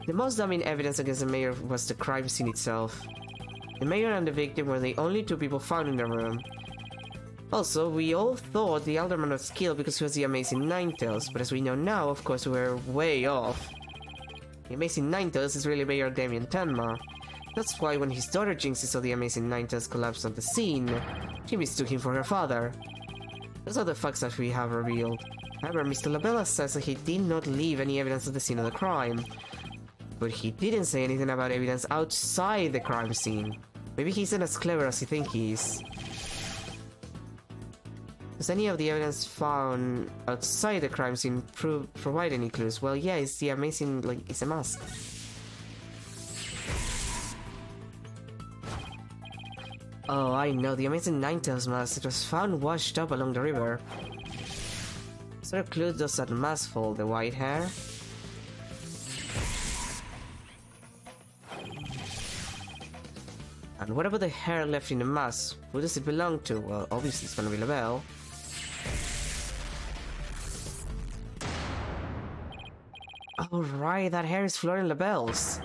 The most damning evidence against the mayor was the crime scene itself. The mayor and the victim were the only two people found in the room. Also, we all thought the alderman was killed because he was the Amazing Ninetales, but as we know now, of course, we're way off. The Amazing Ninetales is really Mayor Damien Tenma. That's why when his daughter Jinxie saw the Amazing Ninetales collapse on the scene, she mistook him for her father. Those are the facts that we have revealed. However, Mr. Labella says that he did not leave any evidence of the scene of the crime. But he didn't say anything about evidence outside the crime scene. Maybe he's not as clever as he thinks he is. Does any of the evidence found outside the crime scene provide any clues? Well, yeah, it's the amazing, like, it's a mask. Oh, I know, the Amazing Ninetales mask. It was found washed up along the river. So what clue does that mask hold? The white hair? And what about the hair left in the mask? Who does it belong to? Well, obviously it's gonna be LaBelle. Oh right, that hair is Florian LaBelle's.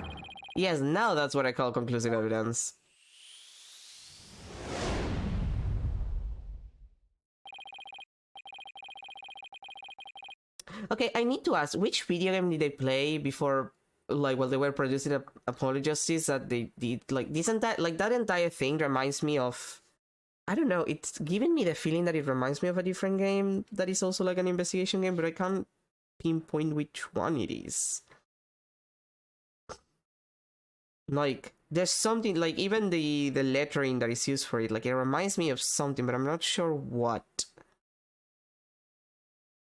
Yes, now that's what I call conclusive evidence. Okay, I need to ask, which video game did they play before, like, while they were producing Apollo Justice, that they did, like, this entire, like, that entire thing reminds me of, I don't know, it's giving me the feeling that it reminds me of a different game that is also, like, an investigation game, but I can't pinpoint which one it is. Like, there's something, like, even the lettering that is used for it, like, it reminds me of something, but I'm not sure what.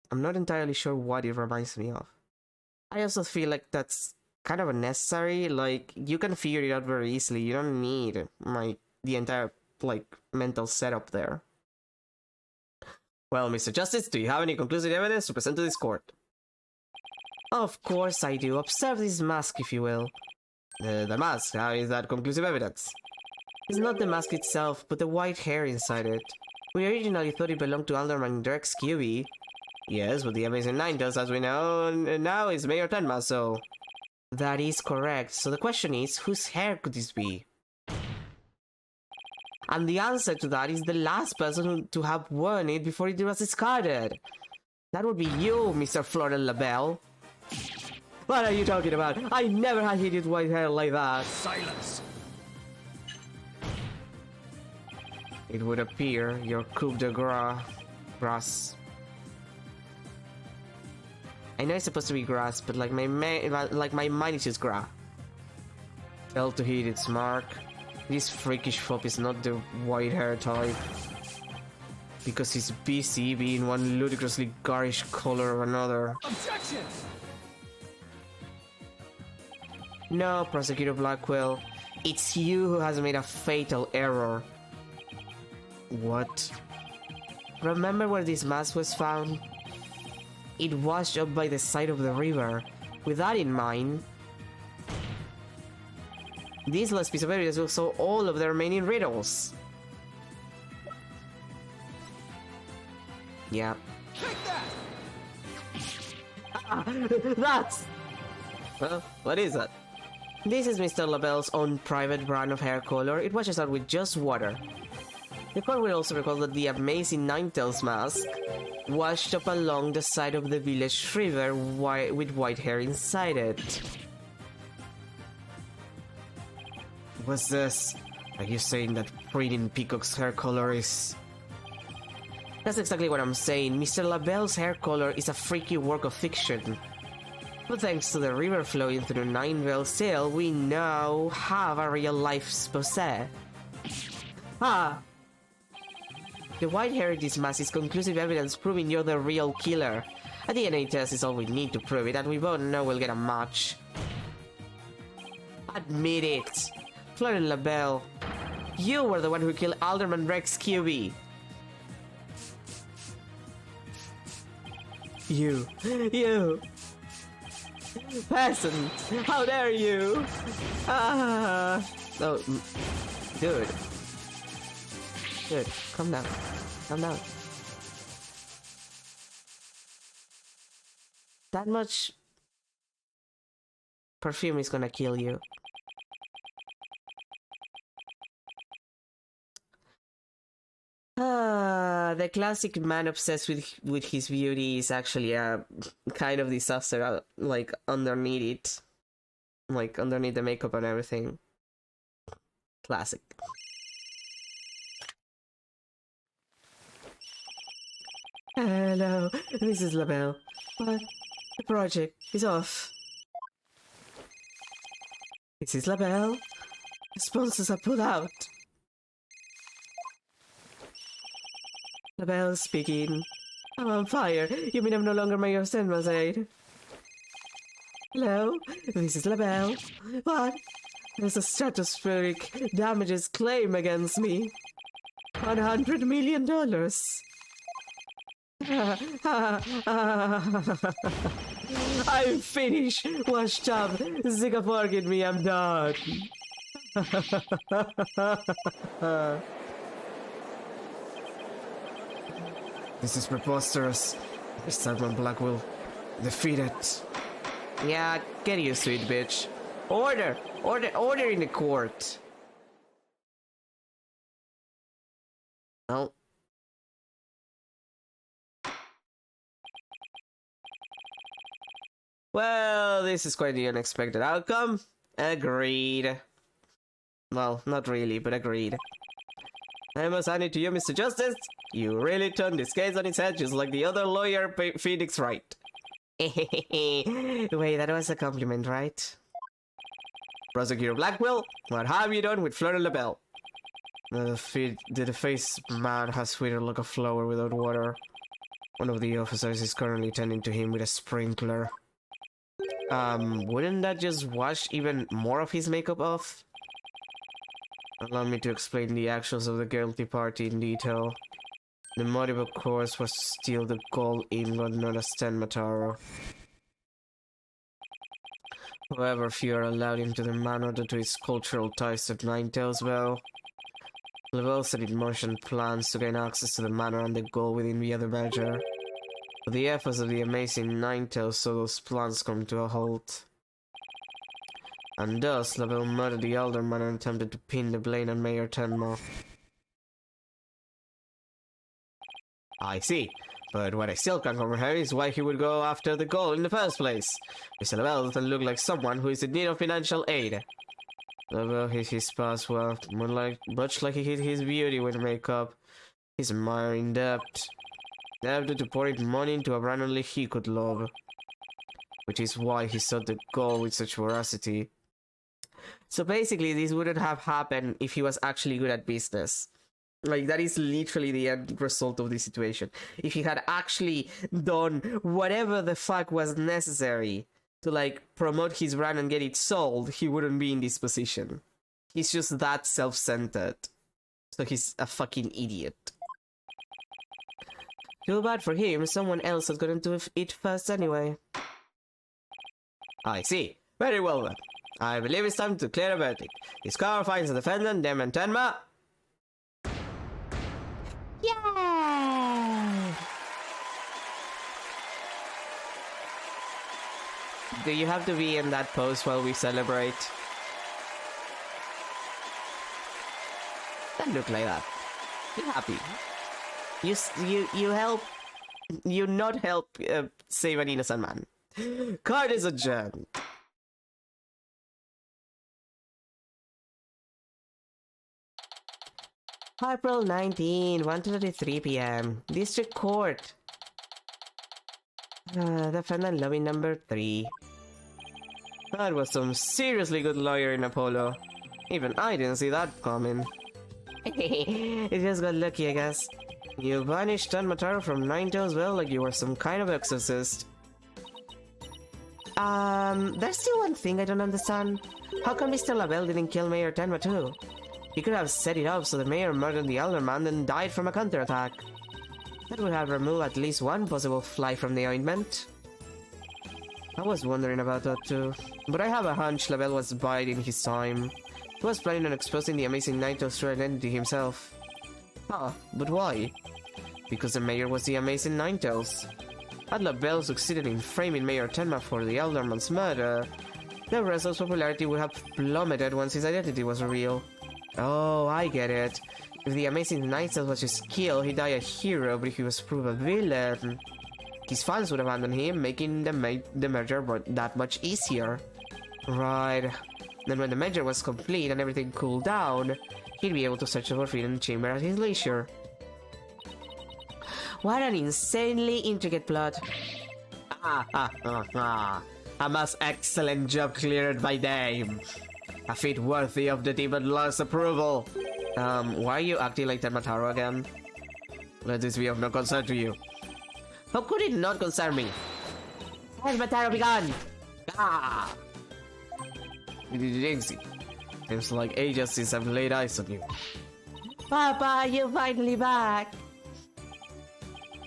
I'm not entirely sure what it reminds me of. I also feel like that's kind of unnecessary. Like, you can figure it out very easily. You don't need, like, the entire, like, mental setup there. Well, Mr. Justice, do you have any conclusive evidence to present to this court? Of course I do. Observe this mask, if you will. The mask, how is that conclusive evidence? It's not the mask itself, but the white hair inside it. We originally thought it belonged to Alderman Dirk's QB. Yes, but the Amazing Ninetales, as we know now, is Mayor Tenma, so... That is correct. So the question is, whose hair could this be? And the answer to that is the last person to have worn it before it was discarded. That would be you, Mr. Florian LaBelle. What are you talking about? I never had hideous white hair like that. Silence! It would appear your coup de grace. I know it's supposed to be grass, but like my mind is just grass. Failed to hit its mark. This freakish fop is not the white hair type. Because he's busy being one ludicrously garish color or another. Objection! No, Prosecutor Blackwell. It's you who has made a fatal error. What? Remember where this mask was found? It washed up by the side of the river. With that in mind, this last piece of evidence will solve all of the remaining riddles. Yeah. Take that! Ah, that's... Well, what is that? This is Mr. LaBelle's own private brand of hair color. It washes out with just water. The court will also recall that the Amazing Ninetales mask washed up along the side of the village river with white hair inside it. What's this? Are you saying that Printing Peacock's hair color is... That's exactly what I'm saying. Mr. LaBelle's hair color is a freaky work of fiction. But thanks to the river flowing through Nineville still, we now have a real-life exposé. Ah! The white hair in this mask is conclusive evidence proving you're the real killer. A DNA test is all we need to prove it, and we both know we'll get a match. Admit it! Florian LaBelle, you were the one who killed Alderman Rex QB. You! Peasant! How dare you! Ah! Oh, dude. Dude, calm down. Calm down. That much perfume is gonna kill you. The classic man obsessed with his beauty is actually a kind of disaster, like underneath it. Like underneath the makeup and everything. Classic. Hello, this is LaBelle. But the project is off. This is LaBelle. The sponsors are pulled out. LaBelle speaking. I'm on fire. You mean I'm no longer Mayor Senma's aide? Hello, this is LaBelle. What? There's a stratospheric damages claim against me. $100 million. I'm finished. Washed up. Zika forget me. I'm done. This is preposterous. Starman Black will defeat it. Yeah, get used to it, bitch. Order in the court. No. Well, this is quite the unexpected outcome. Agreed. Well, not really, but agreed. I must hand it to you, Mr. Justice. You really turned this case on its head just like the other lawyer, Phoenix Wright. Wait, that was a compliment, right? Prosecutor Blackwell, what have you done with Fleur LaBelle? The defaced man has withered like a flower without water. One of the officers is currently tending to him with a sprinkler. Wouldn't that just wash even more of his makeup off? Allow me to explain the actions of the guilty party in detail. The motive, of course, was to steal the gold ingot known as Ten Mataro. However, few are allowed into the manor due to its cultural ties to Ninetales Bell. LaBelle set in motion plans to gain access to the manor and the gold within the other measure. But the efforts of the amazing Ninetales saw those plans come to a halt. And thus, LaBelle murdered the alderman and attempted to pin the blame on Mayor Tenma. I see, but what I still can't comprehend is why he would go after the gold in the first place. Mr. LaBelle doesn't look like someone who is in need of financial aid. LaBelle hid his past wealth, much like he hid his beauty with makeup. He's mired in debt. Debt to pouring money into a brand only he could love. Which is why he sought the gold with such voracity. So basically, this wouldn't have happened if he was actually good at business. Like, that is literally the end result of this situation. If he had actually done whatever the fuck was necessary to, like, promote his brand and get it sold, he wouldn't be in this position. He's just that self-centered. So he's a fucking idiot. Too bad for him, someone else has gotten to it first anyway. I see. Very well then. I believe it's time to clear a verdict. This car finds the defendant, Demon Tenma. Yay! Do you have to be in that pose while we celebrate? Don't look like that. Be happy. You help. You not help save an innocent man. Card is adjourned. April 19, 1:33 p.m. District Court. Defendant lobby number 3. That was some seriously good lawyering, Apollo. Even I didn't see that coming. It just got lucky, I guess. You banished Mataro from Ninetales well like you were some kind of exorcist. There's still one thing I don't understand. How come Mr. Labelle didn't kill Mayor Tenma too? He could have set it up so the mayor murdered the Elder Man and died from a counterattack. That would have removed at least one possible fly from the ointment. I was wondering about that too, but I have a hunch Labelle was biding his time. He was planning on exposing the amazing Ninetales true identity himself. Huh, but why? Because the mayor was the amazing Ninetales. Had Labelle succeeded in framing Mayor Tenma for the Elderman's murder, the wrestler's popularity would have plummeted once his identity was revealed. Oh, I get it. If the amazing Ninetales was just killed, he'd die a hero, but if he was proved a villain, his fans would abandon him, making the merger that much easier. Right. Then when the merger was complete and everything cooled down, he'd be able to search the Forbidden Chamber at his leisure. What an insanely intricate plot. A most excellent job cleared by Dame. A feat worthy of the Demon Lord's approval. Why are you acting like Mataro again? Let this be of no concern to you. How could it not concern me? Where's Mataro begun? Jinxie. Seems like ages since I've laid eyes on you. Papa, you're finally back.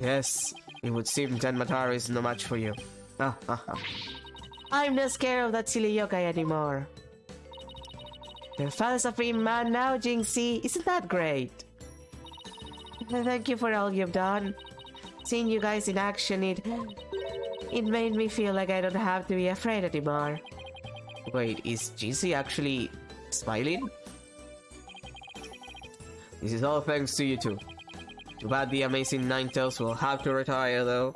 Yes, it would seem Mataro is no match for you. I'm not scared of that silly yokai anymore. Your father's a free man now, Jinxie. Isn't that great? Thank you for all you've done. Seeing you guys in action, it made me feel like I don't have to be afraid anymore. Wait, is Jinxie actually smiling? This is all thanks to you two. Too bad the amazing Ninetales will have to retire though.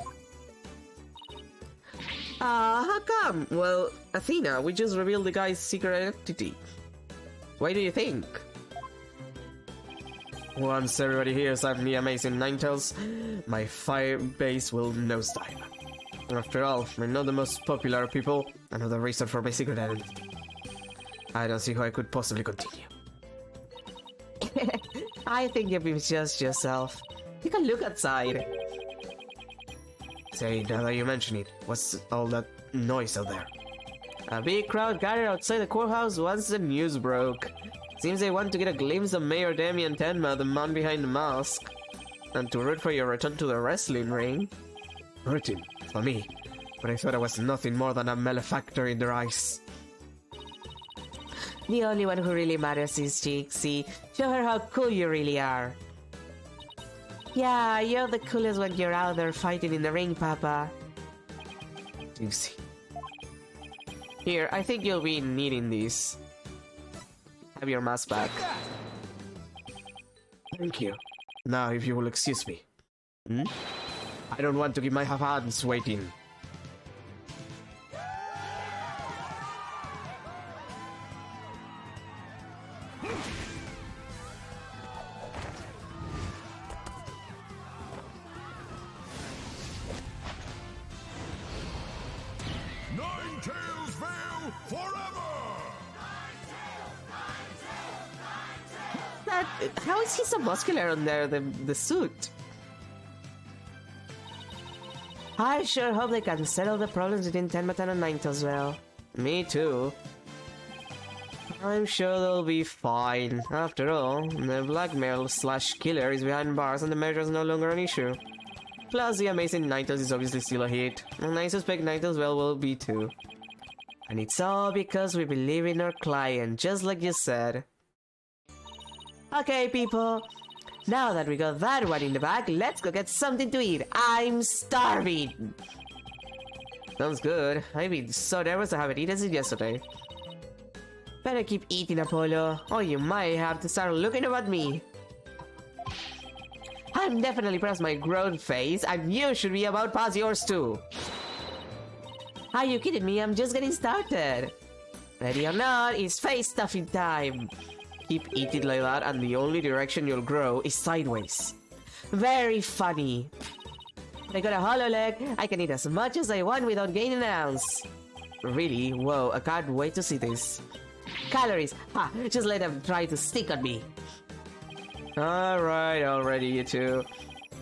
How come? Well, Athena, we just revealed the guy's secret identity. Why do you think? Once everybody hears I'm the amazing Ninetales, my fire base will nosedive. After all, we're not the most popular people, another reason for my secret identity. I don't see how I could possibly continue. I think you've just yourself. Take a look outside. Say, now that you mention it, what's all that noise out there? A big crowd gathered outside the courthouse once the news broke. Seems they want to get a glimpse of Mayor Damien Tenma, the man behind the mask, and to root for your return to the wrestling ring. Rooting? For me? But I thought I was nothing more than a malefactor in their eyes. The only one who really matters is Jinxie. Show her how cool you really are. Yeah, you're the coolest when you're out there fighting in the ring, Papa. Jinxie. Here, I think you'll be needing these. Have your mask back. Thank you. Now, if you will excuse me. I don't want to keep my hands waiting. Ninetales forever! How is he so muscular under the suit? I sure hope they can settle the problems between Tenma and Ninetales well. Me too. I'm sure they'll be fine. After all, the blackmail/killer is behind bars and the measure is no longer an issue. Plus, the amazing Ninetales is obviously still a hit, and I suspect Ninetales will be too. And it's all because we believe in our client, just like you said. Okay, people. Now that we got that one in the bag, let's go get something to eat. I'm starving. Sounds good. I've been so nervous I haven't eaten since yesterday. Better keep eating, Apollo, or you might have to start looking up at me. I'm definitely past my grown phase, and you should be about past yours too. Are you kidding me? I'm just getting started. Ready or not, it's face stuffing time. Keep eating like that, and the only direction you'll grow is sideways. Very funny. I got a hollow leg. I can eat as much as I want without gaining an ounce. Really? Whoa, I can't wait to see this. Calories! Ha! Just let them try to stick on me. Alright, already, you two.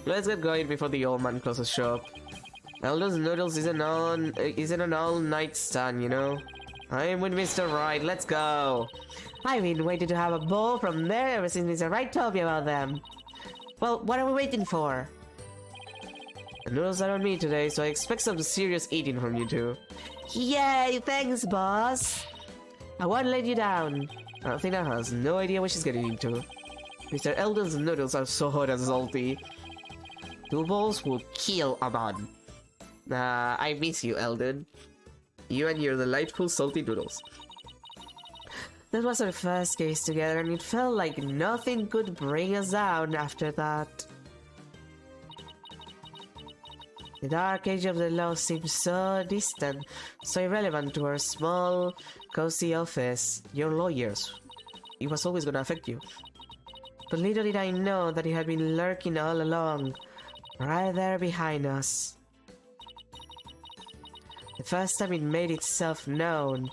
Let's get going before the old man closes shop. Elder's Noodles isn't an all-night stand, you know? I'm with Mr. Right, let's go! I've been waiting to have a bowl from there ever since Mr. Wright told me about them. Well, what are we waiting for? The noodles are on me today, so I expect some serious eating from you two. Yay! Thanks, boss! I won't let you down. Athena has no idea what she's getting into. Mr. Eldon's noodles are so hot and salty. 2 bowls will kill a man. I miss you, Eldon. You and your delightful salty noodles. That was our first case together, and it felt like nothing could bring us down after that. The dark age of the law seemed so distant, so irrelevant to our small, cozy office. Your lawyers. It was always gonna affect you. But little did I know that it had been lurking all along, right there behind us. The first time it made itself known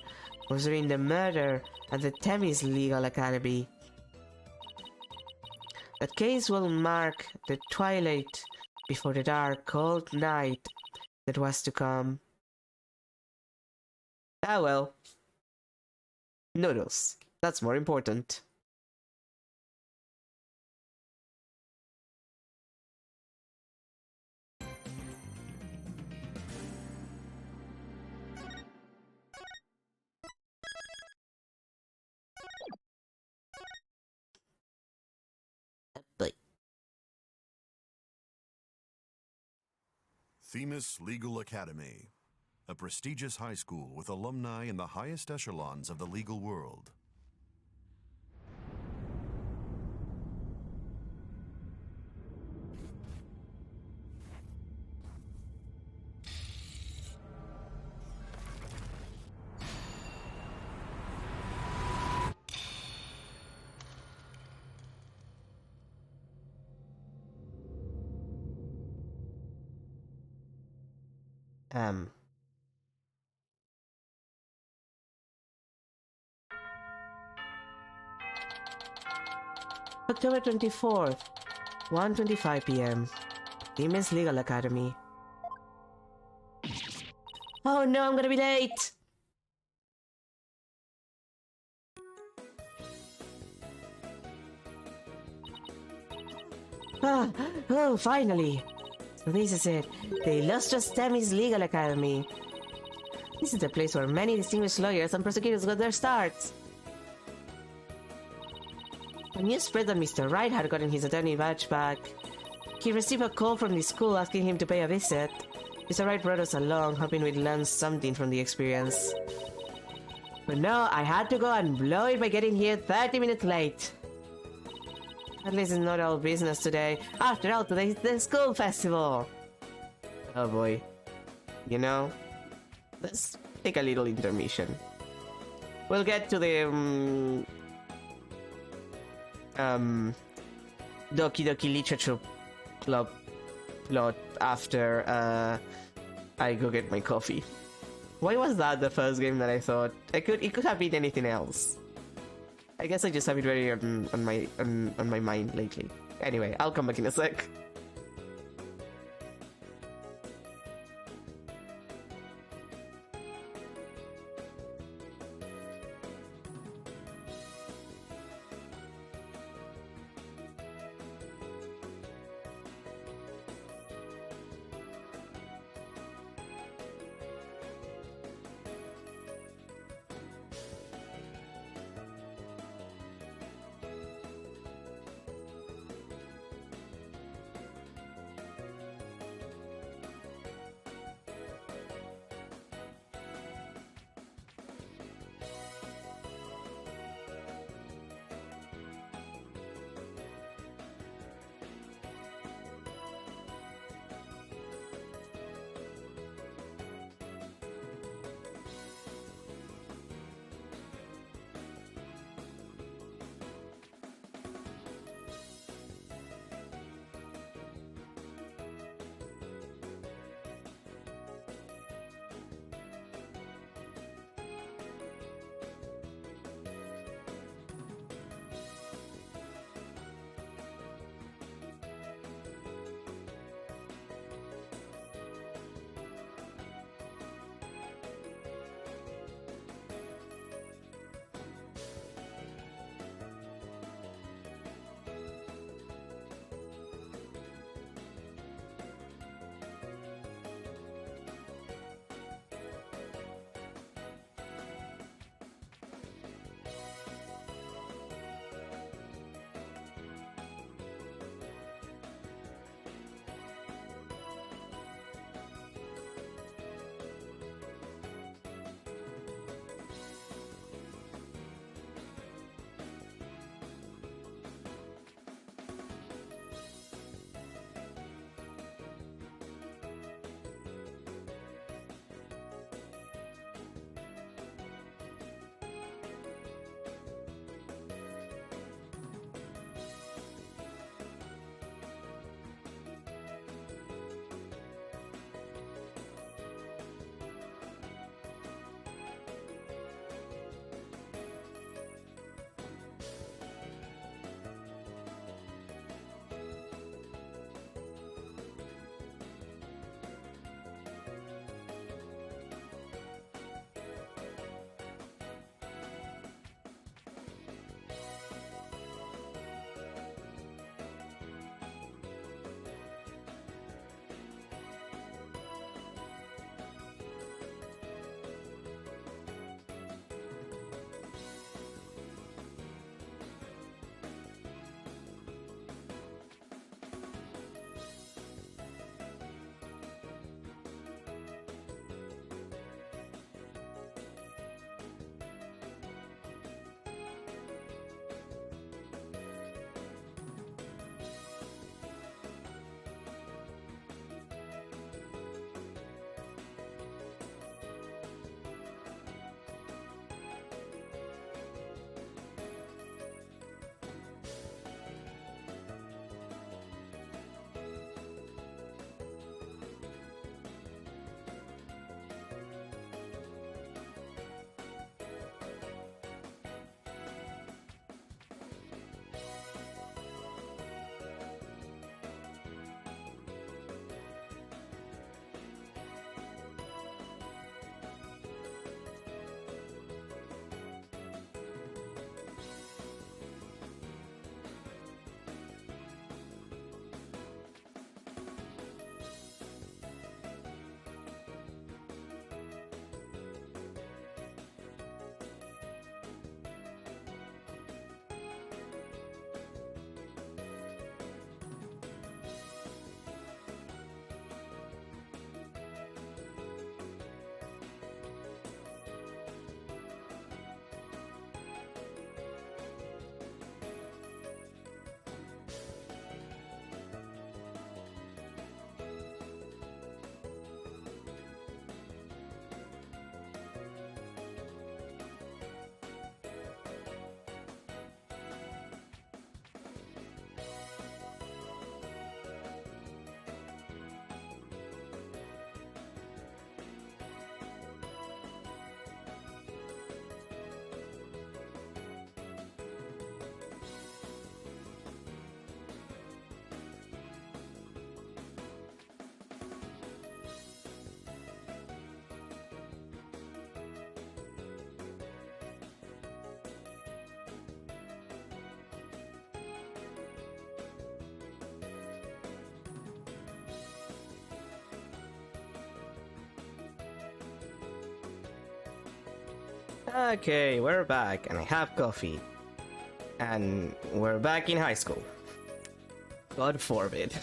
was during the murder at the Themis Legal Academy. That case will mark the twilight before the dark, cold night that was to come. Ah well. Noodles. That's more important. Themis Legal Academy, a prestigious high school with alumni in the highest echelons of the legal world. October 24th, 1:25 p.m. Themis Legal Academy. Oh no, I'm gonna be late! Oh, finally! So this is it, the illustrious Themis Legal Academy. This is the place where many distinguished lawyers and prosecutors got their starts. A news spread that Mr. Wright had gotten his attorney badge back. He received a call from the school asking him to pay a visit. Mr. Wright brought us along, hoping we'd learn something from the experience. But no, I had to go and blow it by getting here 30 minutes late. At least it's not all business today. After all, today is the school festival. Oh boy. You know, let's take a little intermission. We'll get to the Doki Doki Literature Club plot after I go get my coffee. Why was that the first game that I thought it could have been anything else? I guess I just have it very on my mind lately. Anyway, I'll come back in a sec. Okay, we're back, and I have coffee. And we're back in high school. God forbid.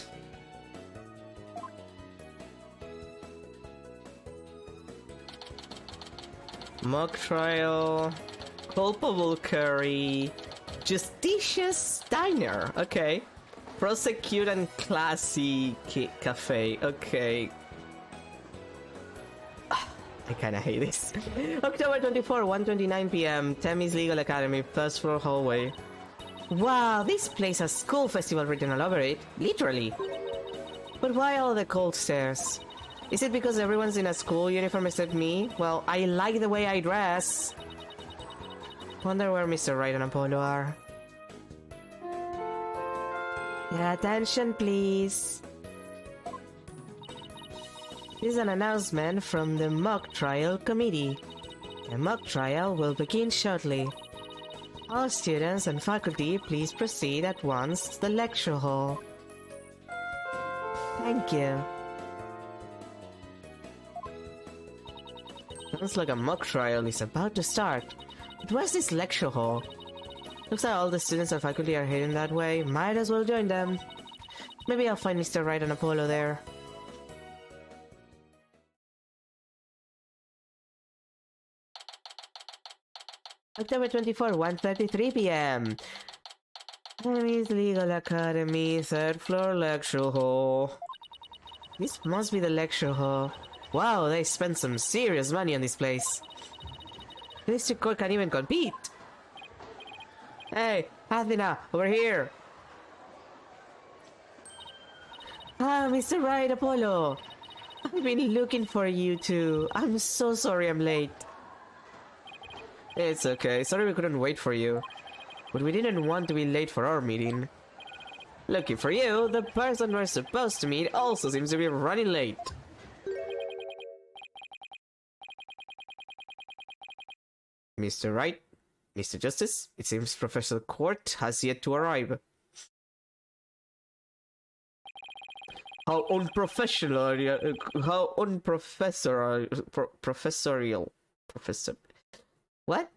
Mock trial, culpable curry, justicious diner. Okay, prosecute and classy cafe. Okay. I kinda hate this. October 24, 1:29 p.m. Temmie's Legal Academy, first floor hallway. Wow, this place has school festival written all over it. Literally. But why all the cold stares? Is it because everyone's in a school uniform except me? Well, I like the way I dress. Wonder where Mr. Wright and Apollo are. Your attention, please. This is an announcement from the mock trial committee. The mock trial will begin shortly. All students and faculty, please proceed at once to the lecture hall. Thank you. Sounds like a mock trial is about to start. But where's this lecture hall? Looks like all the students and faculty are heading that way. Might as well join them. Maybe I'll find Mr. Wright and Apollo there. October 24, 1:33 p.m. Temmie's Legal Academy, third floor lecture hall. This must be the lecture hall. Wow, they spent some serious money on this place. The district court can't even compete. Hey, Athena, over here. Ah, Mr. Wright, Apollo. I've been looking for you too. I'm so sorry I'm late. It's okay. Sorry we couldn't wait for you. But we didn't want to be late for our meeting. Lucky for you, the person we're supposed to meet also seems to be running late. Mr. Wright, Mr. Justice, it seems Professor Court has yet to arrive. How unprofessional, how professorial, what?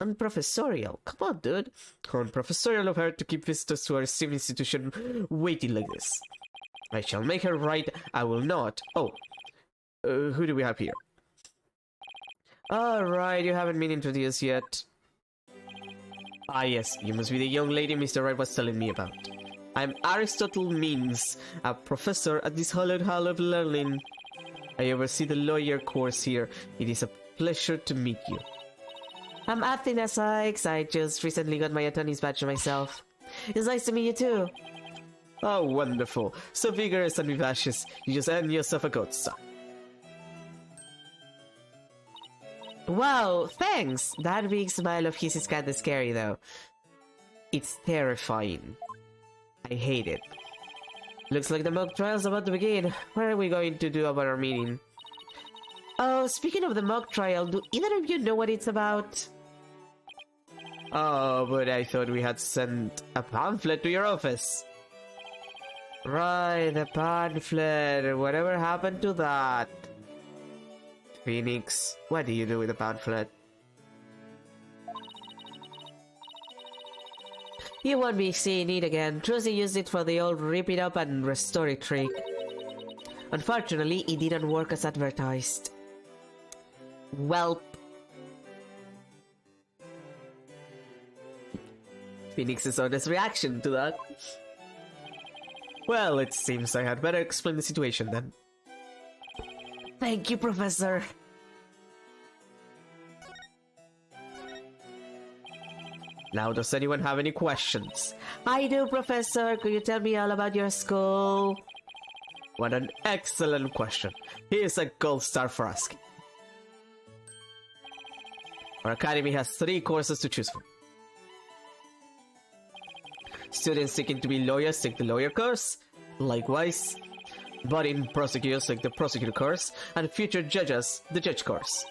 Unprofessorial. Come on, dude. How unprofessorial of her to keep visitors to our esteemed institution waiting like this. I shall make her right. I will not. Oh, who do we have here? Alright, you haven't been introduced yet. Ah yes, you must be the young lady Mr. Wright was telling me about. I'm Aristotle Means, a professor at this hallowed hall of learning. I oversee the lawyer course here. It is a pleasure to meet you. I'm Athena Sykes. I just recently got my attorney's badge myself. It's nice to meet you too. Oh, wonderful. So vigorous and vivacious. You just earned yourself a goat star. Wow, thanks! That big smile of his is kinda scary though. It's terrifying. I hate it. Looks like the mock trial's about to begin. What are we going to do about our meeting? Oh, speaking of the mock trial, do either of you know what it's about? Oh, but I thought we had sent a pamphlet to your office. Right, the pamphlet. Whatever happened to that? Phoenix, what do you do with the pamphlet? You won't be seeing it again. Trusty used it for the old rip it up and restore it trick. Unfortunately, it didn't work as advertised. Welp. Phoenix's honest reaction to that. Well, it seems I had better explain the situation then. Thank you, Professor. Now, does anyone have any questions? I do, Professor. Could you tell me all about your school? What an excellent question. Here's a gold star for asking. Our academy has 3 courses to choose from. Students seeking to be lawyers take the lawyer course. Likewise, budding prosecutors take the prosecutor course, and future judges the judge course.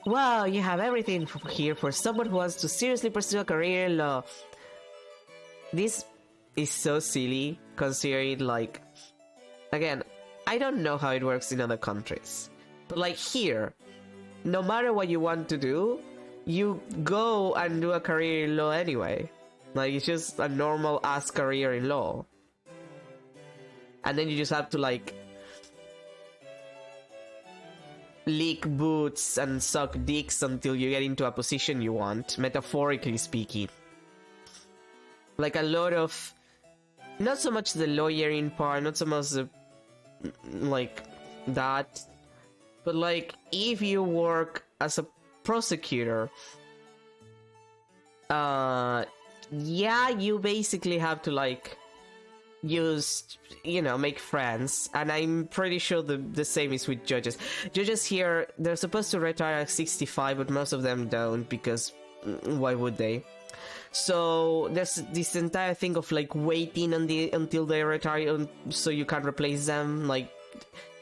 Wow, you have everything here for someone who wants to seriously pursue a career in law. This is so silly, considering, like... Again, I don't know how it works in other countries. But like here, no matter what you want to do, you go and do a career in law anyway. Like, it's just a normal ass career in law. And then you just have to, like, lick boots and suck dicks until you get into a position you want, metaphorically speaking. Like, a lot of... Not so much the lawyering part, not so much the... like, that. But, like, if you work as a prosecutor... yeah, you basically have to, like... use, you know, make friends. And I'm pretty sure the same is with judges. Judges here, they're supposed to retire at 65, but most of them don't, because why would they? So there's this entire thing of like waiting until they retire so you can replace them. Like,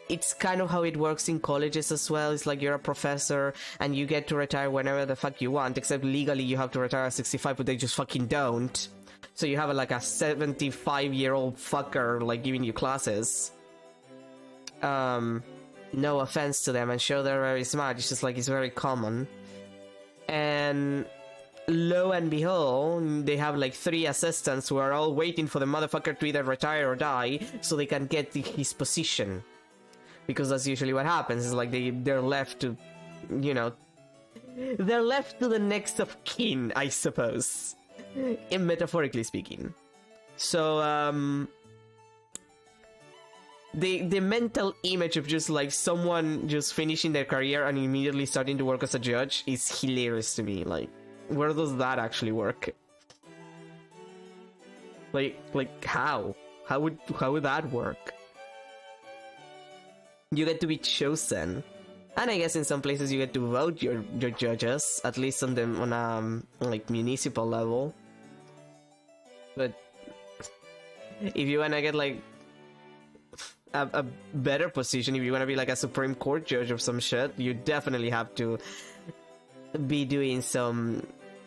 it's kind of how it works in colleges as well. It's like you're a professor and you get to retire whenever the fuck you want, except legally you have to retire at 65, but they just fucking don't. So you have like a 75-year-old fucker like giving you classes. No offense to them, I'm sure they're very smart, it's just like it's very common. And lo and behold, they have like 3 assistants who are all waiting for the motherfucker to either retire or die so they can get his position. Because that's usually what happens, is like they're left to, you know, they're left to the next of kin, I suppose. In metaphorically speaking. So, the mental image of just like someone just finishing their career and immediately starting to work as a judge is hilarious to me. Like, where does that actually work? Like how? How would that work? You get to be chosen. And I guess in some places you get to vote your judges, at least on them on like municipal level. But if you wanna get like a better position, if you wanna be like a Supreme Court judge or some shit, you definitely have to be doing some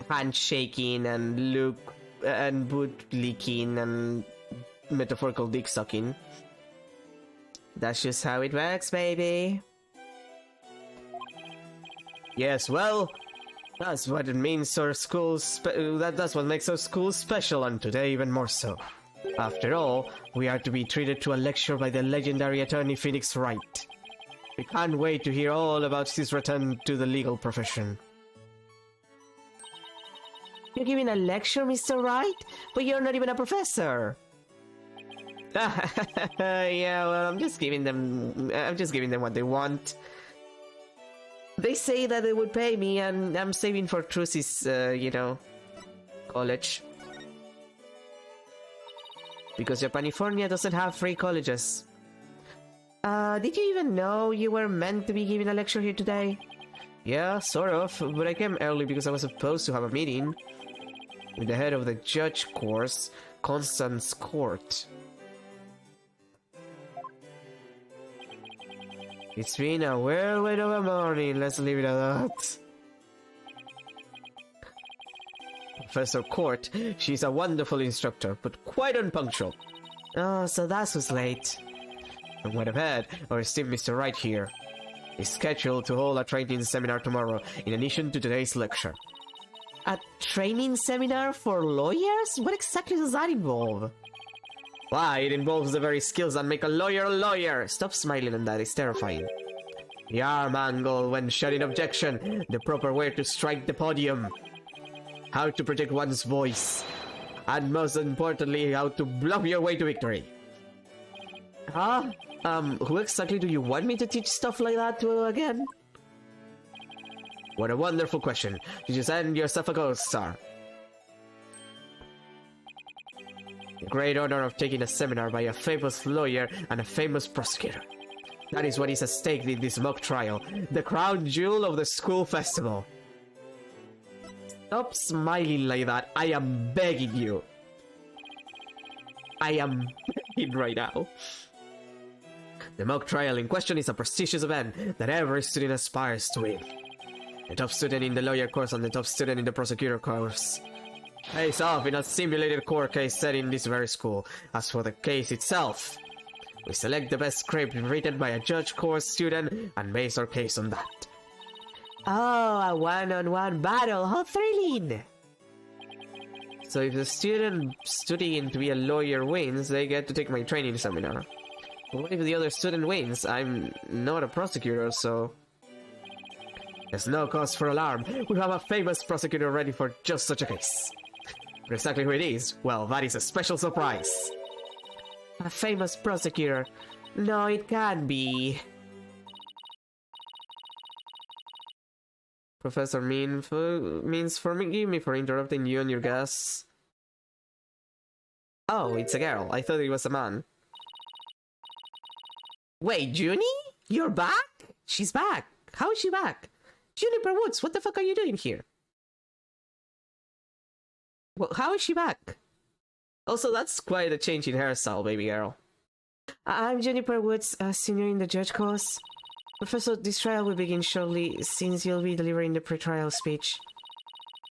handshaking and boot licking and metaphorical dick sucking. That's just how it works, baby. Yes, well, that's what it means our school that's what makes our school special, and today even more so. After all, we are to be treated to a lecture by the legendary attorney Phoenix Wright. We can't wait to hear all about his return to the legal profession. You're giving a lecture, Mr. Wright? But you're not even a professor! Yeah, well, I'm just giving them what they want. They say that they would pay me, and I'm saving for Trucy's, you know, college. Because Japanifornia doesn't have free colleges. Did you even know you were meant to be giving a lecture here today? Yeah, sort of, but I came early because I was supposed to have a meeting with the head of the judge course, Constance Court. It's been a whirlwind of a morning, let's leave it at that. Professor Court, she's a wonderful instructor, but quite unpunctual. Oh, so that's who's late. And what I've had, our esteemed Mr. Wright here, is scheduled to hold a training seminar tomorrow, in addition to today's lecture. A training seminar for lawyers? What exactly does that involve? Why, it involves the very skills that make a lawyer a lawyer! Stop smiling at that, it's terrifying. The arm angle when shouting objection, the proper way to strike the podium, how to protect one's voice, and most importantly, how to bluff your way to victory. Huh? Who exactly do you want me to teach stuff like that to again? What a wonderful question. You just earned yourself a gold star. The great honor of taking a seminar by a famous lawyer and a famous prosecutor. That is what is at stake in this mock trial, the crown jewel of the school festival. Stop smiling like that, I am begging you. I am begging right now. The mock trial in question is a prestigious event that every student aspires to win. The top student in the lawyer course and the top student in the prosecutor course face off in a simulated court case set in this very school. As for the case itself, we select the best script written by a judge course student and base our case on that. Oh, a one-on-one battle. How thrilling! So if the student studying to be a lawyer wins, they get to take my training seminar. But what if the other student wins? I'm not a prosecutor, so... There's no cause for alarm. We have a famous prosecutor ready for just such a case. But exactly who it is, well, that is a special surprise. A famous prosecutor? No, it can't be. Professor means forgive me for interrupting you and your guests. Oh, it's a girl. I thought it was a man. Wait, Junie? You're back? She's back. How is she back? Juniper Woods, what the fuck are you doing here? Well, how is she back? Also, that's quite a change in hairstyle, baby girl. I'm Juniper Woods, a senior in the judge course. Professor, this trial will begin shortly, since you'll be delivering the pre-trial speech.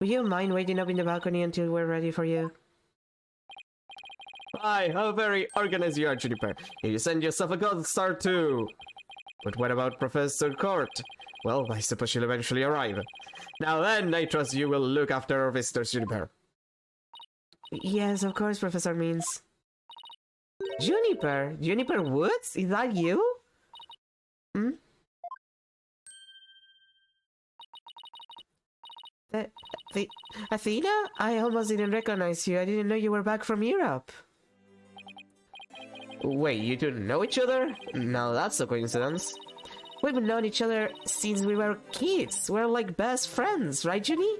Would you mind waiting up in the balcony until we're ready for you? Hi, how very organized you are, Juniper. You send yourself a gold star too. But what about Professor Court? Well, I suppose she'll eventually arrive. Now then, I trust you will look after our visitors, Juniper. Yes, of course, Professor Means. Juniper? Juniper Woods? Is that you? Hmm? Athena? I almost didn't recognize you. I didn't know you were back from Europe. Wait, you two know each other? No, that's a coincidence. We've known each other since we were kids. We're like best friends, right, Junie?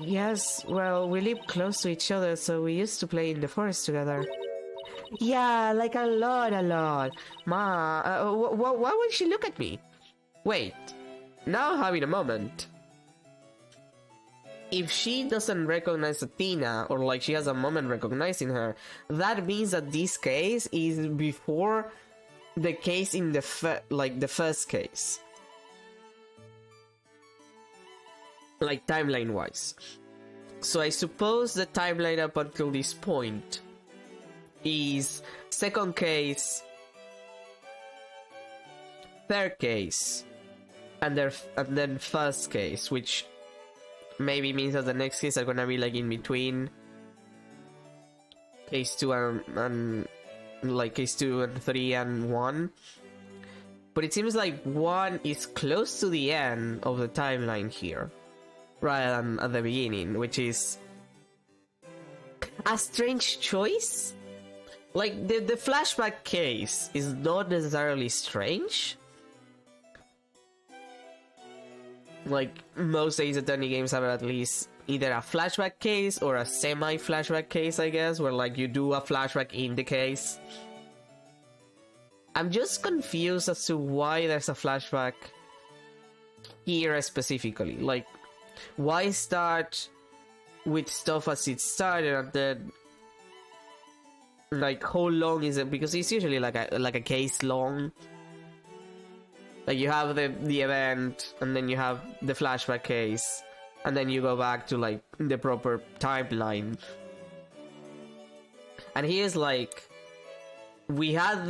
Yes, well, we live close to each other, so we used to play in the forest together. Yeah, like a lot. Ma, why would she look at me? Wait, now having a moment. If she doesn't recognize Athena, or like she has a moment recognizing her, that means that this case is before the case in the first case. Like timeline wise. So I suppose the timeline up until this point is second case, third case, and then first case, which maybe means that the next case are gonna be like in between case 2 and like case 2 and 3 and 1. But it seems like 1 is close to the end of the timeline here, rather than at the beginning, which is a strange choice. Like, the flashback case is not necessarily strange. Like, most Ace Attorney games have at least either a flashback case or a semi-flashback case, I guess, where like you do a flashback in the case. I'm just confused as to why there's a flashback here specifically. Like, why start with stuff as it started and then like how long is it? Because it's usually like a case long. Like you have the event and then you have the flashback case and then you go back to like the proper timeline. And here's like we had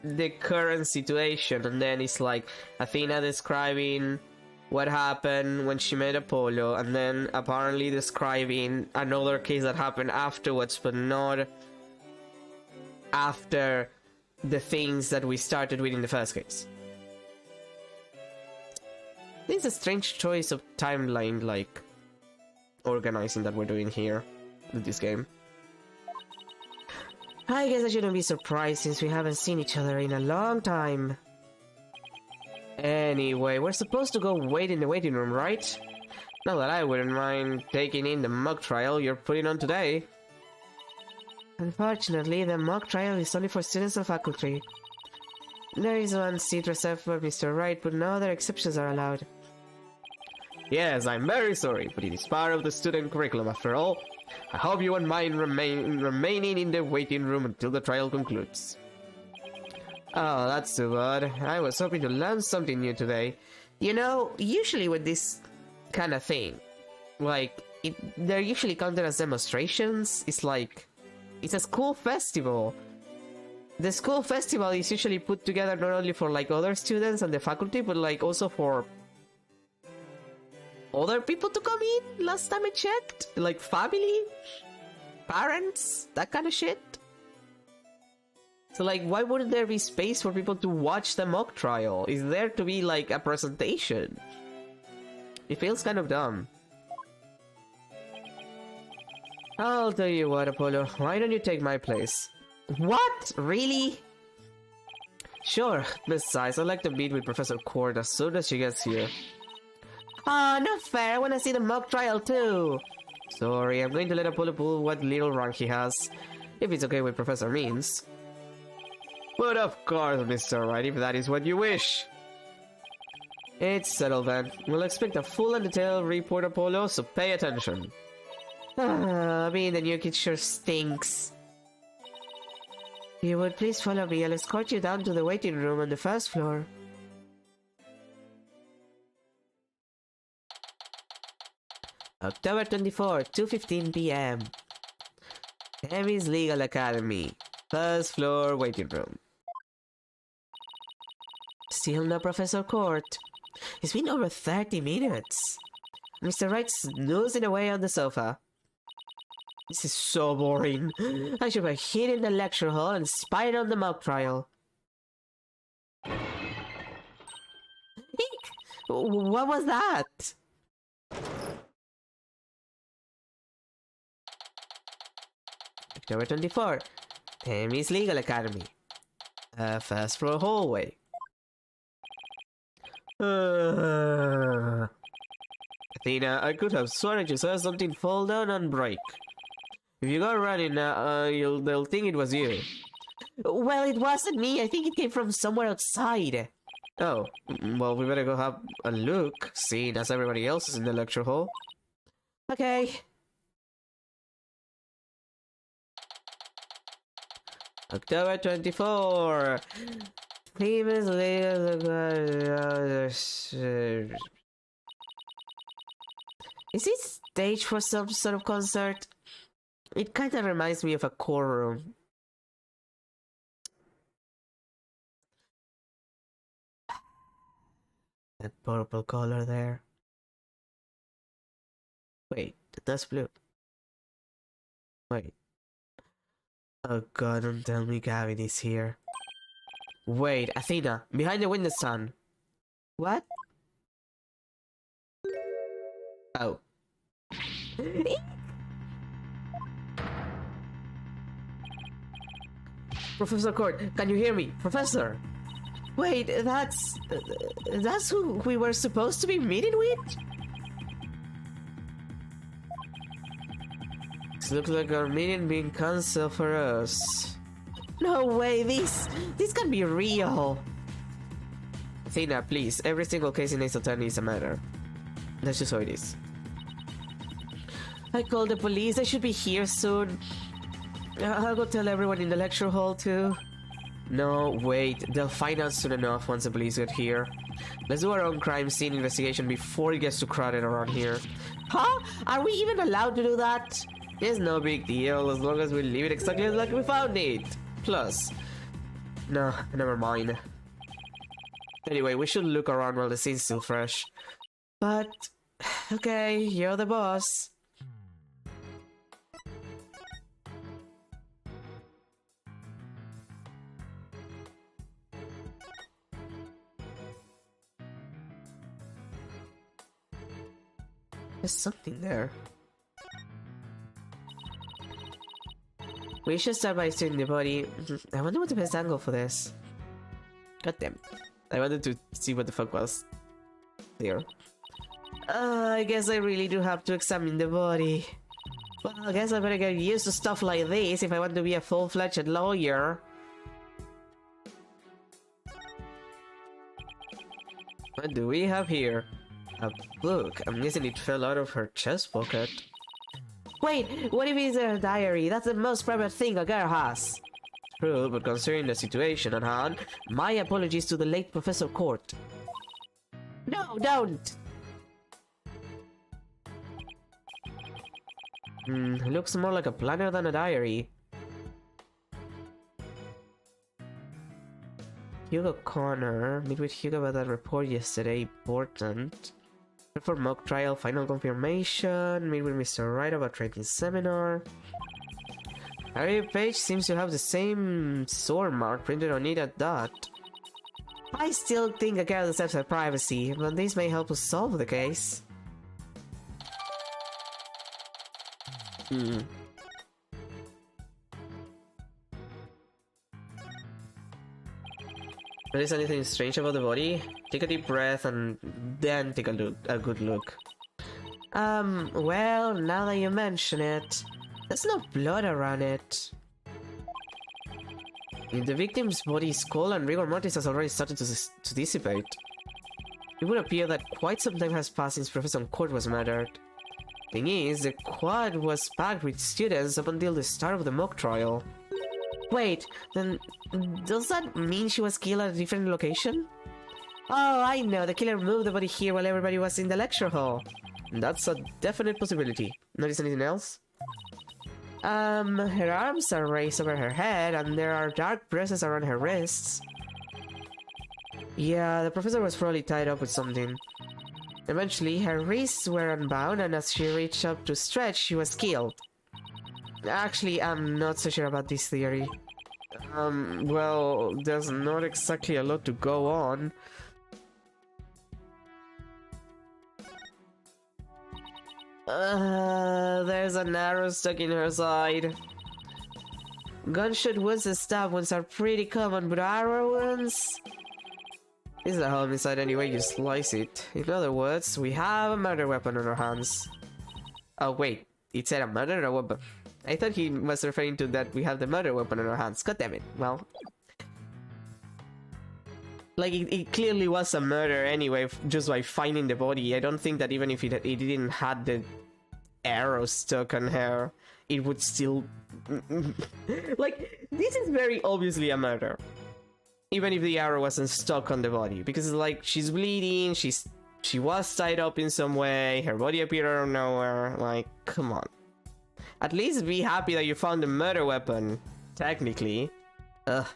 the current situation and then it's like Athena describing what happened when she met Apollo, and then apparently describing another case that happened afterwards, but not after the things that we started with in the first case. This is a strange choice of timeline, like, organizing that we're doing here with this game. I guess I shouldn't be surprised since we haven't seen each other in a long time. Anyway, we're supposed to go wait in the waiting room, right? Not that I wouldn't mind taking in the mock trial you're putting on today. Unfortunately, the mock trial is only for students of faculty. There is one seat reserved for Mr. Wright, but no other exceptions are allowed. Yes, I'm very sorry, but it is part of the student curriculum after all. I hope you won't mind remaining in the waiting room until the trial concludes. Oh, that's too bad. I was hoping to learn something new today. You know, usually with this kind of thing, like, they're usually counted as demonstrations. It's like, it's a school festival. the school festival is usually put together not only for like other students and the faculty, but like also for other people to come in. Last time I checked, like family, parents, that kind of shit. So like, why wouldn't there be space for people to watch the mock trial? Is there to be like a presentation? It feels kind of dumb. I'll tell you what, Apollo, why don't you take my place? What? Really? Sure. Besides, I'd like to meet with Professor Cord as soon as she gets here. Ah, not fair. I want to see the mock trial too. Sorry, I'm going to let Apollo pull what little rank he has. If it's okay with Professor Means. But of course, Mr. Wright, if that is what you wish. It's settled then. We'll expect a full and detailed report, Apollo, so pay attention. Being the new kid sure stinks. You would please follow me. I'll escort you down to the waiting room on the first floor. October 24, 2:15 p.m. Emmy's Legal Academy. First floor waiting room. Still no Professor Court. It's been over 30 minutes. Mr. Wright's snoozing away on the sofa. This is so boring. I should have hid in the lecture hall and spied on the mock trial. Eek! What was that? October 24. Tammy's Legal Academy. First floor hallway. Athena, I could have sworn you saw something fall down and break. If you go running, they'll think it was you. Well, it wasn't me. I think it came from somewhere outside. Oh, well, we better go have a look, seeing as everybody else is in the lecture hall. Okay. October 24. Famous Is this stage for some sort of concert? It kind of reminds me of a choir room. That purple color there. Wait, that's blue. Wait. Oh god, don't tell me Gavin is here. Wait, Athena, behind the window, son. What? Oh. Professor Court, can you hear me? Professor! Wait, that's who we were supposed to be meeting with? This looks like our meeting being cancelled for us. No way, this can't be real. Athena, please, every single case in Ace Attorney is a matter. That's just how it is. I called the police, they should be here soon. I'll go tell everyone in the lecture hall too. No, wait, they'll find out soon enough once the police get here. Let's do our own crime scene investigation before it gets too crowded around here. Huh? Are we even allowed to do that? It's no big deal as long as we leave it exactly like we found it. Plus, no, never mind. Anyway, we should look around while the scene's still fresh. But, okay, you're the boss. There's something there. We should start by studying the body. I wonder what the best angle for this. God damn. I wanted to see what the fuck was there. I guess I really do have to examine the body. Well, I guess I better get used to stuff like this if I want to be a full-fledged lawyer. What do we have here? A book. I'm guessing it fell out of her chest pocket. Wait, what if it's her diary? That's the most private thing a girl has. True, but considering the situation at hand, my apologies to the late Professor Court. No, don't! Looks more like a planner than a diary. Hugo Connor. Meet with Hugo about that report yesterday. Important. For mock trial, final confirmation. Meet with Mr. Wright about training seminar. Every page seems to have the same sword mark printed on it at that. I still think a careless steps of privacy, but this may help us solve the case. Notice anything strange about the body? Take a deep breath and then take a good look. Well, now that you mention it, there's no blood around it. In the victim's body's skull and rigor mortis has already started to dissipate. It would appear that quite some time has passed since Professor Court was murdered. Thing is, the quad was packed with students up until the start of the mock trial. Wait, then does that mean she was killed at a different location? Oh, I know, the killer moved the body here while everybody was in the lecture hall. That's a definite possibility. Notice anything else? Her arms are raised over her head and there are dark bruises around her wrists. Yeah, the professor was probably tied up with something. Eventually, her wrists were unbound and as she reached up to stretch, she was killed. Actually, I'm not so sure about this theory. Well, there's not exactly a lot to go on. There's an arrow stuck in her side. Gunshot wounds and stab wounds are pretty common, but arrow wounds? This is a homicide any way you slice it. In other words, we have a murder weapon on our hands. Oh wait, it said a murder weapon. I thought he was referring to that we have the murder weapon on our hands. God damn it. Well, like it clearly was a murder anyway, just by finding the body. I don't think that even if it didn't have the arrow stuck on her, it would still like this is very obviously a murder. Even if the arrow wasn't stuck on the body, because like she's bleeding, she was tied up in some way, her body appeared out of nowhere. Like, come on. At least be happy that you found the murder weapon. Technically. That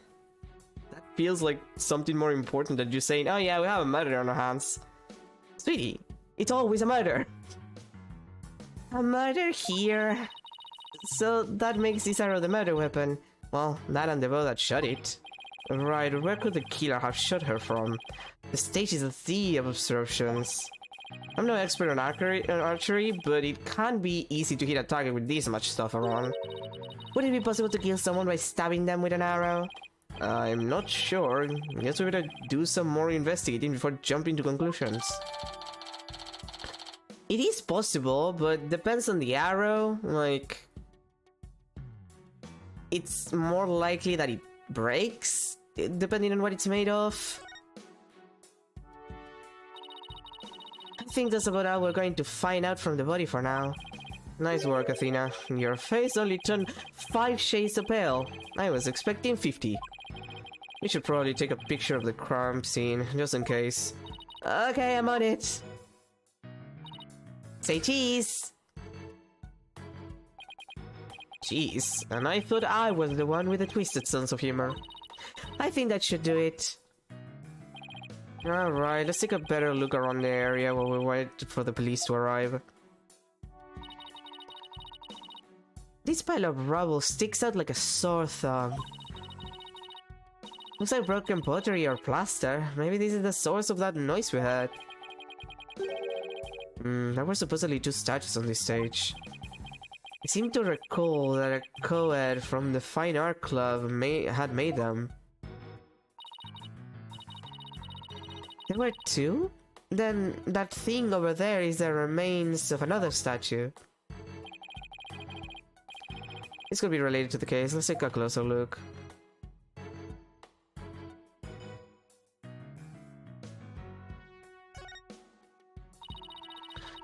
feels like something more important than just saying, oh yeah, we have a murder on our hands. Sweetie, it's always a murder. A murder here. So that makes this arrow the murder weapon. Well, that and the bow that shot it. Right, where could the killer have shot her from? The stage is a sea of obstructions. I'm no expert on archery, but it can't be easy to hit a target with this much stuff around. Would it be possible to kill someone by stabbing them with an arrow? I'm not sure. I guess we better do some more investigating before jumping to conclusions. It is possible, but depends on the arrow. Like, it's more likely that it breaks, depending on what it's made of. I think that's about all we're going to find out from the body for now. Nice work, Athena. Your face only turned 5 shades of pale. I was expecting 50. We should probably take a picture of the crime scene, just in case. Okay, I'm on it. Say cheese! Jeez, and I thought I was the one with a twisted sense of humor. I think that should do it. Alright, let's take a better look around the area while we wait for the police to arrive. This pile of rubble sticks out like a sore thumb. Looks like broken pottery or plaster. Maybe this is the source of that noise we heard. There were supposedly 2 statues on this stage. I seem to recall that a co-ed from the Fine Art Club had made them. There were 2? Then that thing over there is the remains of another statue. This could be related to the case. Let's take a closer look.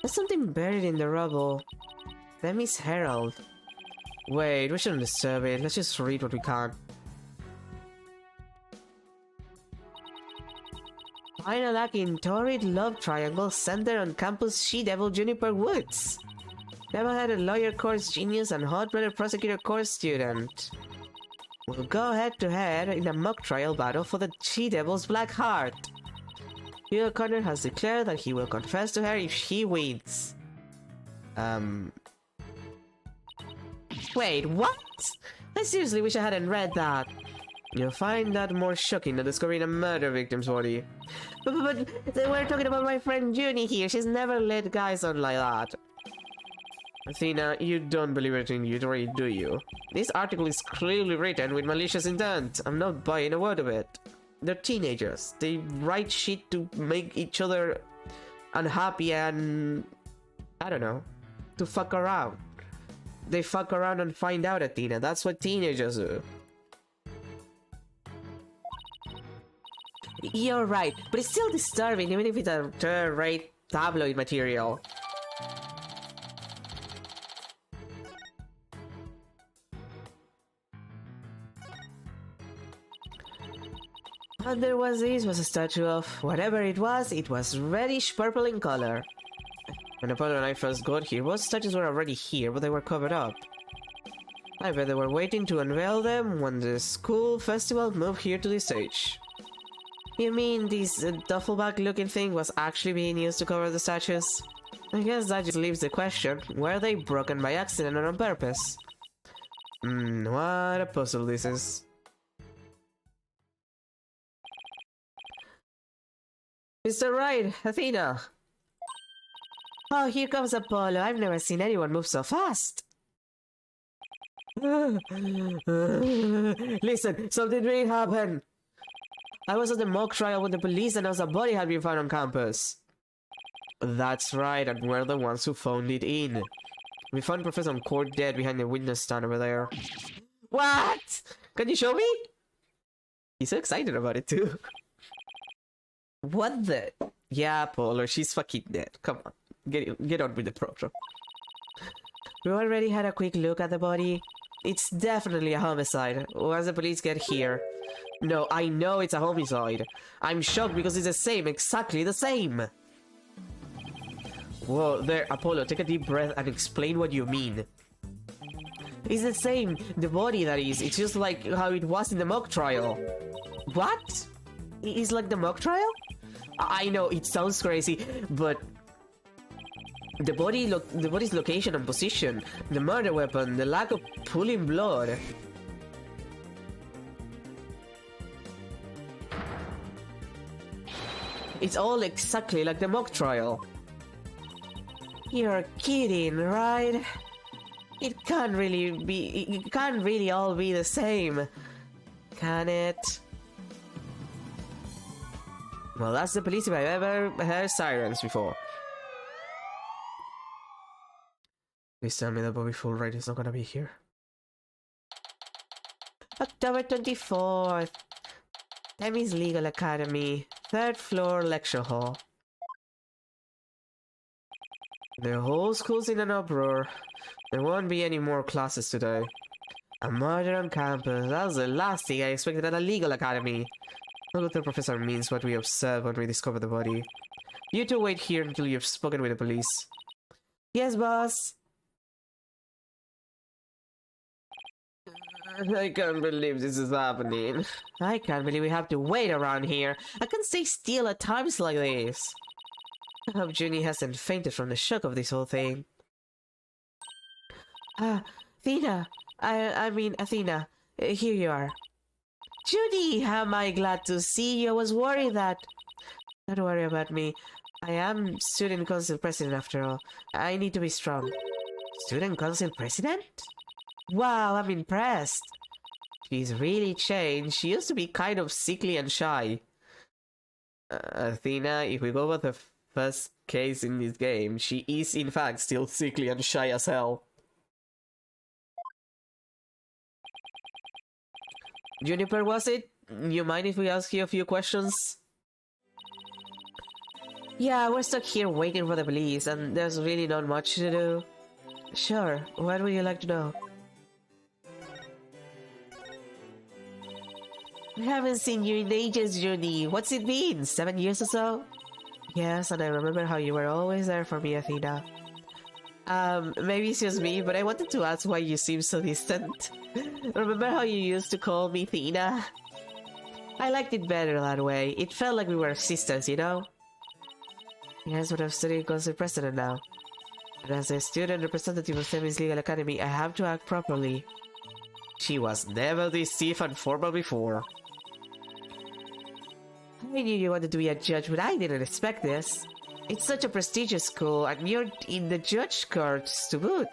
There's something buried in the rubble. Themis Herald. Wait, we shouldn't disturb it. Let's just read what we can. Final act in Torrid Love Triangle Center on campus She-Devil Juniper Woods. Never had a lawyer course genius and hot-blooded prosecutor course student. will go head to head in a mock trial battle for the She-Devil's Black Heart. Hugh O'Connor has declared that he will confess to her if she wins. Wait, what? I seriously wish I hadn't read that. You'll find that more shocking than discovering a murder victim's body. But we're talking about my friend Junie here. She's never let guys on like that. Athena, you don't believe everything you read, do you? This article is clearly written with malicious intent. I'm not buying a word of it. They're teenagers. They write shit to make each other unhappy and... I don't know. To fuck around. They fuck around and find out, Athena. That's what teenagers do. You're right, but it's still disturbing, even if it's a third-rate tabloid material. And there was a statue of whatever it was reddish purple in color. When Apollo and I first got here, both statues were already here, but they were covered up. I bet they were waiting to unveil them when the school festival moved here to the stage. You mean this duffel bag looking thing was actually being used to cover the statues? I guess that just leaves the question, were they broken by accident or on purpose? What a puzzle this is. Mr. Right, Athena! Oh, here comes Apollo. I've never seen anyone move so fast. Listen, something really happened. I was at the mock trial with the police and a body had been found on campus. That's right, and we're the ones who phoned it in. We found Professor McCord dead behind the witness stand over there. What? Can you show me? He's so excited about it too. What the? Yeah, Polo, she's fucking dead. Come on, get on with the program. We already had a quick look at the body. It's definitely a homicide. Once the police get here. No, I know it's a homicide. I'm shocked because it's the same, exactly the same. Whoa, there, Apollo, take a deep breath and explain what you mean. It's the same, the body that is. It's just like how it was in the mock trial. What? It's like the mock trial? I know, it sounds crazy, but... The body's location and position, the murder weapon, the lack of pooling blood. It's all exactly like the mock trial. You're kidding, right? It can't really all be the same, can it? Well, that's the police if I've ever heard sirens before. Please tell me that Bobby Fulbright is not gonna be here. October 24th. Demi's Legal Academy. 3rd floor lecture hall. The whole school's in an uproar. There won't be any more classes today. A murder on campus. That was the last thing I expected at a legal academy. Look what the professor means what we observe when we discover the body. You two wait here until you've spoken with the police. Yes, boss. I can't believe this is happening. I can't believe we have to wait around here. I can't stay still at times like this. I hope Junie hasn't fainted from the shock of this whole thing. Athena. I mean, Athena. Here you are. Junie, am I glad to see you. I was worried that... Don't worry about me. I am student council president after all. I need to be strong. Student council president? Wow, I'm impressed. She's really changed. She used to be kind of sickly and shy. Athena, if we go with the first case in this game, she is in fact still sickly and shy as hell. Juniper, was it? You mind if we ask you a few questions? Yeah, we're stuck here waiting for the police, and there's really not much to do. Sure, what would you like to know? I haven't seen you in ages, Junie. What's it been? 7 years or so? Yes, and I remember how you were always there for me, Athena. Maybe it's just me, but I wanted to ask why you seem so distant. Remember how you used to call me Tina? I liked it better that way. It felt like we were sisters, you know? Yes, but I'm studying council president now. And as a student representative of Semi's Legal Academy, I have to act properly. She was never this stiff and formal before. I knew you wanted to be a judge, but I didn't expect this. It's such a prestigious school, and you're in the judge courts to boot.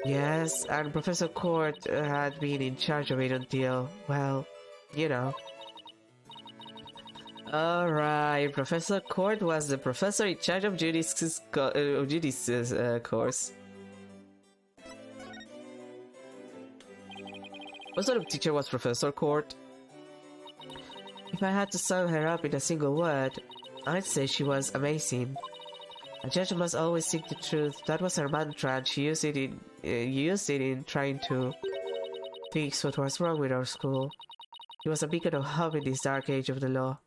Yes, and Professor Court had been in charge of it until, well, you know. Alright, Professor Court was the professor in charge of Judy's course. What sort of teacher was Professor Court? If I had to sum her up in a single word, I'd say she was amazing. A judge must always seek the truth. That was her mantra, and she used it in trying to fix what was wrong with our school. She was a beacon of hope in this dark age of the law.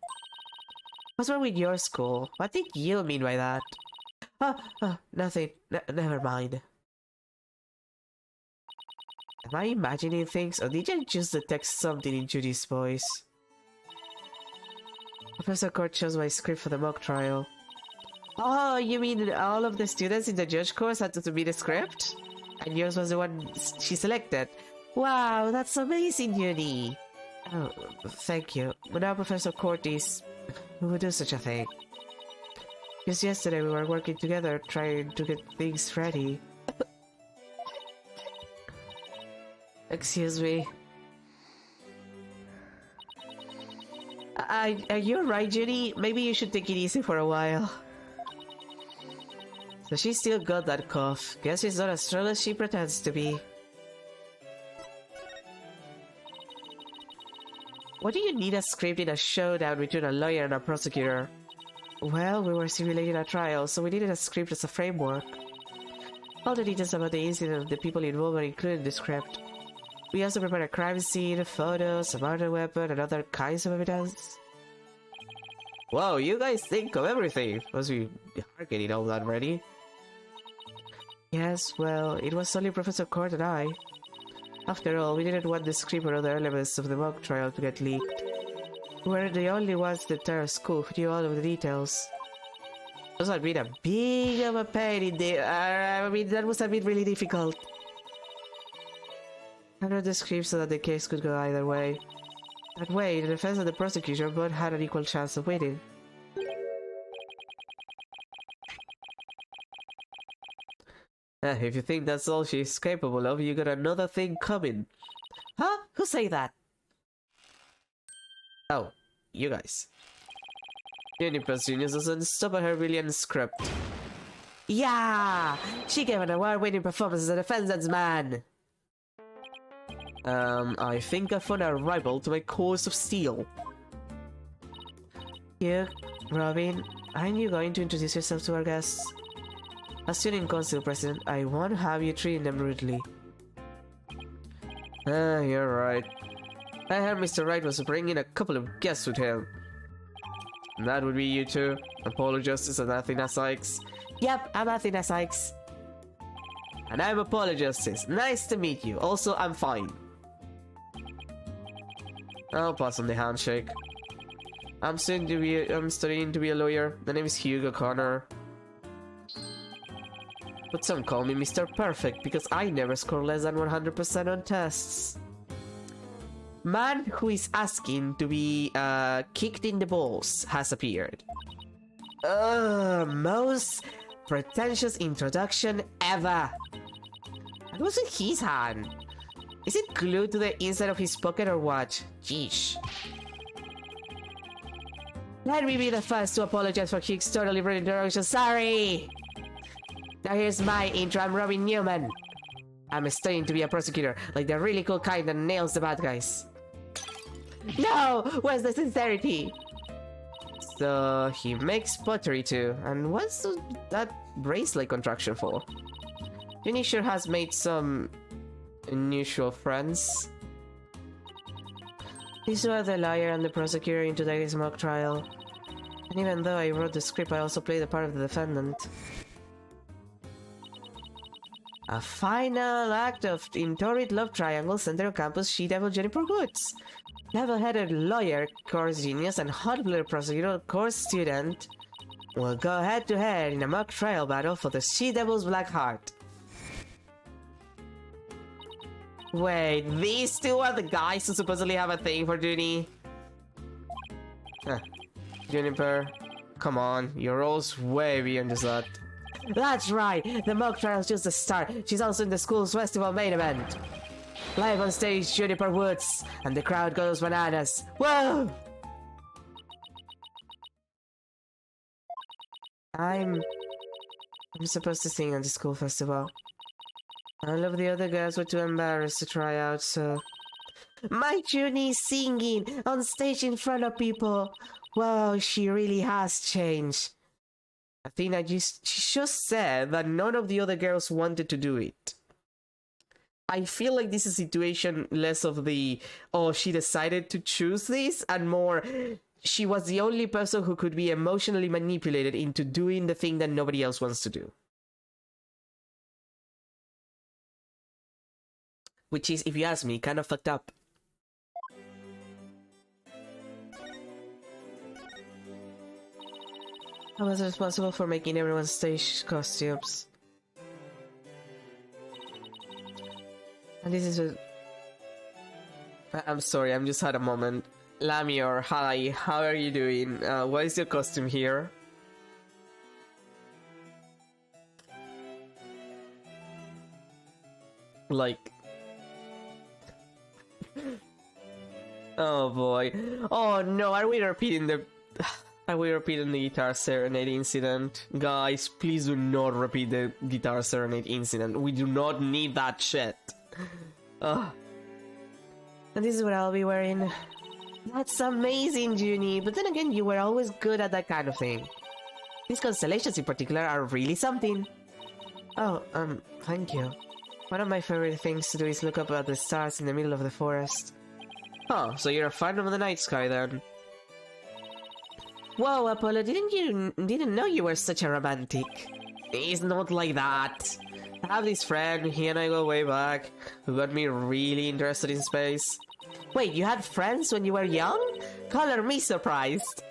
What's wrong with your school? What did you mean by that? Nothing. Never mind. Am I imagining things, or did I just detect something in Judy's voice? Professor Court chose my script for the mock trial. Oh, you mean all of the students in the judge course had to be the script? And yours was the one she selected? Wow, that's amazing, Judy! Oh, thank you. But now Professor Court is... Who would do such a thing? Just yesterday we were working together, trying to get things ready. Excuse me. Are you alright, Judy? Maybe you should take it easy for a while. So she still got that cough. Guess she's not as strong as she pretends to be. What do you need a script in a showdown between a lawyer and a prosecutor? Well, we were simulating a trial, so we needed a script as a framework. All the details about the incident and the people involved are included in the script. We also prepared a crime scene, photos, a murder weapon, and other kinds of evidence. Wow, you guys think of everything! Must be hard getting all that ready. Yes, well, it was only Professor Court and I. After all, we didn't want the script or other elements of the mock trial to get leaked. We were the only ones in the entire school who knew all of the details. Those had been a big of a pain in the... I mean, that must have been really difficult. I wrote the script so that the case could go either way. That way, the defense and the prosecution both had an equal chance of winning. If you think that's all she's capable of, you got another thing coming. Huh? Who say that? Oh, you guys. Juniper's genius doesn't stop at her brilliant script. Yeah! She gave an award-winning performance as a defense man! I think I found a rival to my course of steel. Hugh, Robin, aren't you going to introduce yourself to our guests? As student council president, I won't have you treating them rudely. You're right. I heard Mr. Wright was bringing a couple of guests with him. And that would be you two, Apollo Justice and Athena Sykes. Yep, I'm Athena Sykes. And I'm Apollo Justice. Nice to meet you. Also, I'm fine. I'll pass on the handshake. I'm studying to be a lawyer. My name is Hugo Connor. But some call me Mr. Perfect because I never score less than 100% on tests. Man who is asking to be kicked in the balls has appeared. Most pretentious introduction ever. And what's in his hand? Is it glued to the inside of his pocket or what? Jeesh. Let me be the first to apologize for Hughes' totally rude introduction. Sorry! Now here's my intro. I'm Robin Newman. I'm studying to be a prosecutor, like the really cool kind that nails the bad guys. No! Where's the sincerity? So he makes pottery too. And what's that bracelet contraction for? Jenny sure has made some unusual friends. These were the lawyer and the prosecutor in today's mock trial. And even though I wrote the script, I also played the part of the defendant. A final act of torrid love triangle center on campus she-devil Jennifer Woods. Level-headed lawyer, course genius, and hot-blooded prosecutor, course student will go head-to-head in a mock trial battle for the she-devil's black heart. Wait, these two are the guys who supposedly have a thing for Junie? Huh. Juniper, come on, your role's way beyond just that. That's right, the mock trial's just the start. She's also in the school's festival main event. Live on stage, Juniper Woods, and the crowd goes bananas. Whoa! I'm supposed to sing at the school festival. All of the other girls were too embarrassed to try out, so... My Junie singing on stage in front of people. Wow, she really has changed. Athena she just said that none of the other girls wanted to do it. I feel like this is a situation less of the, oh, she decided to choose this, and more, she was the only person who could be emotionally manipulated into doing the thing that nobody else wants to do. Which is, if you ask me, kind of fucked up. I was responsible for making everyone's stage costumes. And this is a... I'm sorry, I'm just had a moment. Lamior, hi, how are you doing? What is your costume here? Like... Oh boy. Oh no, are we repeating the... Are we repeating the guitar serenade incident? Guys, please do not repeat the guitar serenade incident. We do not need that shit. Ugh. And this is what I'll be wearing. That's amazing, Junie. But then again, you were always good at that kind of thing. These constellations in particular are really something. Oh, thank you. One of my favorite things to do is look up at the stars in the middle of the forest. Oh, so you're a fan of the night sky then? Whoa, Apollo, didn't know you were such a romantic. It's not like that. I have this friend, he and I go way back, who got me really interested in space. Wait, you had friends when you were young? Color me surprised.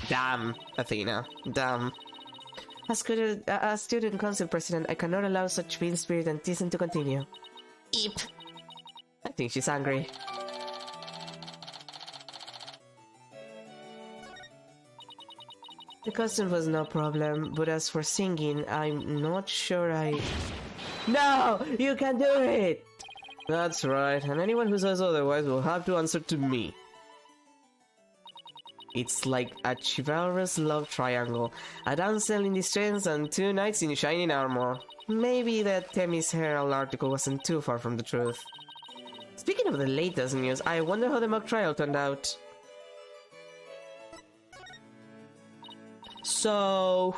Damn, Athena, damn. As student council president, I cannot allow such mean spirit and teasing to continue. Eep. I think she's angry. The costume was no problem, but as for singing, I'm not sure I... No! You can do it! That's right, and anyone who says otherwise will have to answer to me. It's like a chivalrous love triangle. A damsel in distress and two knights in shining armor. Maybe that Themis Herald article wasn't too far from the truth. Speaking of the latest news, I wonder how the mock trial turned out. So,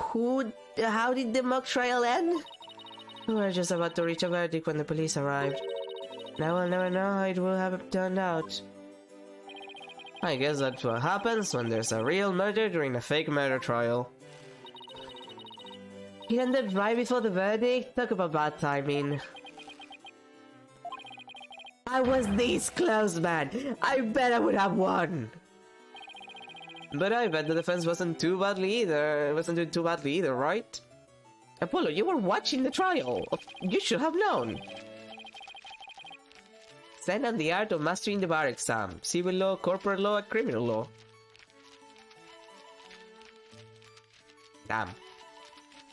how did the mock trial end? We were just about to reach a verdict when the police arrived. Now we'll never know how it will have turned out. I guess that's what happens when there's a real murder during a fake murder trial. It ended right before the verdict? Talk about bad timing. I was this close, man! I bet I would have won! But I bet the defense wasn't too badly either. It wasn't doing too badly either, right? Apollo, you were watching the trial. You should have known. Zen and the art of mastering the bar exam. Civil law, corporate law, and criminal law. Damn.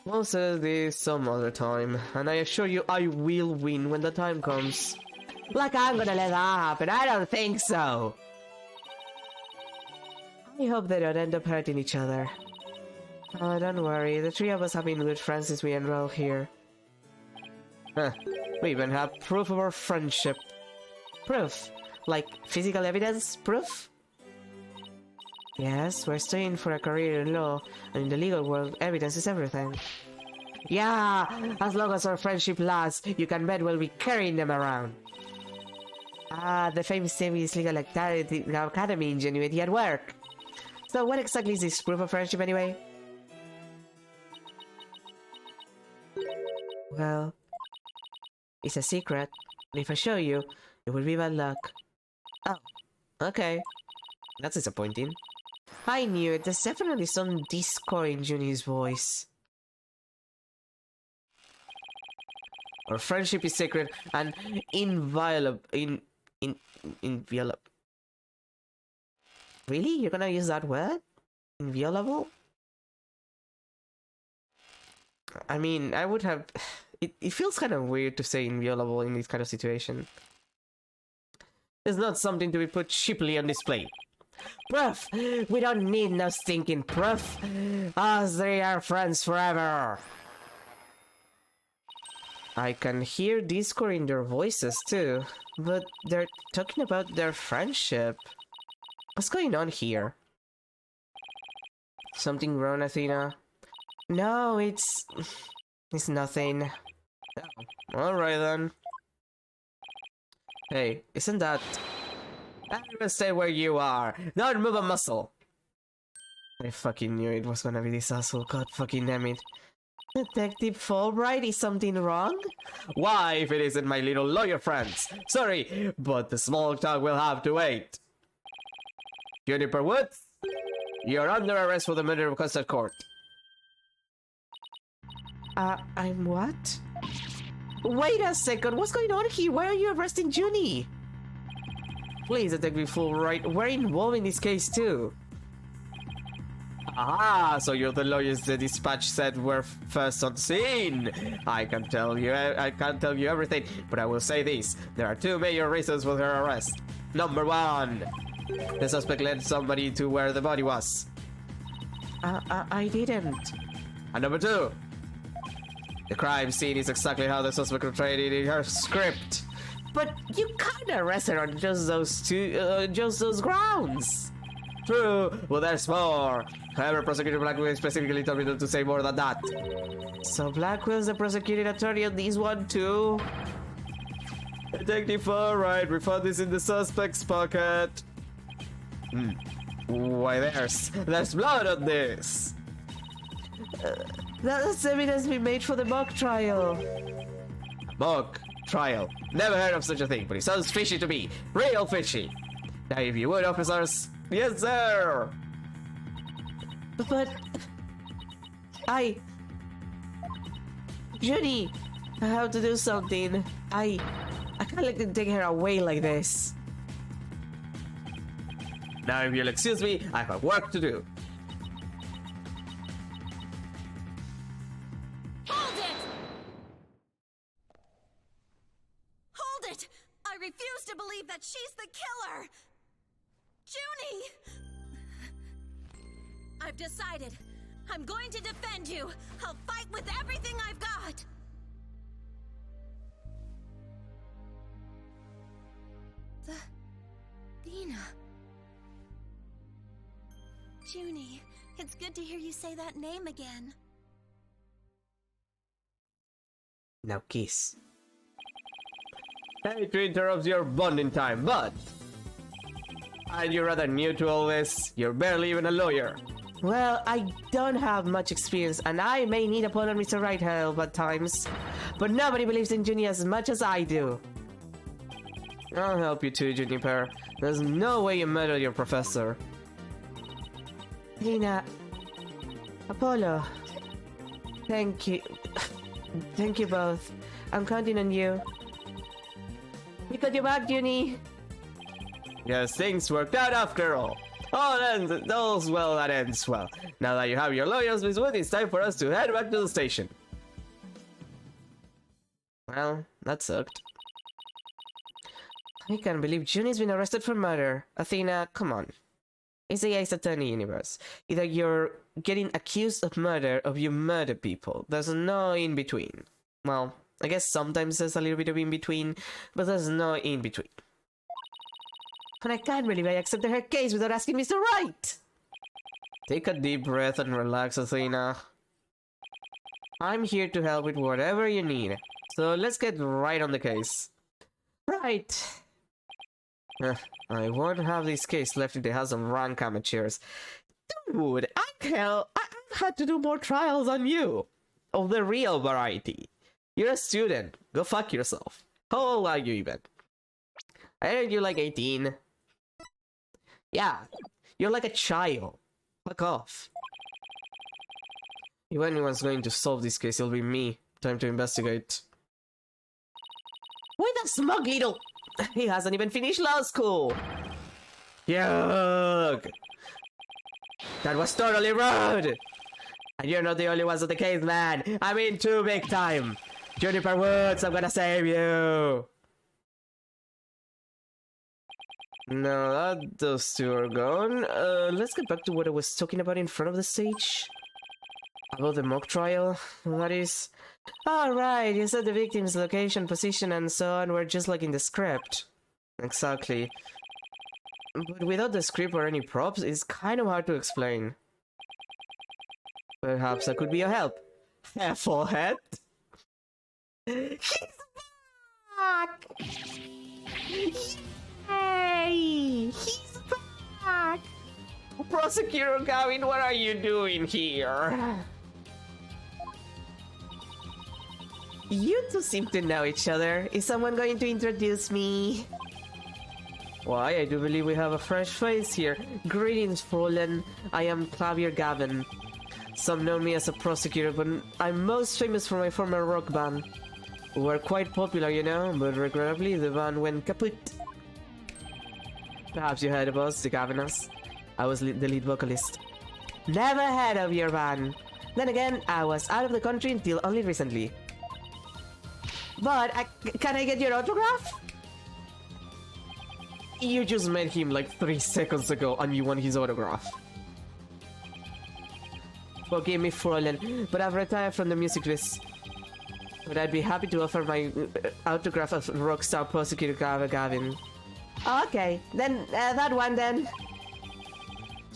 We'll say this some other time, and I assure you I will win when the time comes. Like I'm gonna let that happen, I don't think so! I hope they don't end up hurting each other. Oh, don't worry, the three of us have been good friends since we enrolled here. Huh, we even have proof of our friendship. Proof? Like physical evidence? Proof? Yes, we're studying for a career in law, and in the legal world, evidence is everything. Yeah, as long as our friendship lasts, you can bet we'll be carrying them around. Ah, the famous Themis Legal Academy ingenuity at work. So what exactly is this proof of friendship anyway? Well, It's a secret. And if I show you, it will be bad luck. Oh, okay. That's disappointing. I knew it. There's definitely some discord in Junie's voice. Our friendship is sacred and inviolable. Inviolable. Really? You're gonna use that word? Inviolable? I mean, I would have... It feels kind of weird to say inviolable in this kind of situation. It's not something to be put cheaply on display. Proof! We don't need no stinking proof! Us three are friends forever! I can hear discord in their voices too, but they're talking about their friendship. What's going on here? Something wrong, Athena? No, it's nothing. Alright then. Hey, isn't that... Everyone stay where you are! Don't move a muscle! I fucking knew it was gonna be this asshole, god fucking damn it. Detective Fulbright, is something wrong? Why, if it isn't my little lawyer friends? Sorry, but the small talk will have to wait. Juniper Woods, you're under arrest for the murder of Custard Court. I'm what? Wait a second, what's going on here? Why are you arresting Junie? Please, Detective Fulbright, we're involved in this case too. Ah, so you're the lawyers the dispatch said were first on scene. I can't tell you everything, but I will say this. There are two major reasons for her arrest. Number one, the suspect led somebody to where the body was. I didn't. And number two, the crime scene is exactly how the suspect portrayed it in her script. But you can't arrest her on just those grounds. True, well there's more. However, Prosecutor Blackwell specifically told me not to say more than that. So Blackwell's the prosecuting attorney on this one too? Detective, alright, we found this in the suspect's pocket. Why there's blood on this. That's evidence we made for the mock trial. Mock trial. Never heard of such a thing, but it sounds fishy to me. Real fishy. Now if you would, officers. Yes, sir. But Junie, I have to do something. I can't let them take her away like this. Now if you'll excuse me, I have work to do. Hold it! Hold it! I refuse to believe that she's the killer! Junie! I've decided. I'm going to defend you. I'll fight with everything I've got. Dina. Junie, it's good to hear you say that name again. Now kiss. Hey, to interrupt your bonding time, but... And you're rather new to all this. You're barely even a lawyer. Well, I don't have much experience, and I may need a pull on Mr. Right help at times. But nobody believes in Junie as much as I do. I'll help you too, Juniper. There's no way you murdered your professor. Dina, Apollo, thank you. Thank you both. I'm counting on you. We got your back, Junie. Yes, things worked out after all. All's well that ends well. Now that you have your lawyers, Miss Wood, it's time for us to head back to the station. Well, that sucked. I can't believe Junie's been arrested for murder. Athena, come on. It's the Ace Attorney universe. Either you're getting accused of murder or you murder people. There's no in between. Well, I guess sometimes there's a little bit of in between, but there's no in between. And I can't believe I accepted her case without asking Mr. Right! Take a deep breath and relax, Athena. I'm here to help with whatever you need. So let's get right on the case. Right. I won't have this case left in the hands of rank amateurs. Dude, I've had to do more trials on you. Of the real variety. You're a student. Go fuck yourself. How old are you even? I heard you're like 18. Yeah, you're like a child. Fuck off. If anyone's going to solve this case, it'll be me. Time to investigate. Wait, that smug little... He hasn't even finished law school! Yuck! That was totally rude! And you're not the only ones on the case, man! I'm in too big time! Juniper Woods, I'm gonna save you! Now that those two are gone, let's get back to what I was talking about in front of the stage. About the mock trial, that is... Alright, you said the victim's location, position, and so on were just like in the script. Exactly. But without the script or any props, it's kind of hard to explain. Perhaps I could be of help. Forehead? He's back! Yay! He's back! Prosecutor Gavin, what are you doing here? You two seem to know each other. Is someone going to introduce me? Why, I do believe we have a fresh face here. Greetings, Fräulein. I am Clavier Gavin. Some know me as a prosecutor, but I'm most famous for my former rock band. We were quite popular, you know, but regrettably the band went kaput. Perhaps you heard of us, the Gavinas. I was the lead vocalist. Never heard of your band. Then again, I was out of the country until only recently. But, can I get your autograph? You just met him like 3 seconds ago and you want his autograph. Forgive me, Fräulein, but I've retired from the music biz. But I'd be happy to offer my autograph of rockstar prosecutor Gavin. Okay, then that one then.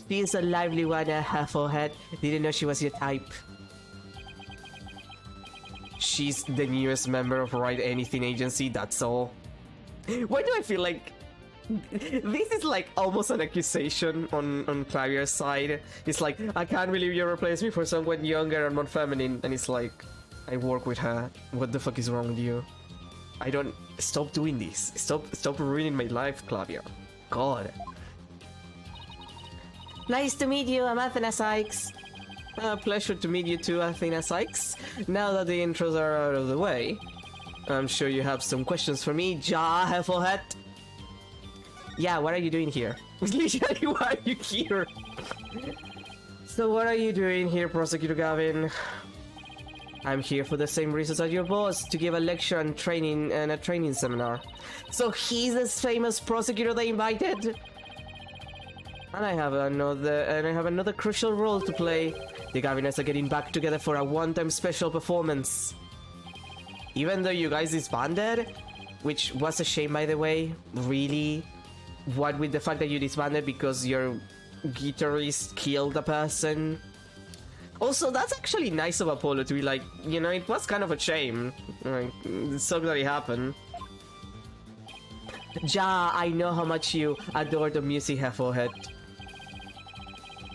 She's a lively one, her forehead. Didn't know she was your type. She's the newest member of Write Anything Agency, that's all. Why do I feel like... This is like almost an accusation on Clavier's side. It's like, I can't believe you replaced me for someone younger and more feminine. And it's like, I work with her. What the fuck is wrong with you? I don't... Stop doing this. Stop ruining my life, Clavier. God. Nice to meet you, I'm Athena Sykes. Pleasure to meet you too, Athena Sykes. Now that the intros are out of the way, I'm sure you have some questions for me, Ja Heffelhead. Yeah, what are you doing here? Literally, why are you here? So what are you doing here, Prosecutor Gavin? I'm here for the same reasons as your boss, to give a lecture and training and a training seminar. So he's this famous prosecutor they invited? And I have another crucial role to play. The Gaviners are getting back together for a one-time special performance. Even though you guys disbanded, which was a shame by the way, really? What with the fact that you disbanded because your guitarist killed a person? Also, that's actually nice of Apollo to be like, you know, it was kind of a shame. Like, it sucked that it happened. Ja, I know how much you adore the music, Heffelhead.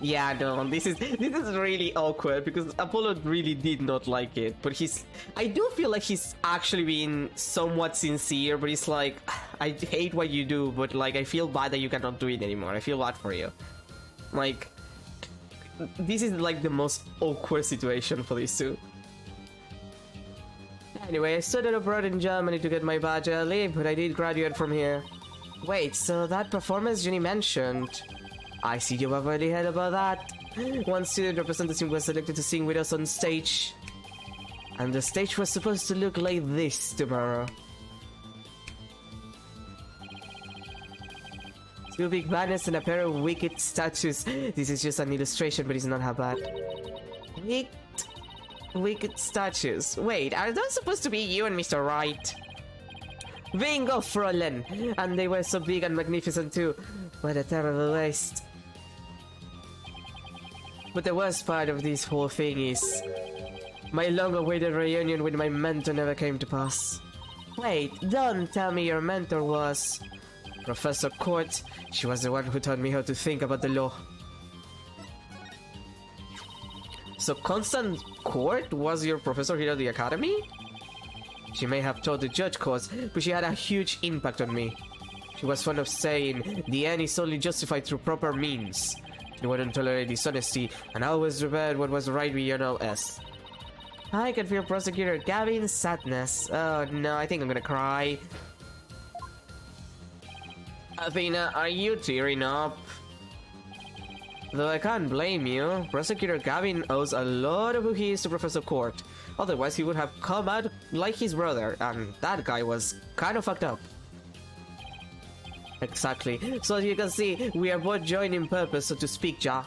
Yeah, no, this is really awkward because Apollo really did not like it, but I do feel like he's actually being somewhat sincere, but he's like, I hate what you do, but like, I feel bad that you cannot do it anymore. I feel bad for you. Like, this is like the most awkward situation for these two. Anyway, I studied abroad in Germany to get my badge early, but I did graduate from here. Wait, so that performance Jenny mentioned... I see you have already heard about that. One student representative was selected to sing with us on stage. And the stage was supposed to look like this tomorrow. 2 big banners and a pair of wicked statues. This is just an illustration, but it's not how bad. Wicked statues. Wait, are those supposed to be you and Mr. Wright? Bingo, Fräulein! And they were so big and magnificent too. What a terrible waste. But the worst part of this whole thing is... my long-awaited reunion with my mentor never came to pass. Wait, don't tell me your mentor was... Professor Court. She was the one who taught me how to think about the law. So Constant Court was your professor here at the academy? She may have taught the judge course, but she had a huge impact on me. She was fond of saying, the end is only justified through proper means. She wouldn't tolerate dishonesty, and always revered what was right beyond all else. I can feel Prosecutor Gavin's sadness. Oh no, I think I'm gonna cry. Athena, are you tearing up? Though I can't blame you, Prosecutor Gavin owes a lot of who he is to Professor Court. Otherwise he would have come out like his brother, and that guy was kind of fucked up. Exactly. So as you can see, we are both joined in purpose, so to speak, Ja.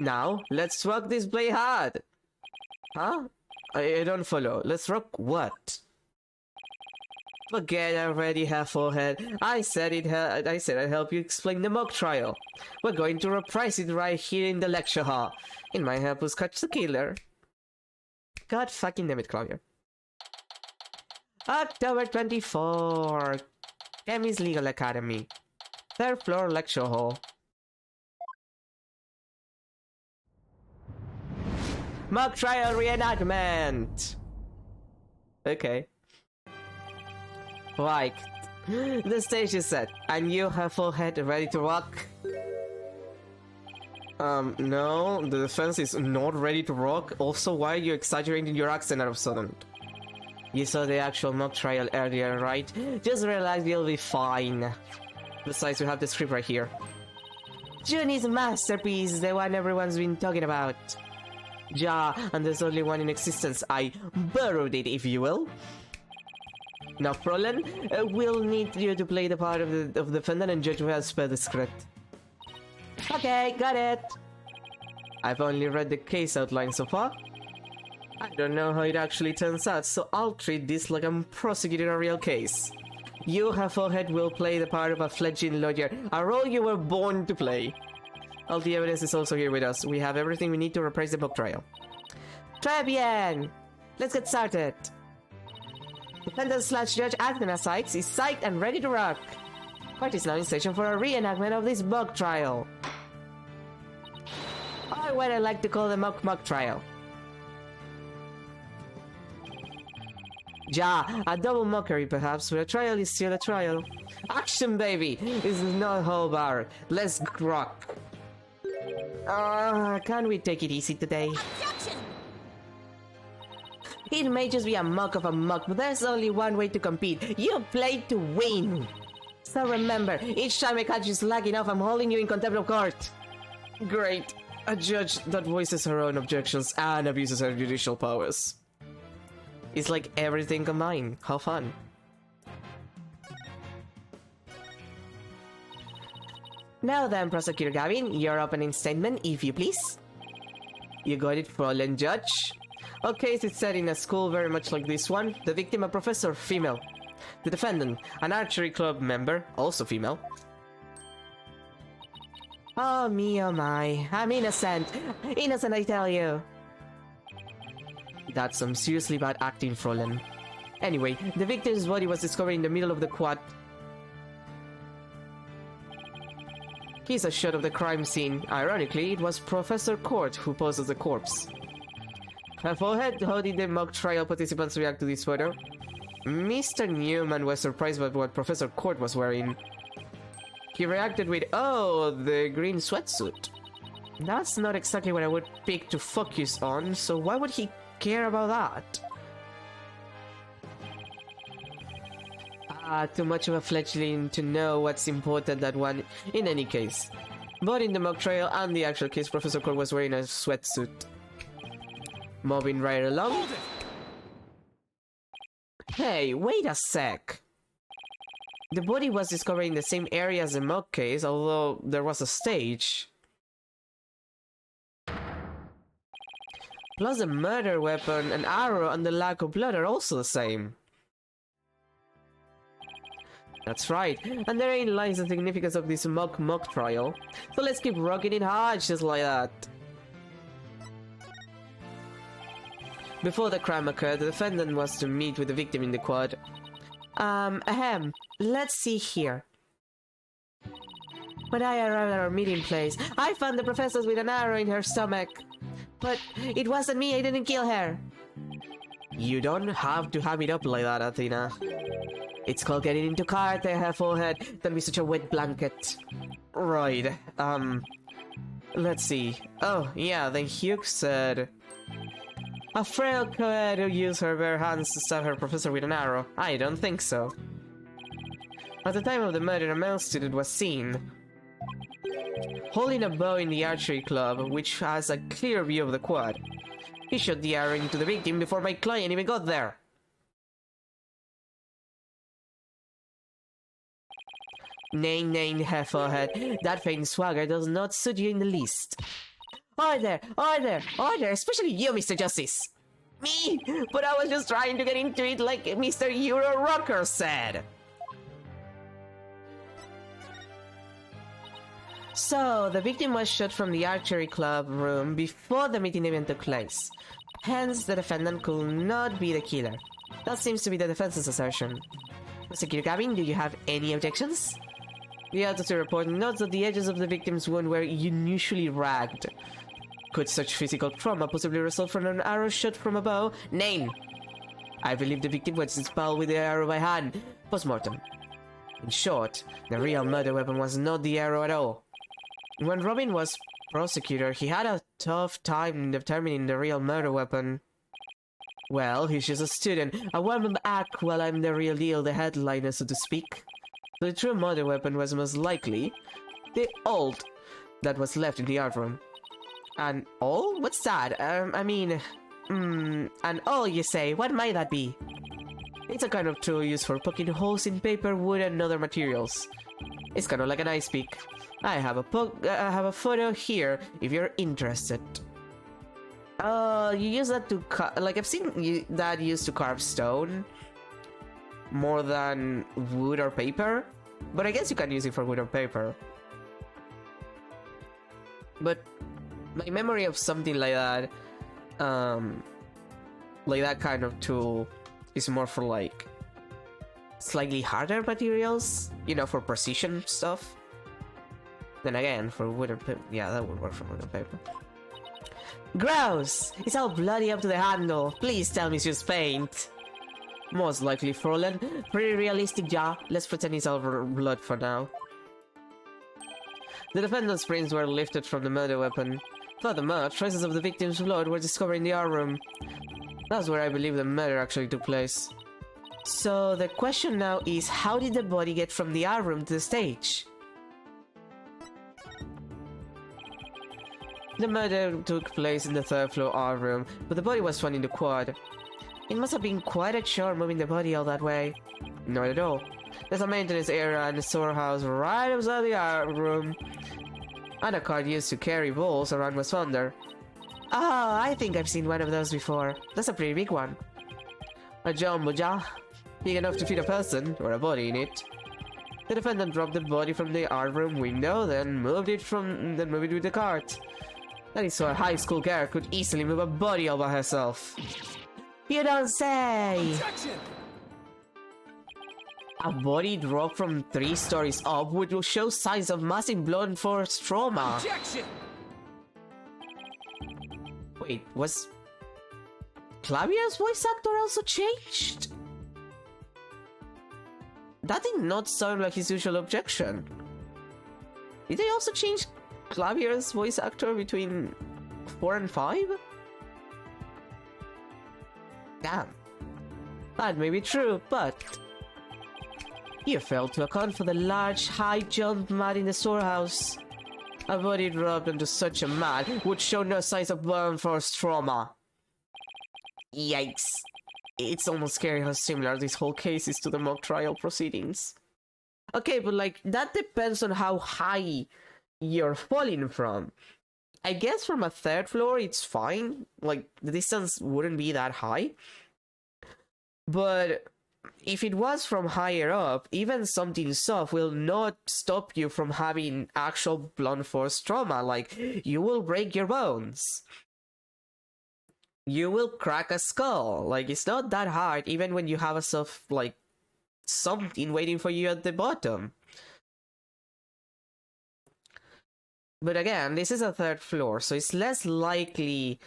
Now, let's rock this play hard. Huh? I don't follow. Let's rock what? Forget I already have forehead. I said I'd help you explain the mock trial. We're going to reprise it right here in the lecture hall. It might help us catch the killer. God fucking damn it, Claudia. October 24. Kemi's Legal Academy. 3rd floor lecture hall. Mock trial reenactment! Okay. Right. The stage is set, and you have forehead ready to rock? No, the defense is not ready to rock. Also, why are you exaggerating your accent all of a sudden? You saw the actual mock trial earlier, right? Just relax, you'll be fine. Besides, we have the script right here. Junie's masterpiece, the one everyone's been talking about. Ja, and there's only one in existence. I borrowed it, if you will. Now, Frolen, we'll need you to play the part of the defendant and Judge will spell the script. Okay, got it. I've only read the case outline so far. I don't know how it actually turns out, so I'll treat this like I'm prosecuting a real case. You, Forehead, will play the part of a fledgling lawyer, a role you were born to play. All the evidence is also here with us. We have everything we need to reprise the mock trial. Très bien! Let's get started. Defendant/Judge Athena Sykes is psyched and ready to rock. Court is now in session for a reenactment of this mock trial. Or what I like to call the mock trial. Ja, a double mockery perhaps, but a trial is still a trial. Action, baby! This is not whole bar. Let's rock. Can't we take it easy today? Objection! It may just be a mock of a mock, but there's only one way to compete. You play to win! So remember, each time I catch you slacking off, I'm holding you in contempt of court. Great. A judge that voices her own objections and abuses her judicial powers. It's like everything combined. How fun. Now then, Prosecutor Gavin, your opening statement, if you please. You got it, Fräulein Judge. Okay, it's set in a school very much like this one. The victim, a professor, female. The defendant, an archery club member, also female. Oh me, oh my. I'm innocent. Innocent, I tell you. That's some seriously bad acting, Fräulein. Anyway, the victim's body was discovered in the middle of the quad. Here's a shot of the crime scene. Ironically, it was Professor Court who posed as the corpse. Her forehead, how did the mock trial participants react to this photo? Mr. Newman was surprised by what Professor Court was wearing. He reacted with, oh, the green sweatsuit. That's not exactly what I would pick to focus on, so why would he care about that? Too much of a fledgling to know what's important that one in any case. But in the mock trial and the actual case, Professor Court was wearing a sweatsuit. Moving right along. Hey, wait a sec. The body was discovered in the same area as the mock case, although there was a stage. Plus the murder weapon, an arrow, and the lack of blood are also the same. That's right, and therein lies the significance of this mock trial. So let's keep rocking it hard just like that. Before the crime occurred, the defendant was to meet with the victim in the quad. Let's see here. When I arrived at our meeting place, I found the professor with an arrow in her stomach. But it wasn't me, I didn't kill her. You don't have to ham it up like that, Athena. It's called getting into cart, forehead. Don't be such a wet blanket. Right, let's see. Oh, yeah, then Hugh said... A frail co-ed who used her bare hands to stab her professor with an arrow. I don't think so. At the time of the murder, a male student was seen holding a bow in the archery club, which has a clear view of the quad. He shot the arrow into the victim before my client even got there. Nay, forehead. That faint swagger does not suit you in the least. Order, especially you, Mr. Justice. Me? But I was just trying to get into it like Mr. Euro Rocker said. So, the victim was shot from the archery club room before the meeting event took place. Hence, the defendant could not be the killer. That seems to be the defense's assertion. Mr. Gavin, do you have any objections? The autopsy report notes that the edges of the victim's wound were unusually ragged. Could such physical trauma possibly result from an arrow shot from a bow? Name! I believe the victim was expelled with the arrow by hand. Postmortem. In short, the real murder weapon was not the arrow at all. When Robin was prosecutor, he had a tough time determining the real murder weapon. Well, he's just a student, a one-man act while I'm the real deal, the headliner, so to speak. The true murder weapon was most likely the old that was left in the art room. An all? What's that? An all, you say? What might that be? It's a kind of tool used for poking holes in paper, wood, and other materials. It's kind of like an ice pick. I have a photo here if you're interested. You use that to like I've seen that used to carve stone more than wood or paper, but I guess you can use it for wood or paper. But my memory of something like that kind of tool is more for like slightly harder materials, you know, for precision stuff. Then again, for wood and paper, yeah, that would work for wood and paper. Gross! It's all bloody up to the handle. Please tell me it's just paint. Most likely fallen. Pretty realistic, yeah. Let's pretend it's all blood for now. The defendant's brains were lifted from the murder weapon. Furthermore, traces of the victim's blood were discovered in the art room. That's where I believe the murder actually took place. So the question now is, how did the body get from the art room to the stage? The murder took place in the third floor art room, but the body was found in the quad. It must have been quite a chore moving the body all that way. Not at all. There's a maintenance area and a storehouse right outside the art room. And a cart used to carry balls around was found there. Oh, I think I've seen one of those before. That's a pretty big one. A jumbo jar. Big enough to fit a person, or a body in it. The defendant dropped the body from the art room window, then moved it with the cart. That is so a high school girl could easily move a body all by herself. You don't say! Objection! A body dropped from 3 stories up would show signs of massive blood force trauma. Objection! Wait, was Clavia's voice actor also changed? That did not sound like his usual objection. Did they also change Clavia's voice actor between 4 and 5? Damn. That may be true, but you failed to account for the large high jump mat in the storehouse. A body dropped into such a mat would show no signs of burn force trauma. Yikes. It's almost scary how similar this whole case is to the mock trial proceedings. Okay, but like, that depends on how high you're falling from. I guess from a 3rd floor it's fine, like the distance wouldn't be that high. But if it was from higher up, even something soft will not stop you from having actual blunt force trauma, like you will break your bones. You will crack a skull, like it's not that hard even when you have a soft, like, something waiting for you at the bottom. But again, this is a 3rd floor, so it's less likely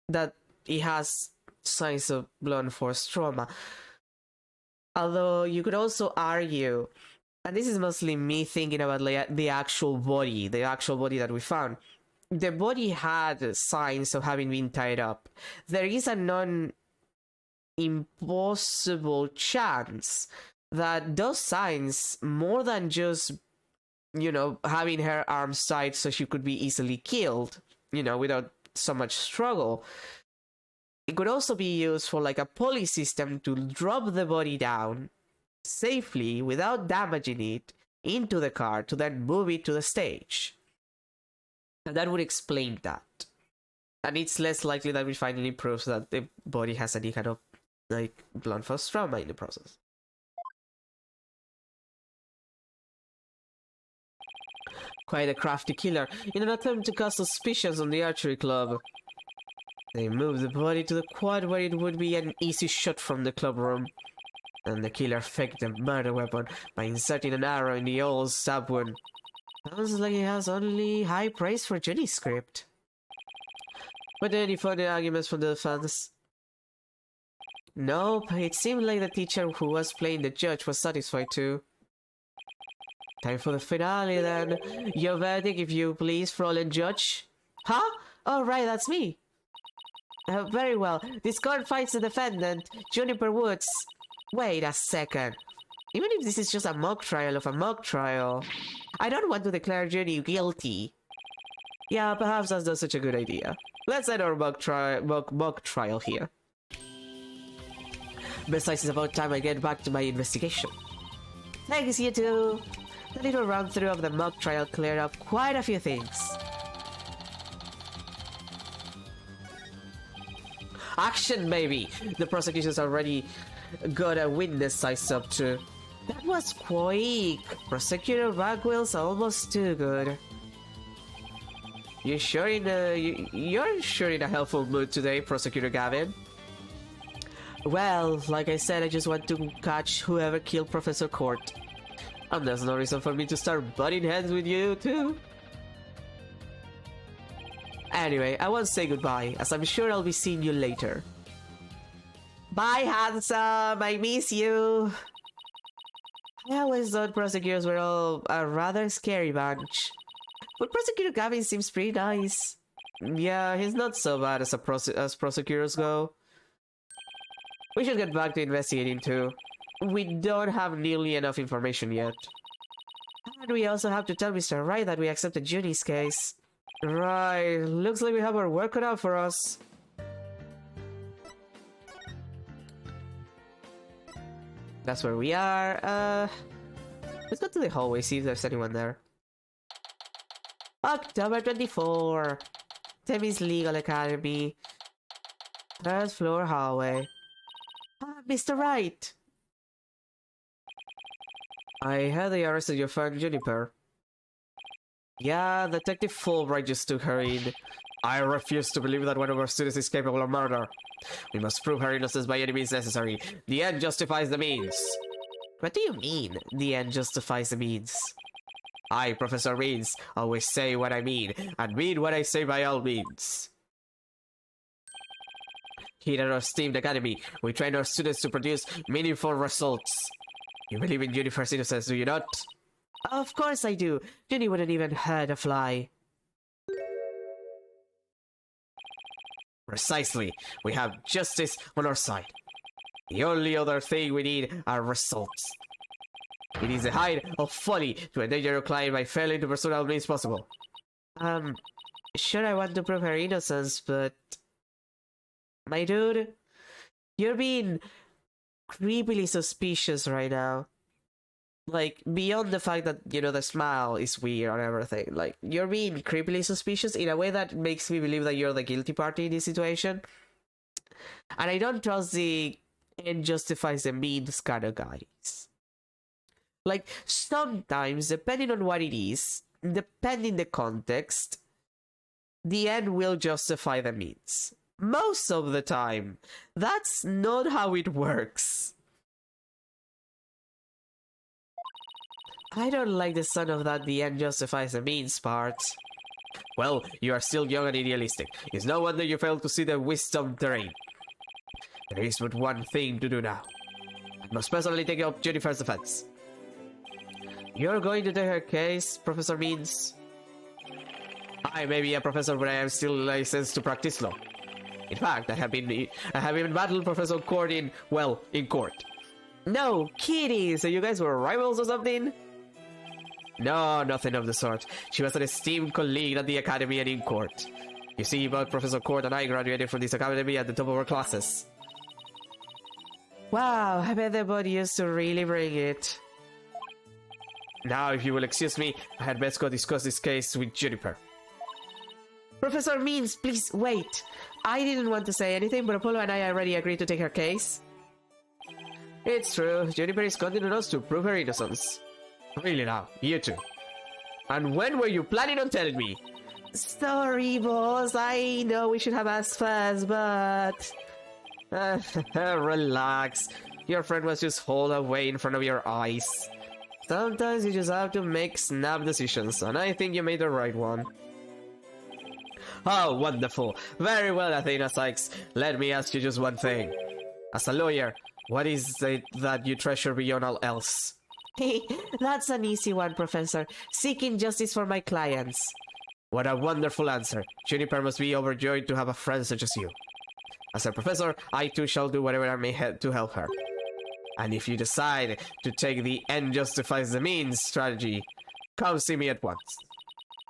that it has signs of blunt force trauma. Although you could also argue, and this is mostly me thinking about like, the actual body that we found. The body had signs of having been tied up. There is a non-impossible chance that those signs, more than just, you know, having her arms tied so she could be easily killed, you know, without so much struggle, it could also be used for like a pulley system to drop the body down safely without damaging it into the car to then move it to the stage. And that would explain that. And it's less likely that we find any proofs that the body has any kind of like blunt force trauma in the process. Quite a crafty killer. In an attempt to cause suspicions on the archery club, they moved the body to the quad where it would be an easy shot from the club room. And the killer faked the murder weapon by inserting an arrow in the old stab wound. Sounds like he has only high praise for Jenny's script. But any further arguments from the fans? Nope, it seemed like the teacher who was playing the judge was satisfied too. Time for the finale then. Your verdict, if you please, Fräulein Judge. Huh? Oh right, that's me. Very well. This court finds the defendant, Juniper Woods. Wait a second. Even if this is just a mock trial of a mock trial, I don't want to declare Jenny guilty. Yeah, perhaps that's not such a good idea. Let's end our mock trial here. Besides, it's about time I get back to my investigation. Thanks, you two. The little run through of the mock trial cleared up quite a few things. Action, baby! The prosecution's already got a witness sized up to. That was quick. Prosecutor Bagwell's almost too good. You're sure in a helpful mood today, Prosecutor Gavin? Well, like I said, I just want to catch whoever killed Professor Court. And there's no reason for me to start butting heads with you too. Anyway, I want to say goodbye, as I'm sure I'll be seeing you later. Bye, handsome! I miss you! I always thought prosecutors were all a rather scary bunch. But Prosecutor Gavin seems pretty nice. Yeah, he's not so bad as prosecutors go. We should get back to investigating too. We don't have nearly enough information yet. And we also have to tell Mr. Wright that we accepted Judy's case. Right, looks like we have our work cut out for us. That's where we are. Let's go to the hallway, see if there's anyone there. October 24. Temi's Legal Academy. Third floor hallway. Mr. Wright! I heard they arrested your friend Juniper. Yeah, Detective Fulbright just took her in. I refuse to believe that one of our students is capable of murder. We must prove her innocence by any means necessary. The end justifies the means. What do you mean, the end justifies the means? I, Professor Means, always say what I mean, and mean what I say by all means. Here at our esteemed academy, we train our students to produce meaningful results. You believe in Juniper's innocence, do you not? Of course I do. Judy wouldn't even hurt a fly. Precisely. We have justice on our side. The only other thing we need are results. It is the height of folly to endanger your client by failing to pursue all means possible. Sure, I want to prove her innocence, but... My dude, you're being creepily suspicious right now. Like, beyond the fact that, you know, the smile is weird and everything. Like, you're being creepily suspicious in a way that makes me believe that you're the guilty party in this situation. And I don't trust the end justifies the means kind of guys. Like, sometimes, depending on what it is, depending the context, the end will justify the means. Most of the time, that's not how it works. I don't like the sound of that the end justifies the means part. Well, you are still young and idealistic. It's no wonder you failed to see the wisdom terrain. There is but one thing to do now. I must personally take up Jennifer's defense. You're going to take her case, Professor Means? I may be a professor, but I am still licensed to practice law. In fact, I have even battled Professor Court in court. No kidding! So you guys were rivals or something? No, nothing of the sort. She was an esteemed colleague at the academy and in court. You see, both Professor Court and I graduated from this academy at the top of our classes. Wow, I bet the both used to really bring it. Now, if you will excuse me, I had best go discuss this case with Juniper. Professor Means, please wait. I didn't want to say anything, but Apollo and I already agreed to take her case. It's true, Juniper is counting on us to prove her innocence. Really now, you two. And when were you planning on telling me? Sorry, boss, I know we should have asked first, but... relax. Your friend was just hauled away in front of your eyes. Sometimes you just have to make snap decisions, and I think you made the right one. Oh, wonderful. Very well, Athena Sykes. Let me ask you just one thing. As a lawyer, what is it that you treasure beyond all else? That's an easy one, Professor. Seeking justice for my clients. What a wonderful answer. Juniper must be overjoyed to have a friend such as you. As a professor, I too shall do whatever I may to help her. And if you decide to take the end justifies the means strategy, come see me at once.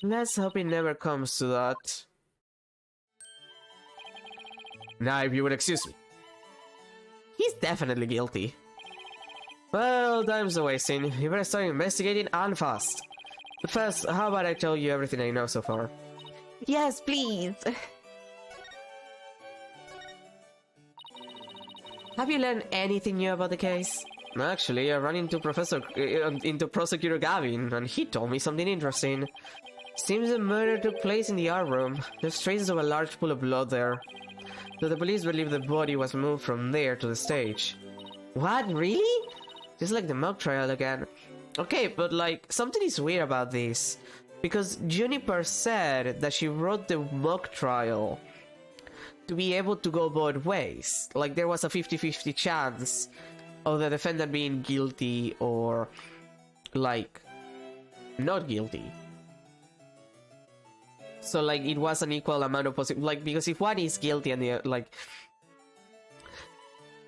Let's hope it never comes to that. Now, if you would excuse me. He's definitely guilty. Well, time's a wasting. You better start investigating and fast. But first, how about I tell you everything I know so far? Yes, please. Have you learned anything new about the case? Actually, I ran into Prosecutor Gavin, and he told me something interesting. Seems the murder took place in the art room. There's traces of a large pool of blood there. Though the police believe the body was moved from there to the stage. What? Really? Just like the mock trial again. Okay, but like, something is weird about this. Because Juniper said that she wrote the mock trial to be able to go both ways. Like, there was a 50-50 chance of the defendant being guilty or, like, not guilty. So, like, it was an equal amount of possible, like, because if one is guilty and the, like,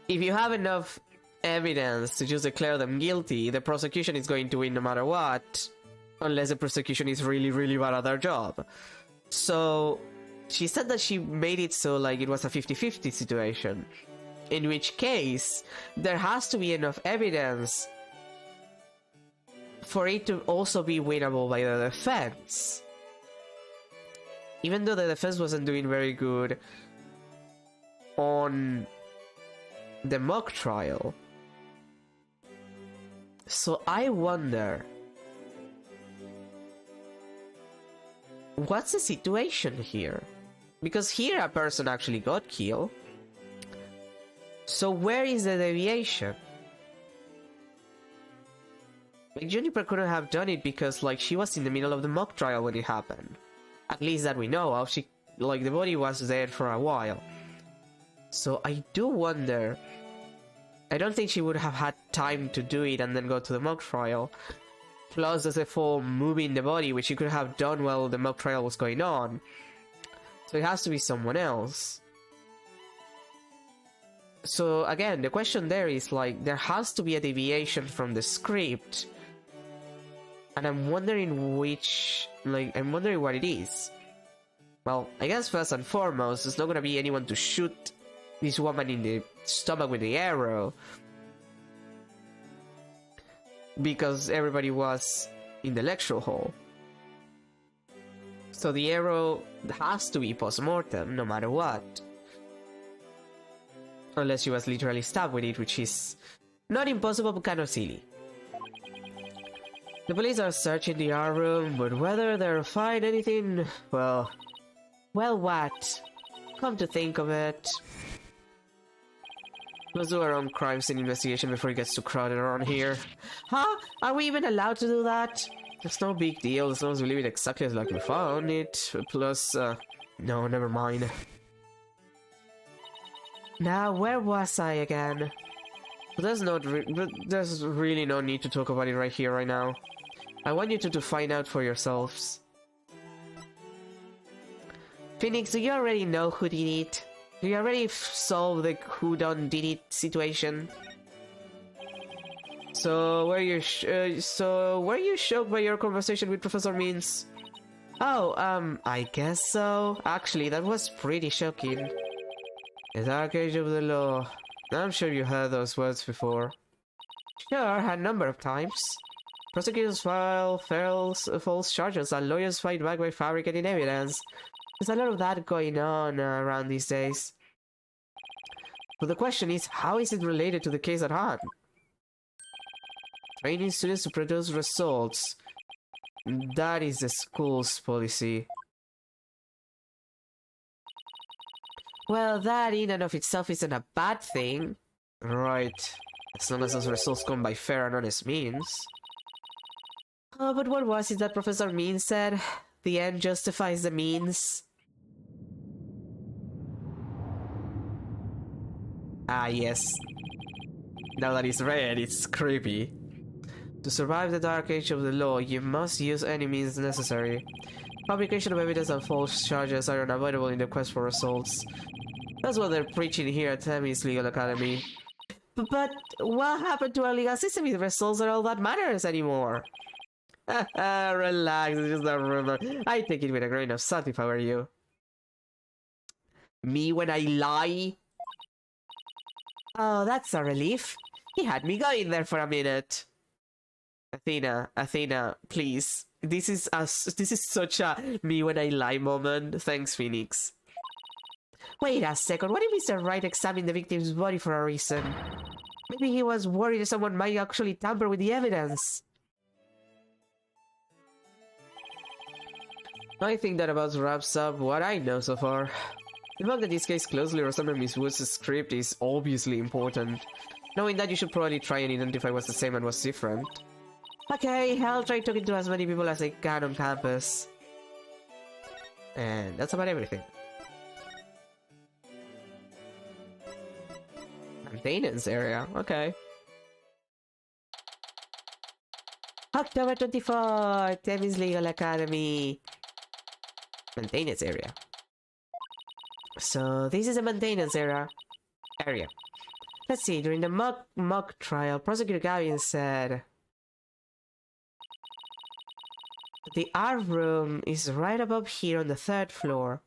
if you have enough evidence to just declare them guilty, the prosecution is going to win no matter what, unless the prosecution is really, really bad at their job. So, she said that she made it so, like, it was a 50-50 situation, in which case, there has to be enough evidence for it to also be winnable by the defense. Even though the defense wasn't doing very good on the mock trial. So I wonder, what's the situation here? Because here a person actually got killed. So where is the deviation? Like, Juniper couldn't have done it because, like, she was in the middle of the mock trial when it happened. At least that we know of. She, like, the body was there for a while. So I do wonder. I don't think she would have had time to do it and then go to the mock trial. Plus, there's a full moving the body, which she could have done while the mock trial was going on. So it has to be someone else. So again, the question there is, like, there has to be a deviation from the script. And I'm wondering which, like, I'm wondering what it is. Well, I guess first and foremost, there's not gonna be anyone to shoot this woman in the stomach with the arrow. Because everybody was in the lecture hall. So the arrow has to be post-mortem, no matter what. Unless she was literally stabbed with it, which is not impossible, but kind of silly. The police are searching the art room, but whether they'll find anything, well, what? Come to think of it. Let's do our own crime scene investigation before it gets too crowded around here. Huh? Are we even allowed to do that? It's no big deal as long as we leave it exactly as like we found it. Plus, no, never mind. Now, where was I again? There's really no need to talk about it right here, right now. I want you to find out for yourselves. Phoenix, do you already know who did it? Do you already solve the who done did it situation? So were you shocked by your conversation with Professor Means? Oh, I guess so. Actually, that was pretty shocking. The Dark Age of the Law. I'm sure you heard those words before. Sure, a number of times. Prosecutors file false charges and lawyers fight back by fabricating evidence. There's a lot of that going on around these days. But the question is, how is it related to the case at hand? Training students to produce results. That is the school's policy. Well, that in and of itself isn't a bad thing. Right. As long as those results come by fair and honest means. But what was it that Professor Means said? The end justifies the means. Ah, yes. Now that it's read, it's creepy. To survive the Dark Age of the Law, you must use any means necessary. Fabrication of evidence and false charges are unavoidable in the quest for results. That's what they're preaching here at Tammy's Legal Academy. But what happened to our legal system if results are all that matters anymore? Relax, it's just a rumor. I take it with a grain of salt if I were you. Me when I lie? Oh, that's a relief. He had me going there for a minute. Athena, please. This is such a me when I lie moment. Thanks, Phoenix. Wait a second, what if Mr. Wright examined the victim's body for a reason? Maybe he was worried that someone might actually tamper with the evidence. I think that about wraps up what I know so far. The fact that this case closely resembles Miss Wood's script is obviously important. Knowing that, you should probably try and identify what's the same and what's different. Okay, I'll try talking to as many people as I can on campus. And that's about everything. Maintenance area, okay. October 24th, Tammy's Legal Academy. Maintenance area. So this is a maintenance area. Let's see, during the mock trial, Prosecutor Gavin said the art room is right above here on the 3rd floor.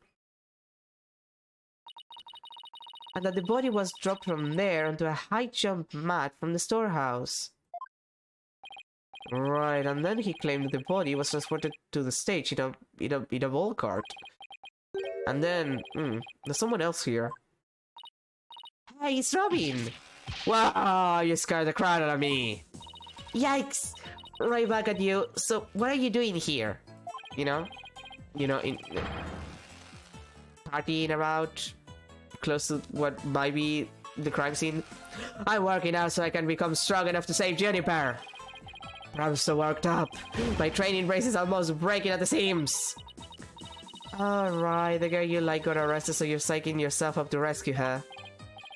And that the body was dropped from there onto a high jump mat from the storehouse. Right, and then he claimed that the body was transported to the stage in a ball cart. And then, there's someone else here. Hey, it's Robin! Wow, you scared the crap out of me! Yikes! Right back at you. So, what are you doing here? In partying about close to what might be the crime scene? I'm working out so I can become strong enough to save Juniper! I'm so worked up. My training brace is almost breaking at the seams. Alright, the girl you like got arrested, so you're psyching yourself up to rescue her.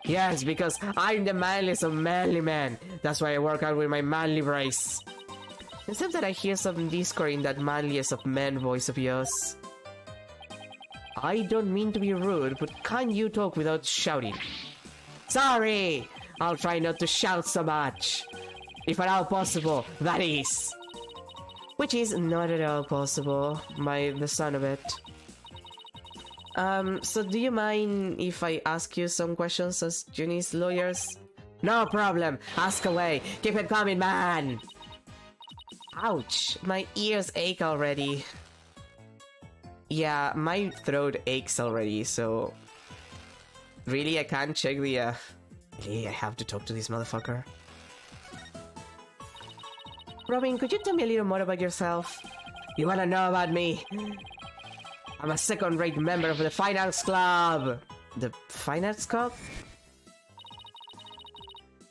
Yes, because I'm the manliest of manly men. That's why I work out with my manly brace. Except that I hear some discord in that manliest of men voice of yours. I don't mean to be rude, but can't you talk without shouting? Sorry! I'll try not to shout so much. If at all possible, that is. Which is not at all possible, by the sound of it. So do you mind if I ask you some questions as Junie's lawyers? No problem, ask away, keep it coming, man! Ouch, my ears ache already. Yeah, my throat aches already, so... Really, I can't check the, Really, I have to talk to this motherfucker. Robin, could you tell me a little more about yourself? You wanna know about me? I'm a second-rate member of the Fine Arts Club! The Fine Arts Club?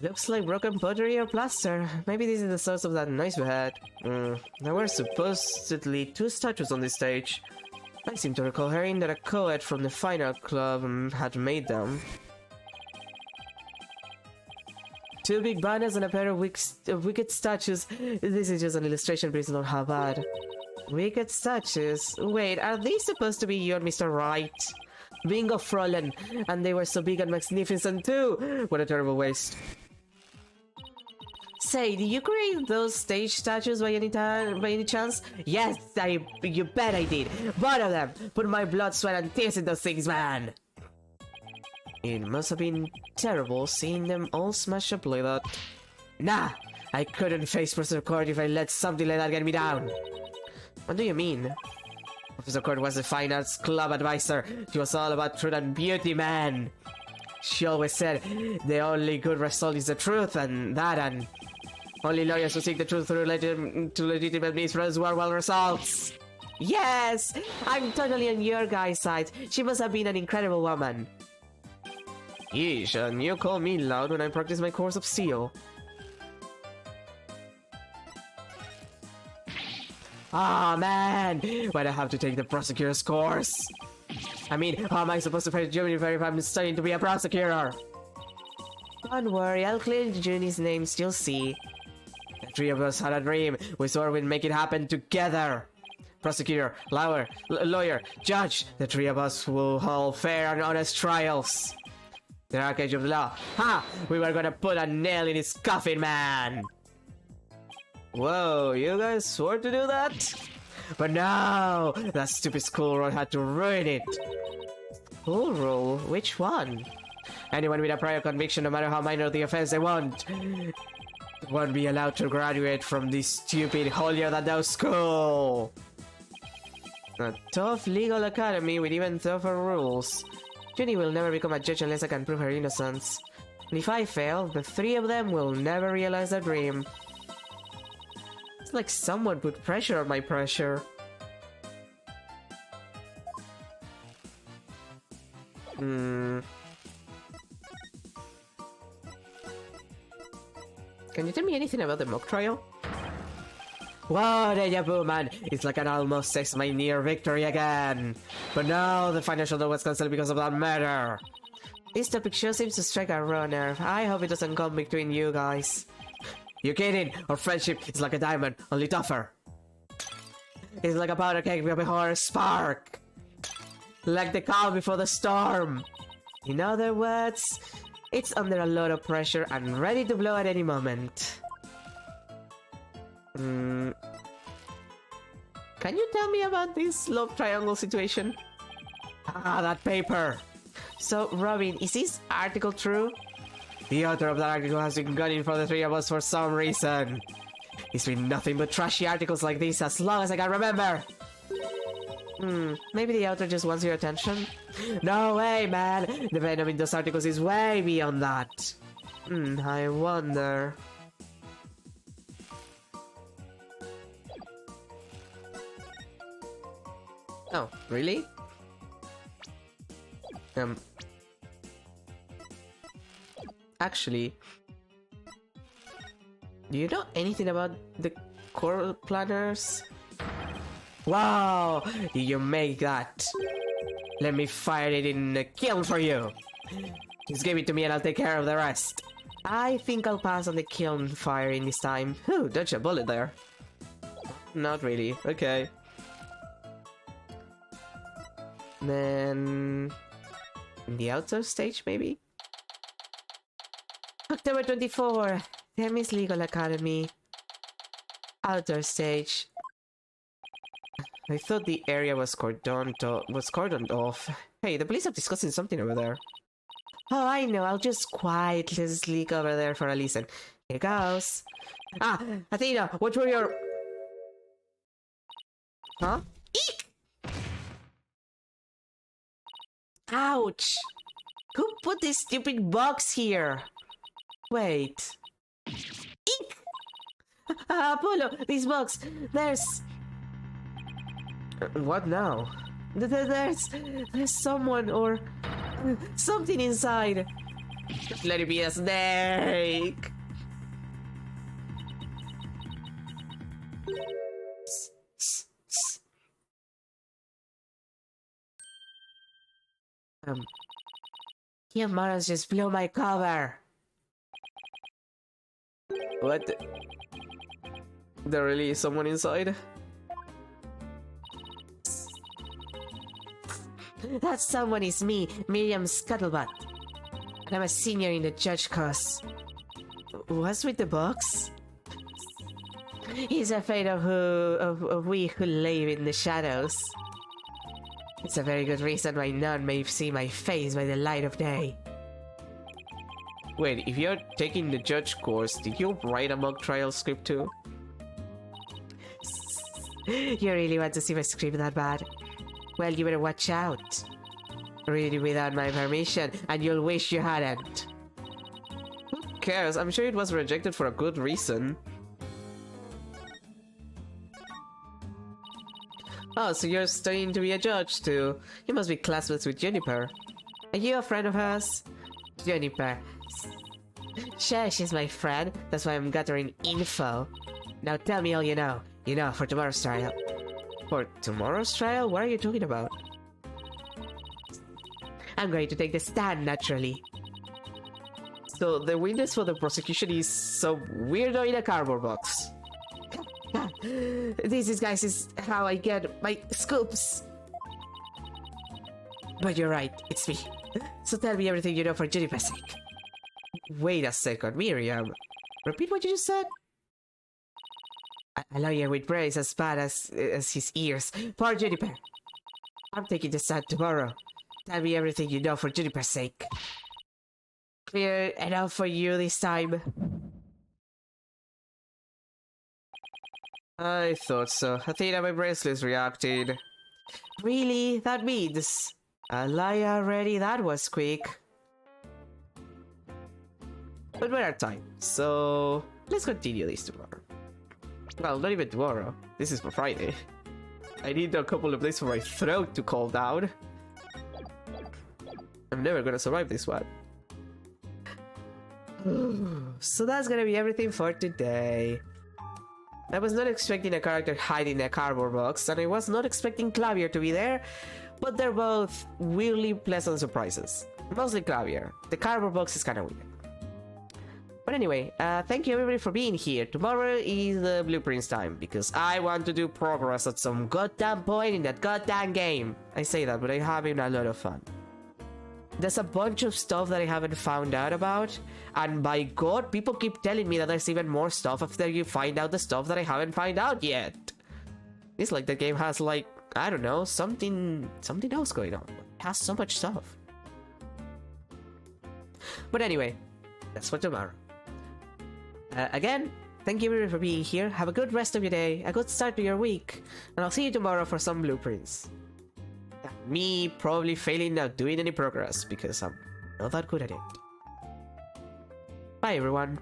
Looks like broken pottery or plaster. Maybe this is the source of that noise we had. There were supposedly 2 statues on this stage. I seem to recall hearing that a co-ed from the Fine Art Club had made them. Two big banners and a pair of wicked statues. This is just an illustration, please don't have bad. Wicked statues? Wait, are these supposed to be you and Mr. Right? Bingo Frolen, and they were so big and magnificent too! What a terrible waste. Say, did you create those stage statues by any chance? Yes, you bet I did. Both of them. Put my blood, sweat, and tears in those things, man. It must have been terrible seeing them all smash up like that. Nah, I couldn't face Professor Court if I let something like that get me down. What do you mean? Professor Court was the Fine Arts Club advisor. She was all about truth and beauty, man. She always said the only good result is the truth, and only lawyers who seek the truth through legitimate means produce worthwhile results. Yes! I'm totally on your guy's side. She must have been an incredible woman. Yeesh, and you call me loud when I practice my course of seal. Ah, man! Why'd I have to take the prosecutor's course? I mean, how am I supposed to face Junior if I'm studying to be a prosecutor? Don't worry, I'll clear Junior's names, you'll see. The three of us had a dream. We swore we'd make it happen together. Prosecutor, lawyer, judge. The three of us will hold fair and honest trials. The arcade of the law. Ha! We were gonna put a nail in his coffin, man! Whoa, you guys swore to do that? But no! That stupid school rule had to ruin it. School rule? Which one? Anyone with a prior conviction, no matter how minor the offense, they won't be allowed to graduate from this stupid holier-than-thou school. A tough legal academy with even tougher rules. Junie will never become a judge unless I can prove her innocence. And if I fail, the three of them will never realize their dream. It's like someone put pressure on my pressure. Can you tell me anything about the mock trial? Wow, deja vu, man. It's like an almost sex my near victory again. But now the final showdown was cancelled because of that murder. This topic sure seems to strike a raw nerve. I hope it doesn't come between you guys. You kidding? Our friendship is like a diamond, only tougher. It's like a powder keg before a spark. Like the calm before the storm. In other words, it's under a lot of pressure and ready to blow at any moment. Can you tell me about this love triangle situation? Ah, that paper! So, Robin, is this article true? The author of that article has been gunning for the three of us for some reason. It's been nothing but trashy articles like this as long as I can remember! Maybe the author just wants your attention? No way, man! The venom in those articles is way beyond that! I wonder... Oh, really? Actually, do you know anything about the core planners? Wow! Did you make that? Let me fire it in the kiln for you! Just give it to me and I'll take care of the rest. I think I'll pass on the kiln firing this time. Whew, dodged a bullet there. Not really. Okay. Then... in the outdoor stage, maybe? October 24! Themis Legal Academy. Outdoor stage. I thought the area was cordoned off. Hey, the police are discussing something over there. Oh, I know. I'll just quietly sneak over there for a listen. Here goes. Ah, Athena, what were your... Huh? Eek! Ouch! Who put this stupid box here? Wait. Eek! Apollo, this box. There's... What now? There's someone or something inside. Let it be a snake. You must just blow my cover. What? There really is someone inside? That someone is me, Miriam Scuttlebutt. And I'm a senior in the judge course. What's with the box? He's afraid of we who live in the shadows. It's a very good reason why none may see my face by the light of day. Wait, if you're taking the judge course, did you write a mock trial script too? You really want to see my script that bad? Well, you better watch out. Read it without my permission, and you'll wish you hadn't. Who cares? I'm sure it was rejected for a good reason. Oh, so you're studying to be a judge too. You must be classmates with Juniper. Are you a friend of hers? Juniper. Sure, she's my friend. That's why I'm gathering info. Now tell me all you know. You know, for tomorrow's trial. For tomorrow's trial? What are you talking about? I'm going to take the stand, naturally. So the witness for the prosecution is some weirdo in a cardboard box. This is, guys, is how I get my scoops. But you're right, it's me. So tell me everything you know for Juniper's sake. Wait a second, Miriam. Repeat what you just said? A lawyer with brains as bad as his ears. Poor Juniper. I'm taking the stand tomorrow. Tell me everything you know for Juniper's sake. Clear enough for you this time? I thought so. Athena, my bracelets reacted. Really? That means... A lie already? That was quick. But we're at time, so let's continue this tomorrow. Well, not even tomorrow. This is for Friday. I need a couple of days for my throat to calm down. I'm never gonna survive this one. So that's gonna be everything for today. I was not expecting a character hiding in a cardboard box, and I was not expecting Clavier to be there, but they're both weirdly pleasant surprises. Mostly Clavier. The cardboard box is kinda weird. But anyway, thank you everybody for being here. Tomorrow is the blueprints time, because I want to do progress at some goddamn point in that goddamn game. I say that, but I'm having a lot of fun. There's a bunch of stuff that I haven't found out about, and by God, people keep telling me that there's even more stuff after you find out the stuff that I haven't found out yet. It's like the game has, like, I don't know, something else going on. It has so much stuff. But anyway, that's for tomorrow. Again, thank you everybody for being here. Have a good rest of your day, a good start to your week, and I'll see you tomorrow for some blueprints. Me probably failing at doing any progress because I'm not that good at it. Bye everyone.